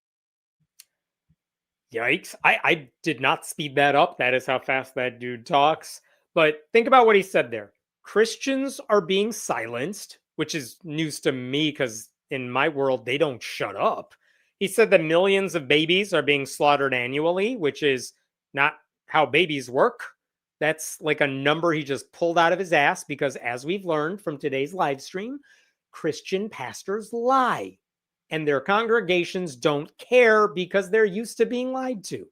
Yikes. I did not speed that up. That is how fast that dude talks. But think about what he said there. Christians are being silenced, which is news to me because in my world, they don't shut up. He said that millions of babies are being slaughtered annually, which is not how babies work. That's like a number he just pulled out of his ass because, as we've learned from today's live stream, Christian pastors lie. And their congregations don't care because they're used to being lied to.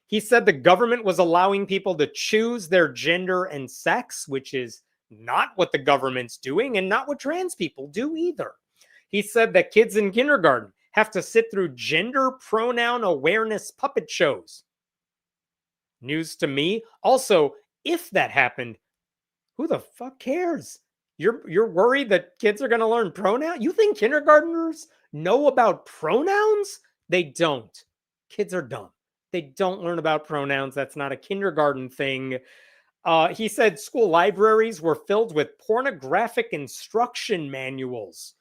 He said the government was allowing people to choose their gender and sex, which is not what the government's doing and not what trans people do either. He said that kids in kindergarten have to sit through gender pronoun awareness puppet shows. News to me. Also, if that happened, who the fuck cares? You're worried that kids are going to learn pronoun? You think kindergartners know about pronouns? They don't. Kids are dumb. They don't learn about pronouns. That's not a kindergarten thing. He said school libraries were filled with pornographic instruction manuals.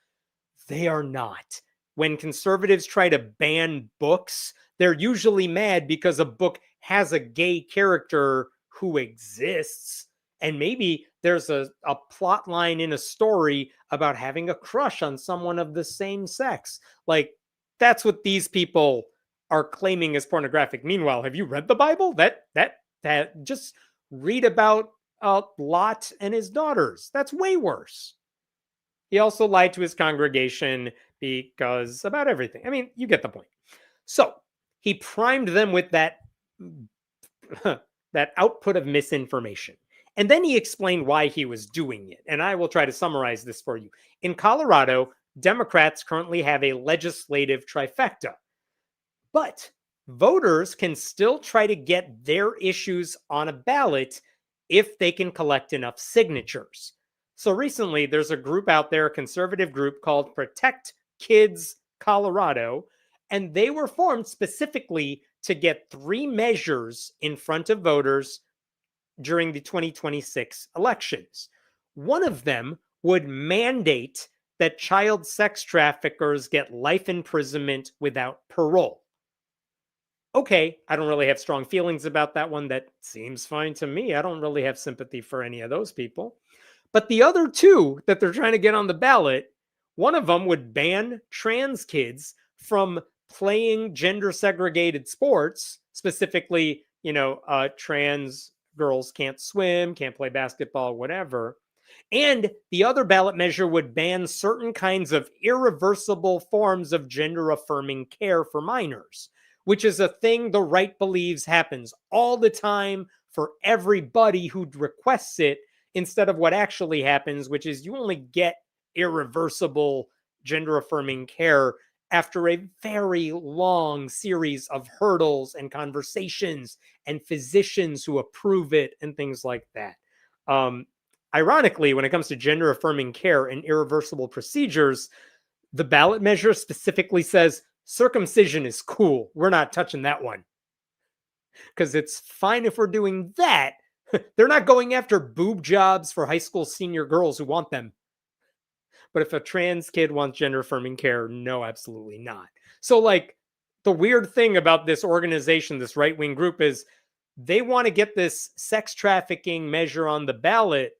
They are not. When conservatives try to ban books, they're usually mad because a book has a gay character who exists. And maybe there's a plot line in a story about having a crush on someone of the same sex. Like, that's what these people are claiming as pornographic. Meanwhile, have you read the Bible? That just read about Lot and his daughters. That's way worse. He also lied to his congregation because about everything. I mean, you get the point. So he primed them with that output of misinformation. And then he explained why he was doing it. And I will try to summarize this for you. In Colorado, Democrats currently have a legislative trifecta. But voters can still try to get their issues on a ballot if they can collect enough signatures. So recently, there's a group out there, a conservative group called Protect Kids Colorado, and they were formed specifically to get 3 measures in front of voters during the 2026 elections. One of them would mandate that child sex traffickers get life imprisonment without parole. Okay, I don't really have strong feelings about that one. That seems fine to me. I don't really have sympathy for any of those people. But the other 2 that they're trying to get on the ballot, one of them would ban trans kids from playing gender segregated sports, specifically, trans girls can't swim, can't play basketball, whatever. And the other ballot measure would ban certain kinds of irreversible forms of gender affirming care for minors, which is a thing the right believes happens all the time for everybody who requests it, instead of what actually happens, which is you only get irreversible gender affirming care after a very long series of hurdles and conversations and physicians who approve it and things like that. Ironically, when it comes to gender affirming care and irreversible procedures, the ballot measure specifically says circumcision is cool. We're not touching that one. Because it's fine if we're doing that. They're not going after boob jobs for high school senior girls who want them. But if a trans kid wants gender affirming care, no, absolutely not. So, like, the weird thing about this organization, this right wing group, is they want to get this sex trafficking measure on the ballot.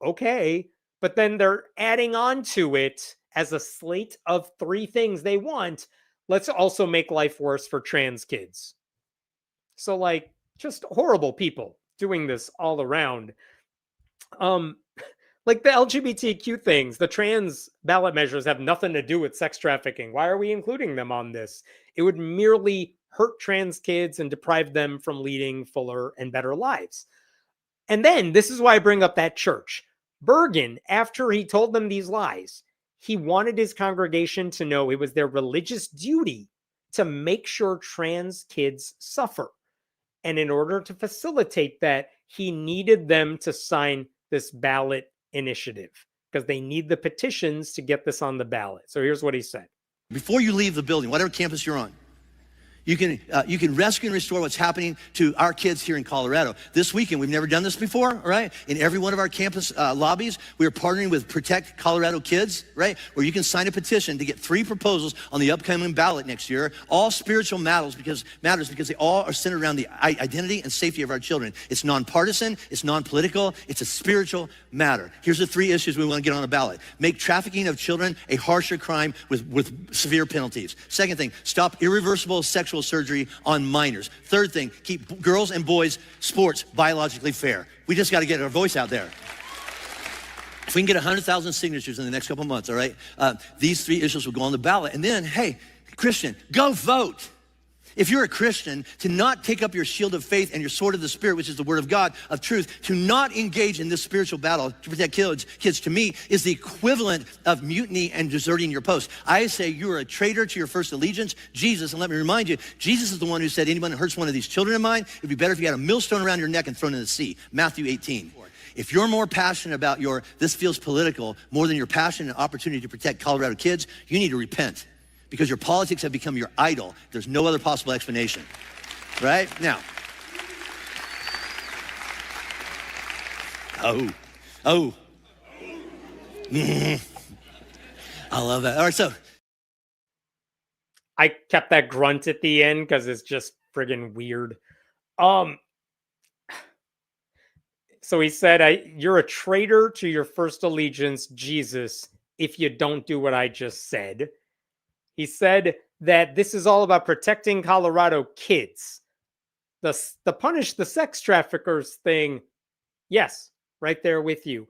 Okay. But then they're adding on to it as a slate of 3 things they want. Let's also make life worse for trans kids. So, like, just horrible people doing this all around. Like the LGBTQ things, the trans ballot measures have nothing to do with sex trafficking. Why are we including them on this? It would merely hurt trans kids and deprive them from leading fuller and better lives. And then this is why I bring up that church. Bergen, after he told them these lies, he wanted his congregation to know it was their religious duty to make sure trans kids suffer. And in order to facilitate that, he needed them to sign this ballot initiative because they need the petitions to get this on the ballot. So here's what he said. Before you leave the building, whatever campus you're on, you can rescue and restore what's happening to our kids here in Colorado. This weekend, we've never done this before, all right? In every one of our campus lobbies, we are partnering with Protect Colorado Kids, right? Where you can sign a petition to get 3 proposals on the upcoming ballot next year, all spiritual matters because they all are centered around the identity and safety of our children. It's nonpartisan, it's non-political, it's a spiritual matter. Here's the 3 issues we want to get on the ballot. Make trafficking of children a harsher crime with severe penalties. Second thing, stop irreversible sexual surgery on minors. Third thing, keep girls and boys sports biologically fair. We just got to get our voice out there. If we can get 100,000 signatures in the next couple months, all right, these 3 issues will go on the ballot. And then, hey, Christian, go vote. If you're a Christian, to not take up your shield of faith and your sword of the Spirit, which is the word of God, of truth, to not engage in this spiritual battle to protect kids, to me, is the equivalent of mutiny and deserting your post. I say you are a traitor to your first allegiance, Jesus. And let me remind you, Jesus is the one who said, anyone who hurts one of these children of mine, it'd be better if you had a millstone around your neck and thrown in the sea. Matthew 18. If you're more passionate about this feels political, more than your passion and opportunity to protect Colorado kids, you need to repent. Because your politics have become your idol. There's no other possible explanation, right? Now, I love that. All right, so. I kept that grunt at the end because it's just friggin' weird. So he said, you're a traitor to your first allegiance, Jesus, if you don't do what I just said. He said that this is all about protecting Colorado kids. The punish the sex traffickers thing, yes, right there with you.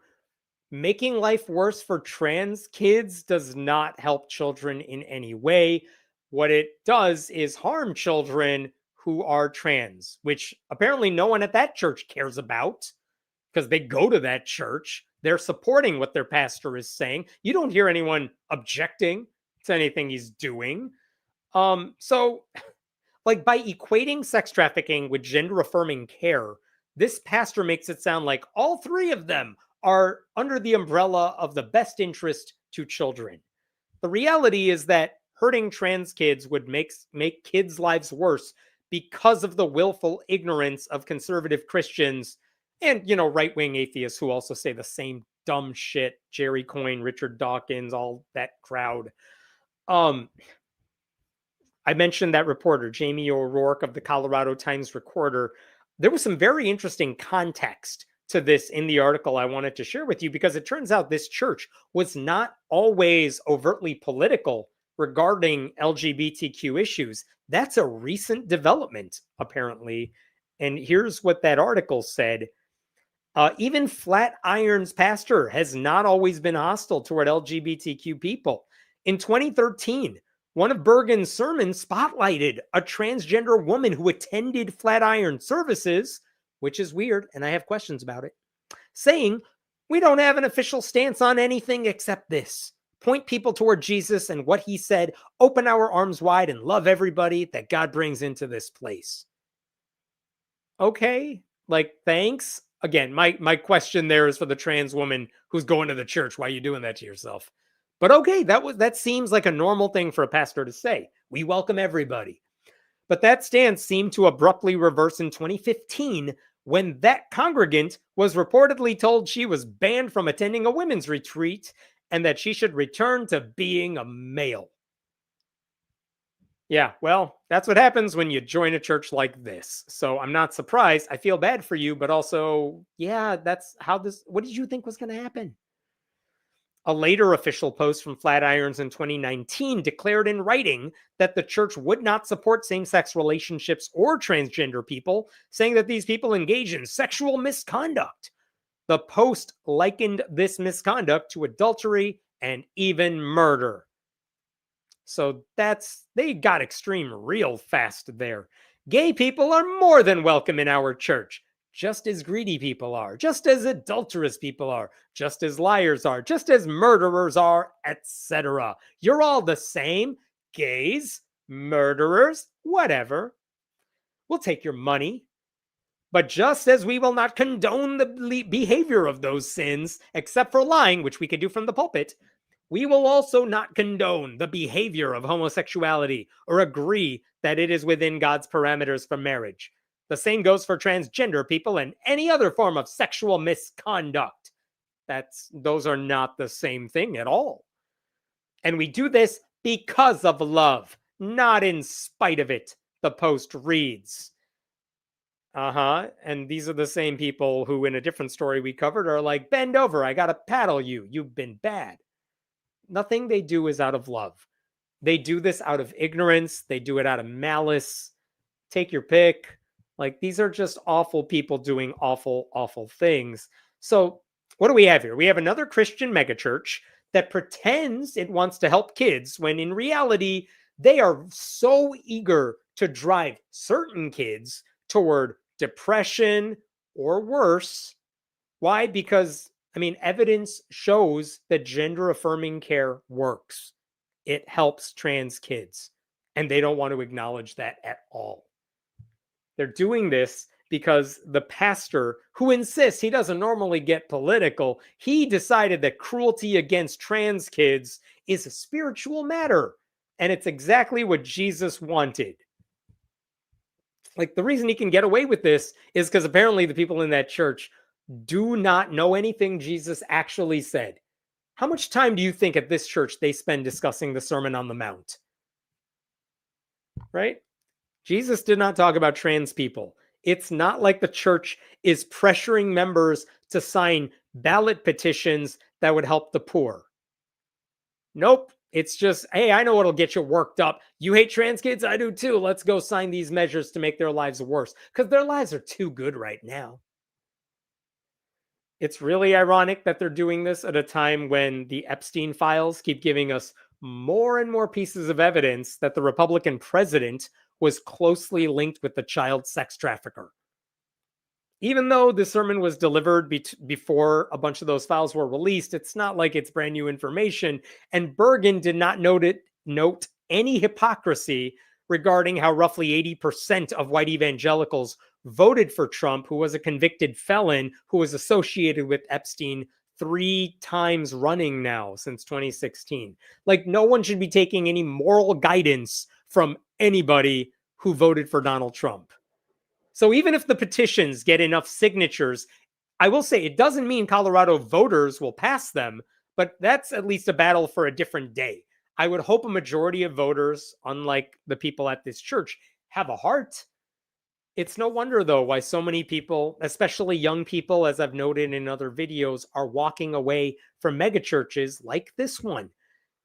Making life worse for trans kids does not help children in any way. What it does is harm children who are trans, which apparently no one at that church cares about because they go to that church. They're supporting what their pastor is saying. You don't hear anyone objecting to anything he's doing. So, like, by equating sex trafficking with gender affirming care, this pastor makes it sound like all 3 of them are under the umbrella of the best interest to children. The reality is that hurting trans kids would make kids' lives worse because of the willful ignorance of conservative Christians and, right-wing atheists who also say the same dumb shit. Jerry Coyne, Richard Dawkins, all that crowd. I mentioned that reporter, Jamie O'Rourke of the Colorado Times Recorder. There was some very interesting context to this in the article I wanted to share with you because it turns out this church was not always overtly political regarding LGBTQ issues. That's a recent development, apparently. And here's what that article said. Even Flatiron's pastor has not always been hostile toward LGBTQ people. In 2013, one of Bergen's sermons spotlighted a transgender woman who attended Flatiron services, which is weird, and I have questions about it, saying, "We don't have an official stance on anything except this. Point people toward Jesus and what he said, open our arms wide and love everybody that God brings into this place." Okay, like, thanks. Again, my question there is for the trans woman who's going to the church. Why are you doing that to yourself? But okay, that seems like a normal thing for a pastor to say. We welcome everybody. But that stance seemed to abruptly reverse in 2015 when that congregant was reportedly told she was banned from attending a women's retreat and that she should return to being a male. Yeah, well, that's what happens when you join a church like this. So I'm not surprised. I feel bad for you, but also, yeah, that's how this. What did you think was going to happen? A later official post from Flatirons in 2019 declared in writing that the church would not support same-sex relationships or transgender people, saying that these people engage in sexual misconduct. The post likened this misconduct to adultery and even murder. So they got extreme real fast there. Gay people are more than welcome in our church, just as greedy people are, just as adulterous people are, just as liars are, just as murderers are, etc. You're all the same, gays, murderers, whatever. We'll take your money. But just as we will not condone the behavior of those sins, except for lying, which we could do from the pulpit, we will also not condone the behavior of homosexuality or agree that it is within God's parameters for marriage. The same goes for transgender people and any other form of sexual misconduct. Those are not the same thing at all. And we do this because of love, not in spite of it, the post reads. And these are the same people who, in a different story we covered, are like, bend over, I gotta paddle you, you've been bad. Nothing they do is out of love. They do this out of ignorance. They do it out of malice. Take your pick. Like, these are just awful people doing awful, awful things. So what do we have here? We have another Christian megachurch that pretends it wants to help kids when in reality, they are so eager to drive certain kids toward depression or worse. Why? Because evidence shows that gender affirming care works. It helps trans kids, and they don't want to acknowledge that at all. They're doing this because the pastor, who insists he doesn't normally get political, he decided that cruelty against trans kids is a spiritual matter, and it's exactly what Jesus wanted. Like, the reason he can get away with this is because apparently the people in that church do not know anything Jesus actually said. How much time do you think at this church they spend discussing the Sermon on the Mount? Right? Jesus did not talk about trans people. It's not like the church is pressuring members to sign ballot petitions that would help the poor. Nope. It's just, hey, I know what'll get you worked up. You hate trans kids? I do too. Let's go sign these measures to make their lives worse, because their lives are too good right now. It's really ironic that they're doing this at a time when the Epstein files keep giving us more and more pieces of evidence that the Republican president was closely linked with the child sex trafficker. Even though the sermon was delivered before a bunch of those files were released, it's not like it's brand new information. And Bergen did not note any hypocrisy regarding how roughly 80% of white evangelicals voted for Trump, who was a convicted felon who was associated with Epstein 3 times running now since 2016. Like, no one should be taking any moral guidance from anybody who voted for Donald Trump. So even if the petitions get enough signatures, I will say it doesn't mean Colorado voters will pass them, but that's at least a battle for a different day. I would hope a majority of voters, unlike the people at this church, have a heart. It's no wonder, though, why so many people, especially young people, as I've noted in other videos, are walking away from megachurches like this one.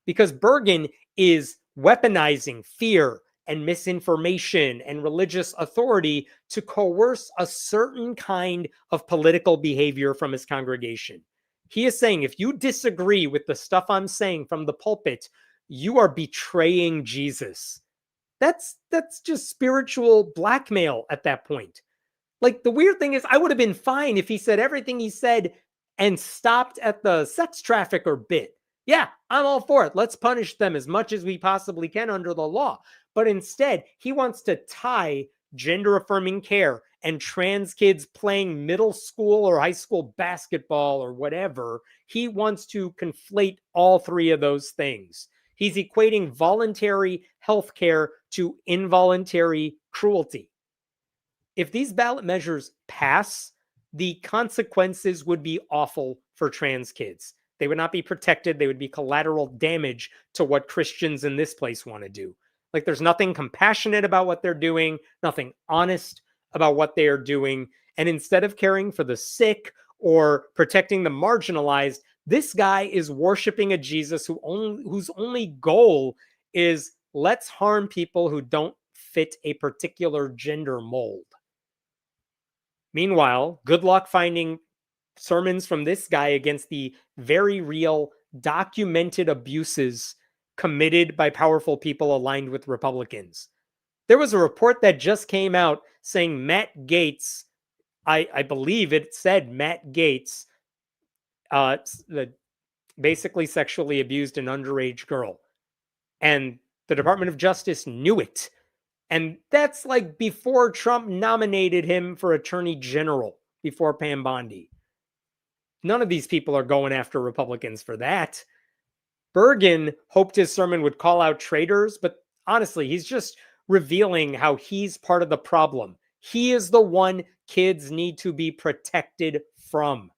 Because Bergen is weaponizing fear and misinformation and religious authority to coerce a certain kind of political behavior from his congregation. He is saying, if you disagree with the stuff I'm saying from the pulpit, you are betraying Jesus. That's just spiritual blackmail at that point. Like, the weird thing is, I would have been fine if he said everything he said and stopped at the sex trafficker bit. Yeah, I'm all for it. Let's punish them as much as we possibly can under the law. But instead, he wants to tie gender affirming care and trans kids playing middle school or high school basketball or whatever. He wants to conflate all three of those things. He's equating voluntary health care to involuntary cruelty. If these ballot measures pass, the consequences would be awful for trans kids. They would not be protected. They would be collateral damage to what Christians in this place want to do. Like, there's nothing compassionate about what they're doing, nothing honest about what they are doing. And instead of caring for the sick or protecting the marginalized, this guy is worshiping a Jesus whose only goal is, let's harm people who don't fit a particular gender mold. Meanwhile, good luck finding sermons from this guy against the very real, documented abuses committed by powerful people aligned with Republicans. There was a report that just came out saying Matt Gaetz, I believe it said Matt Gaetz, basically sexually abused an underage girl. And the Department of Justice knew it. And that's like before Trump nominated him for Attorney General, before Pam Bondi. None of these people are going after Republicans for that. Bergen hoped his sermon would call out traitors, but honestly, he's just revealing how he's part of the problem. He is the one kids need to be protected from.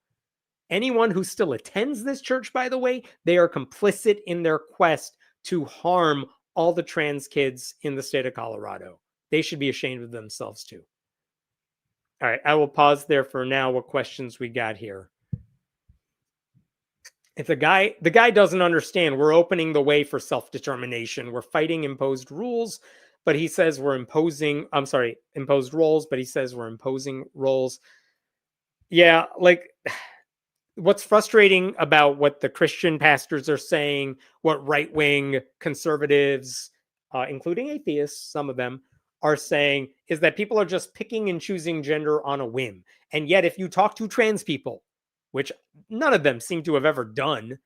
Anyone who still attends this church, by the way, they are complicit in their quest to harm all the trans kids in the state of Colorado. They should be ashamed of themselves too. All right, I will pause there for now. What questions we got here? If the guy doesn't understand, we're opening the way for self-determination. We're fighting imposed rules, but he says we're imposed roles, but he says we're imposing roles. Yeah, like, what's frustrating about what the Christian pastors are saying, what right-wing conservatives, including atheists, some of them, are saying, is that people are just picking and choosing gender on a whim. And yet, if you talk to trans people, which none of them seem to have ever done,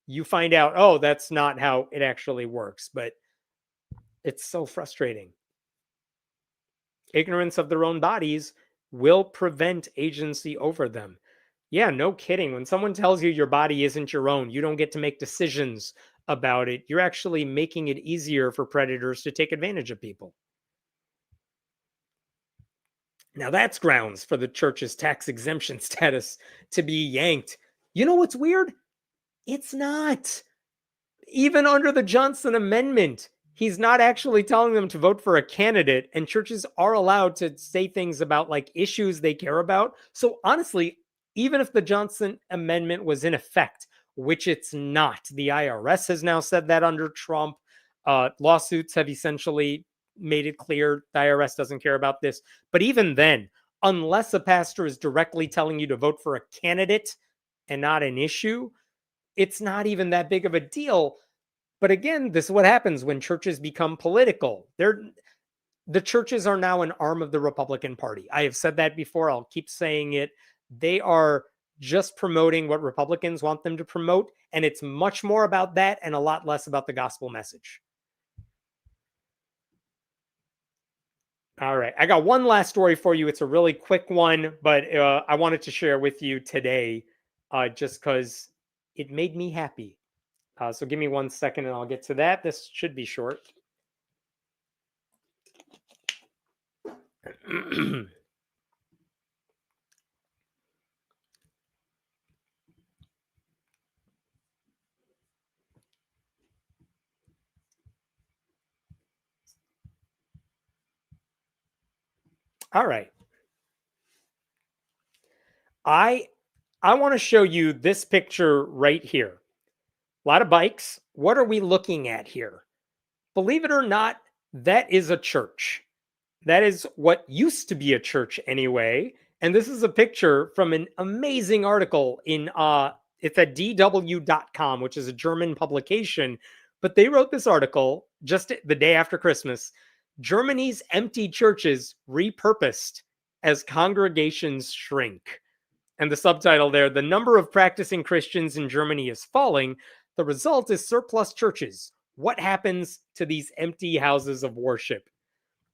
you find out, oh, that's not how it actually works. But it's so frustrating. Ignorance of their own bodies will prevent agency over them. Yeah, no kidding. When someone tells you your body isn't your own, you don't get to make decisions about it. You're actually making it easier for predators to take advantage of people. Now that's grounds for the church's tax exemption status to be yanked. You know what's weird? It's not. Even under the Johnson Amendment, he's not actually telling them to vote for a candidate, and churches are allowed to say things about like issues they care about. So honestly, even if the Johnson Amendment was in effect, which it's not, the IRS has now said that under Trump, lawsuits have essentially made it clear the IRS doesn't care about this. But even then, unless a pastor is directly telling you to vote for a candidate and not an issue, it's not even that big of a deal. But again, this is what happens when churches become political. The churches are now an arm of the Republican Party. I have said that before. I'll keep saying it. They are just promoting what Republicans want them to promote. And it's much more about that and a lot less about the gospel message. All right. I got one last story for you. It's a really quick one, but I wanted to share with you today just because it made me happy. So give me 1 second and I'll get to that. This should be short. All right. I want to show you this picture right here. A lot of bikes. What are we looking at here? Believe it or not, That is a church. That is what used to be a church anyway. And this is a picture from an amazing article in it's at dw.com, which is a German publication, but they wrote this article just the day after Christmas. Germany's empty churches repurposed as congregations shrink. And the subtitle there, the number of practicing Christians in Germany is falling. The result is surplus churches. What happens to these empty houses of worship?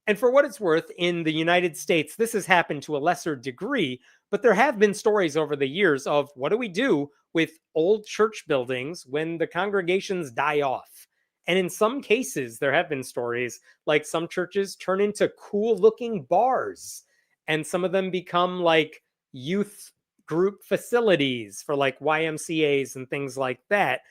And for what it's worth, in the United States, this has happened to a lesser degree, but there have been stories over the years of what do we do with old church buildings when the congregations die off? And in some cases, there have been stories like some churches turn into cool looking bars, and some of them become like youth group facilities for like YMCAs and things like that.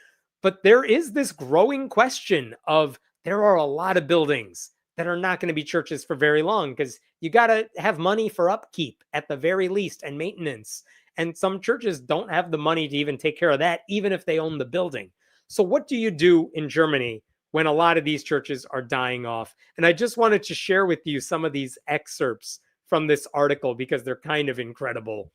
But there is this growing question of there are a lot of buildings that are not going to be churches for very long because you got to have money for upkeep at the very least and maintenance. And some churches don't have the money to even take care of that, even if they own the building. So what do you do in Germany when a lot of these churches are dying off? And I just wanted to share with you some of these excerpts from this article because they're kind of incredible.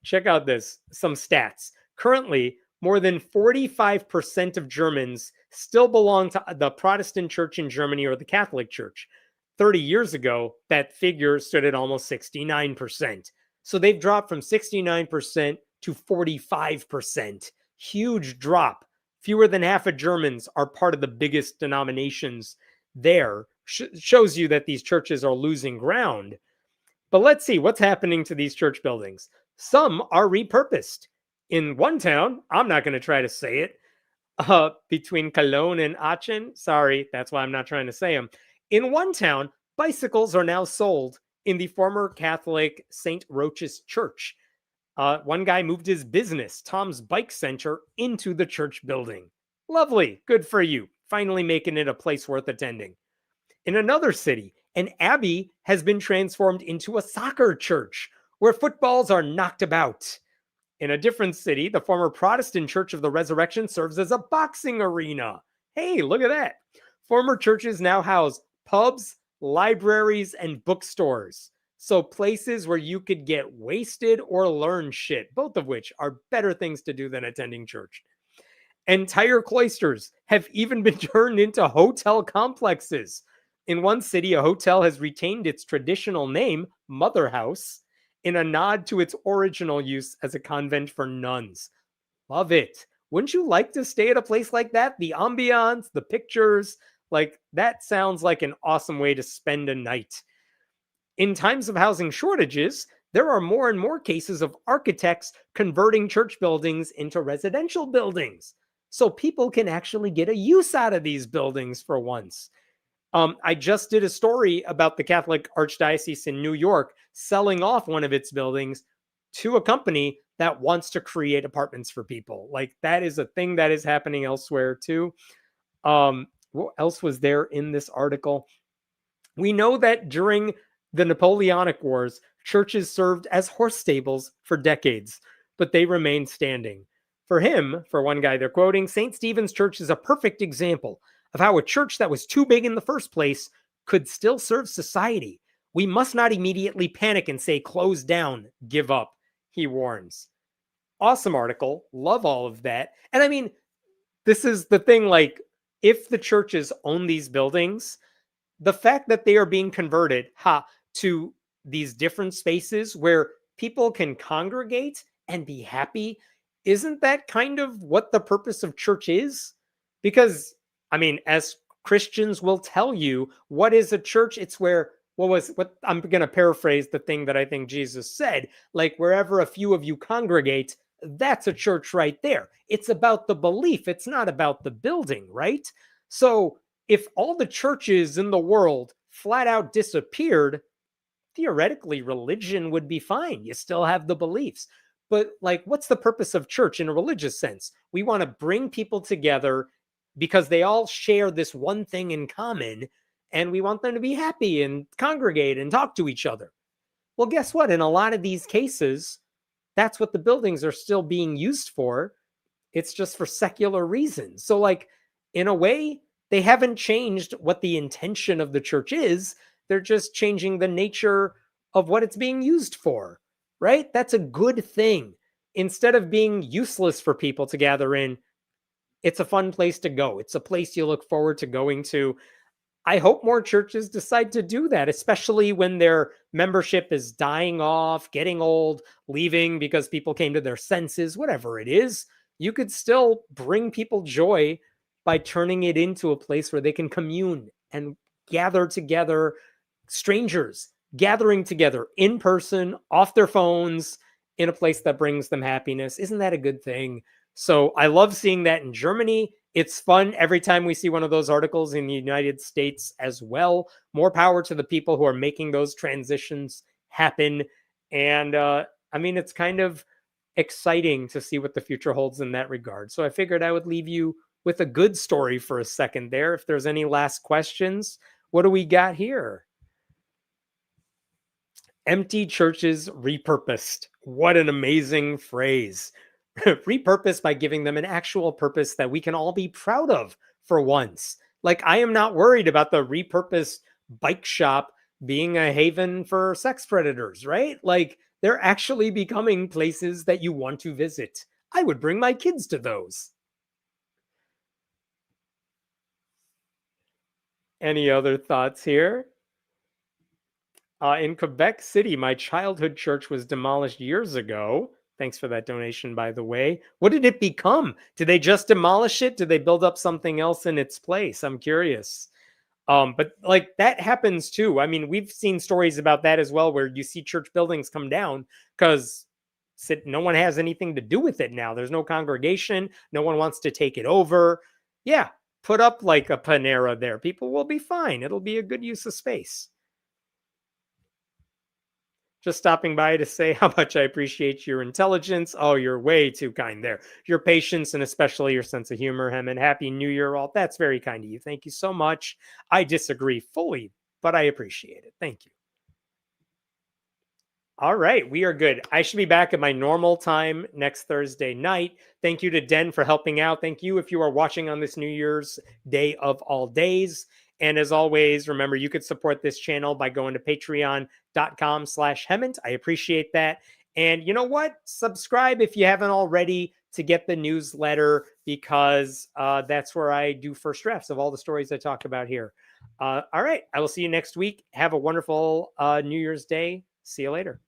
Check out some stats. Currently, more than 45% of Germans still belong to the Protestant church in Germany or the Catholic church. 30 years ago, that figure stood at almost 69%. So they've dropped from 69% to 45%. Huge drop. Fewer than half of Germans are part of the biggest denominations there. Shows you that these churches are losing ground. But let's see what's happening to these church buildings. Some are repurposed. In one town, I'm not going to try to say it, between Cologne and Aachen. Sorry, that's why I'm not trying to say them. In one town, bicycles are now sold in the former Catholic St. Rochus Church. One guy moved his business, Tom's Bike Center, into the church building. Lovely. Good for you. Finally making it a place worth attending. In another city, an abbey has been transformed into a soccer church where footballs are knocked about. In a different city, the former Protestant Church of the Resurrection serves as a boxing arena. Hey, look at that. Former churches now house pubs, libraries, and bookstores. So places where you could get wasted or learn shit, both of which are better things to do than attending church. Entire cloisters have even been turned into hotel complexes. In one city, a hotel has retained its traditional name, Mother House, in a nod to its original use as a convent for nuns. Love it. Wouldn't you like to stay at a place like that? The ambiance, the pictures, like that sounds like an awesome way to spend a night. In times of housing shortages, there are more and more cases of architects converting church buildings into residential buildings. So people can actually get a use out of these buildings for once. I just did a story about the Catholic Archdiocese in New York selling off one of its buildings to a company that wants to create apartments for people. Like that is a thing that is happening elsewhere too. What else was there in this article? We know that during the Napoleonic Wars, churches served as horse stables for decades, but they remained standing. For him, for one guy they're quoting, St. Stephen's Church is a perfect example of how a church that was too big in the first place could still serve society. We must not immediately panic and say, close down, give up, he warns. Awesome article. Love all of that. And I mean, this is the thing, like, if the churches own these buildings, the fact that they are being converted to these different spaces where people can congregate and be happy, isn't that kind of what the purpose of church is? Because I mean, as Christians will tell you, what is a church? It's where, what I'm going to paraphrase the thing that I think Jesus said, like wherever a few of you congregate, that's a church right there. It's about the belief. It's not about the building, right? So if all the churches in the world flat out disappeared, theoretically, religion would be fine. You still have the beliefs. But like, what's the purpose of church in a religious sense? We want to bring people together because they all share this one thing in common, and we want them to be happy and congregate and talk to each other. Well, guess what? In a lot of these cases, that's what the buildings are still being used for. It's just for secular reasons. So like, in a way, They haven't changed what the intention of the church is. They're just changing the nature of what it's being used for, right? That's a good thing. Instead of being useless for people to gather in, it's a fun place to go. It's a place you look forward to going to. I hope more churches decide to do that, especially when their membership is dying off, getting old, leaving because people came to their senses, whatever it is. You could still bring people joy by turning it into a place where they can commune and gather together, strangers gathering together in person, off their phones, in a place that brings them happiness. Isn't that a good thing? So I love seeing that in Germany. It's fun every time we see one of those articles in the United States as well. More power to the people who are making those transitions happen. And I mean, it's kind of exciting to see what the future holds in that regard. So I figured I would leave you with a good story for a second there. If there's any last questions, what do we got here? Empty churches repurposed. What an amazing phrase. Repurposed by giving them an actual purpose that we can all be proud of for once. Like, I am not worried about the repurposed bike shop being a haven for sex predators, right? Like, they're actually becoming places that you want to visit. I would bring my kids to those. Any other thoughts here? In Quebec City, my childhood church was demolished years ago. Thanks for that donation, by the way. What did it become? Did they just demolish it? Did they build up something else in its place? I'm curious. But like, that happens too. I mean, we've seen stories about that as well, where you see church buildings come down because no one has anything to do with it now. There's no congregation. No one wants to take it over. Yeah, put up like a Panera there. People will be fine. It'll be a good use of space. Just stopping by to say how much I appreciate your intelligence. Oh, you're way too kind there. Your patience and especially your sense of humor, Hem, and Happy New Year all. That's very kind of you. Thank you so much. I disagree fully, but I appreciate it. Thank you. All right, we are good. I should be back at my normal time next Thursday night. Thank you to Den for helping out. Thank you if you are watching on this New Year's Day of all days. And as always, remember, you could support this channel by going to patreon.com/Hemant. I appreciate that. And you know what? Subscribe if you haven't already to get the newsletter, because that's where I do first drafts of all the stories I talk about here. All right. I will see you next week. Have a wonderful New Year's Day. See you later.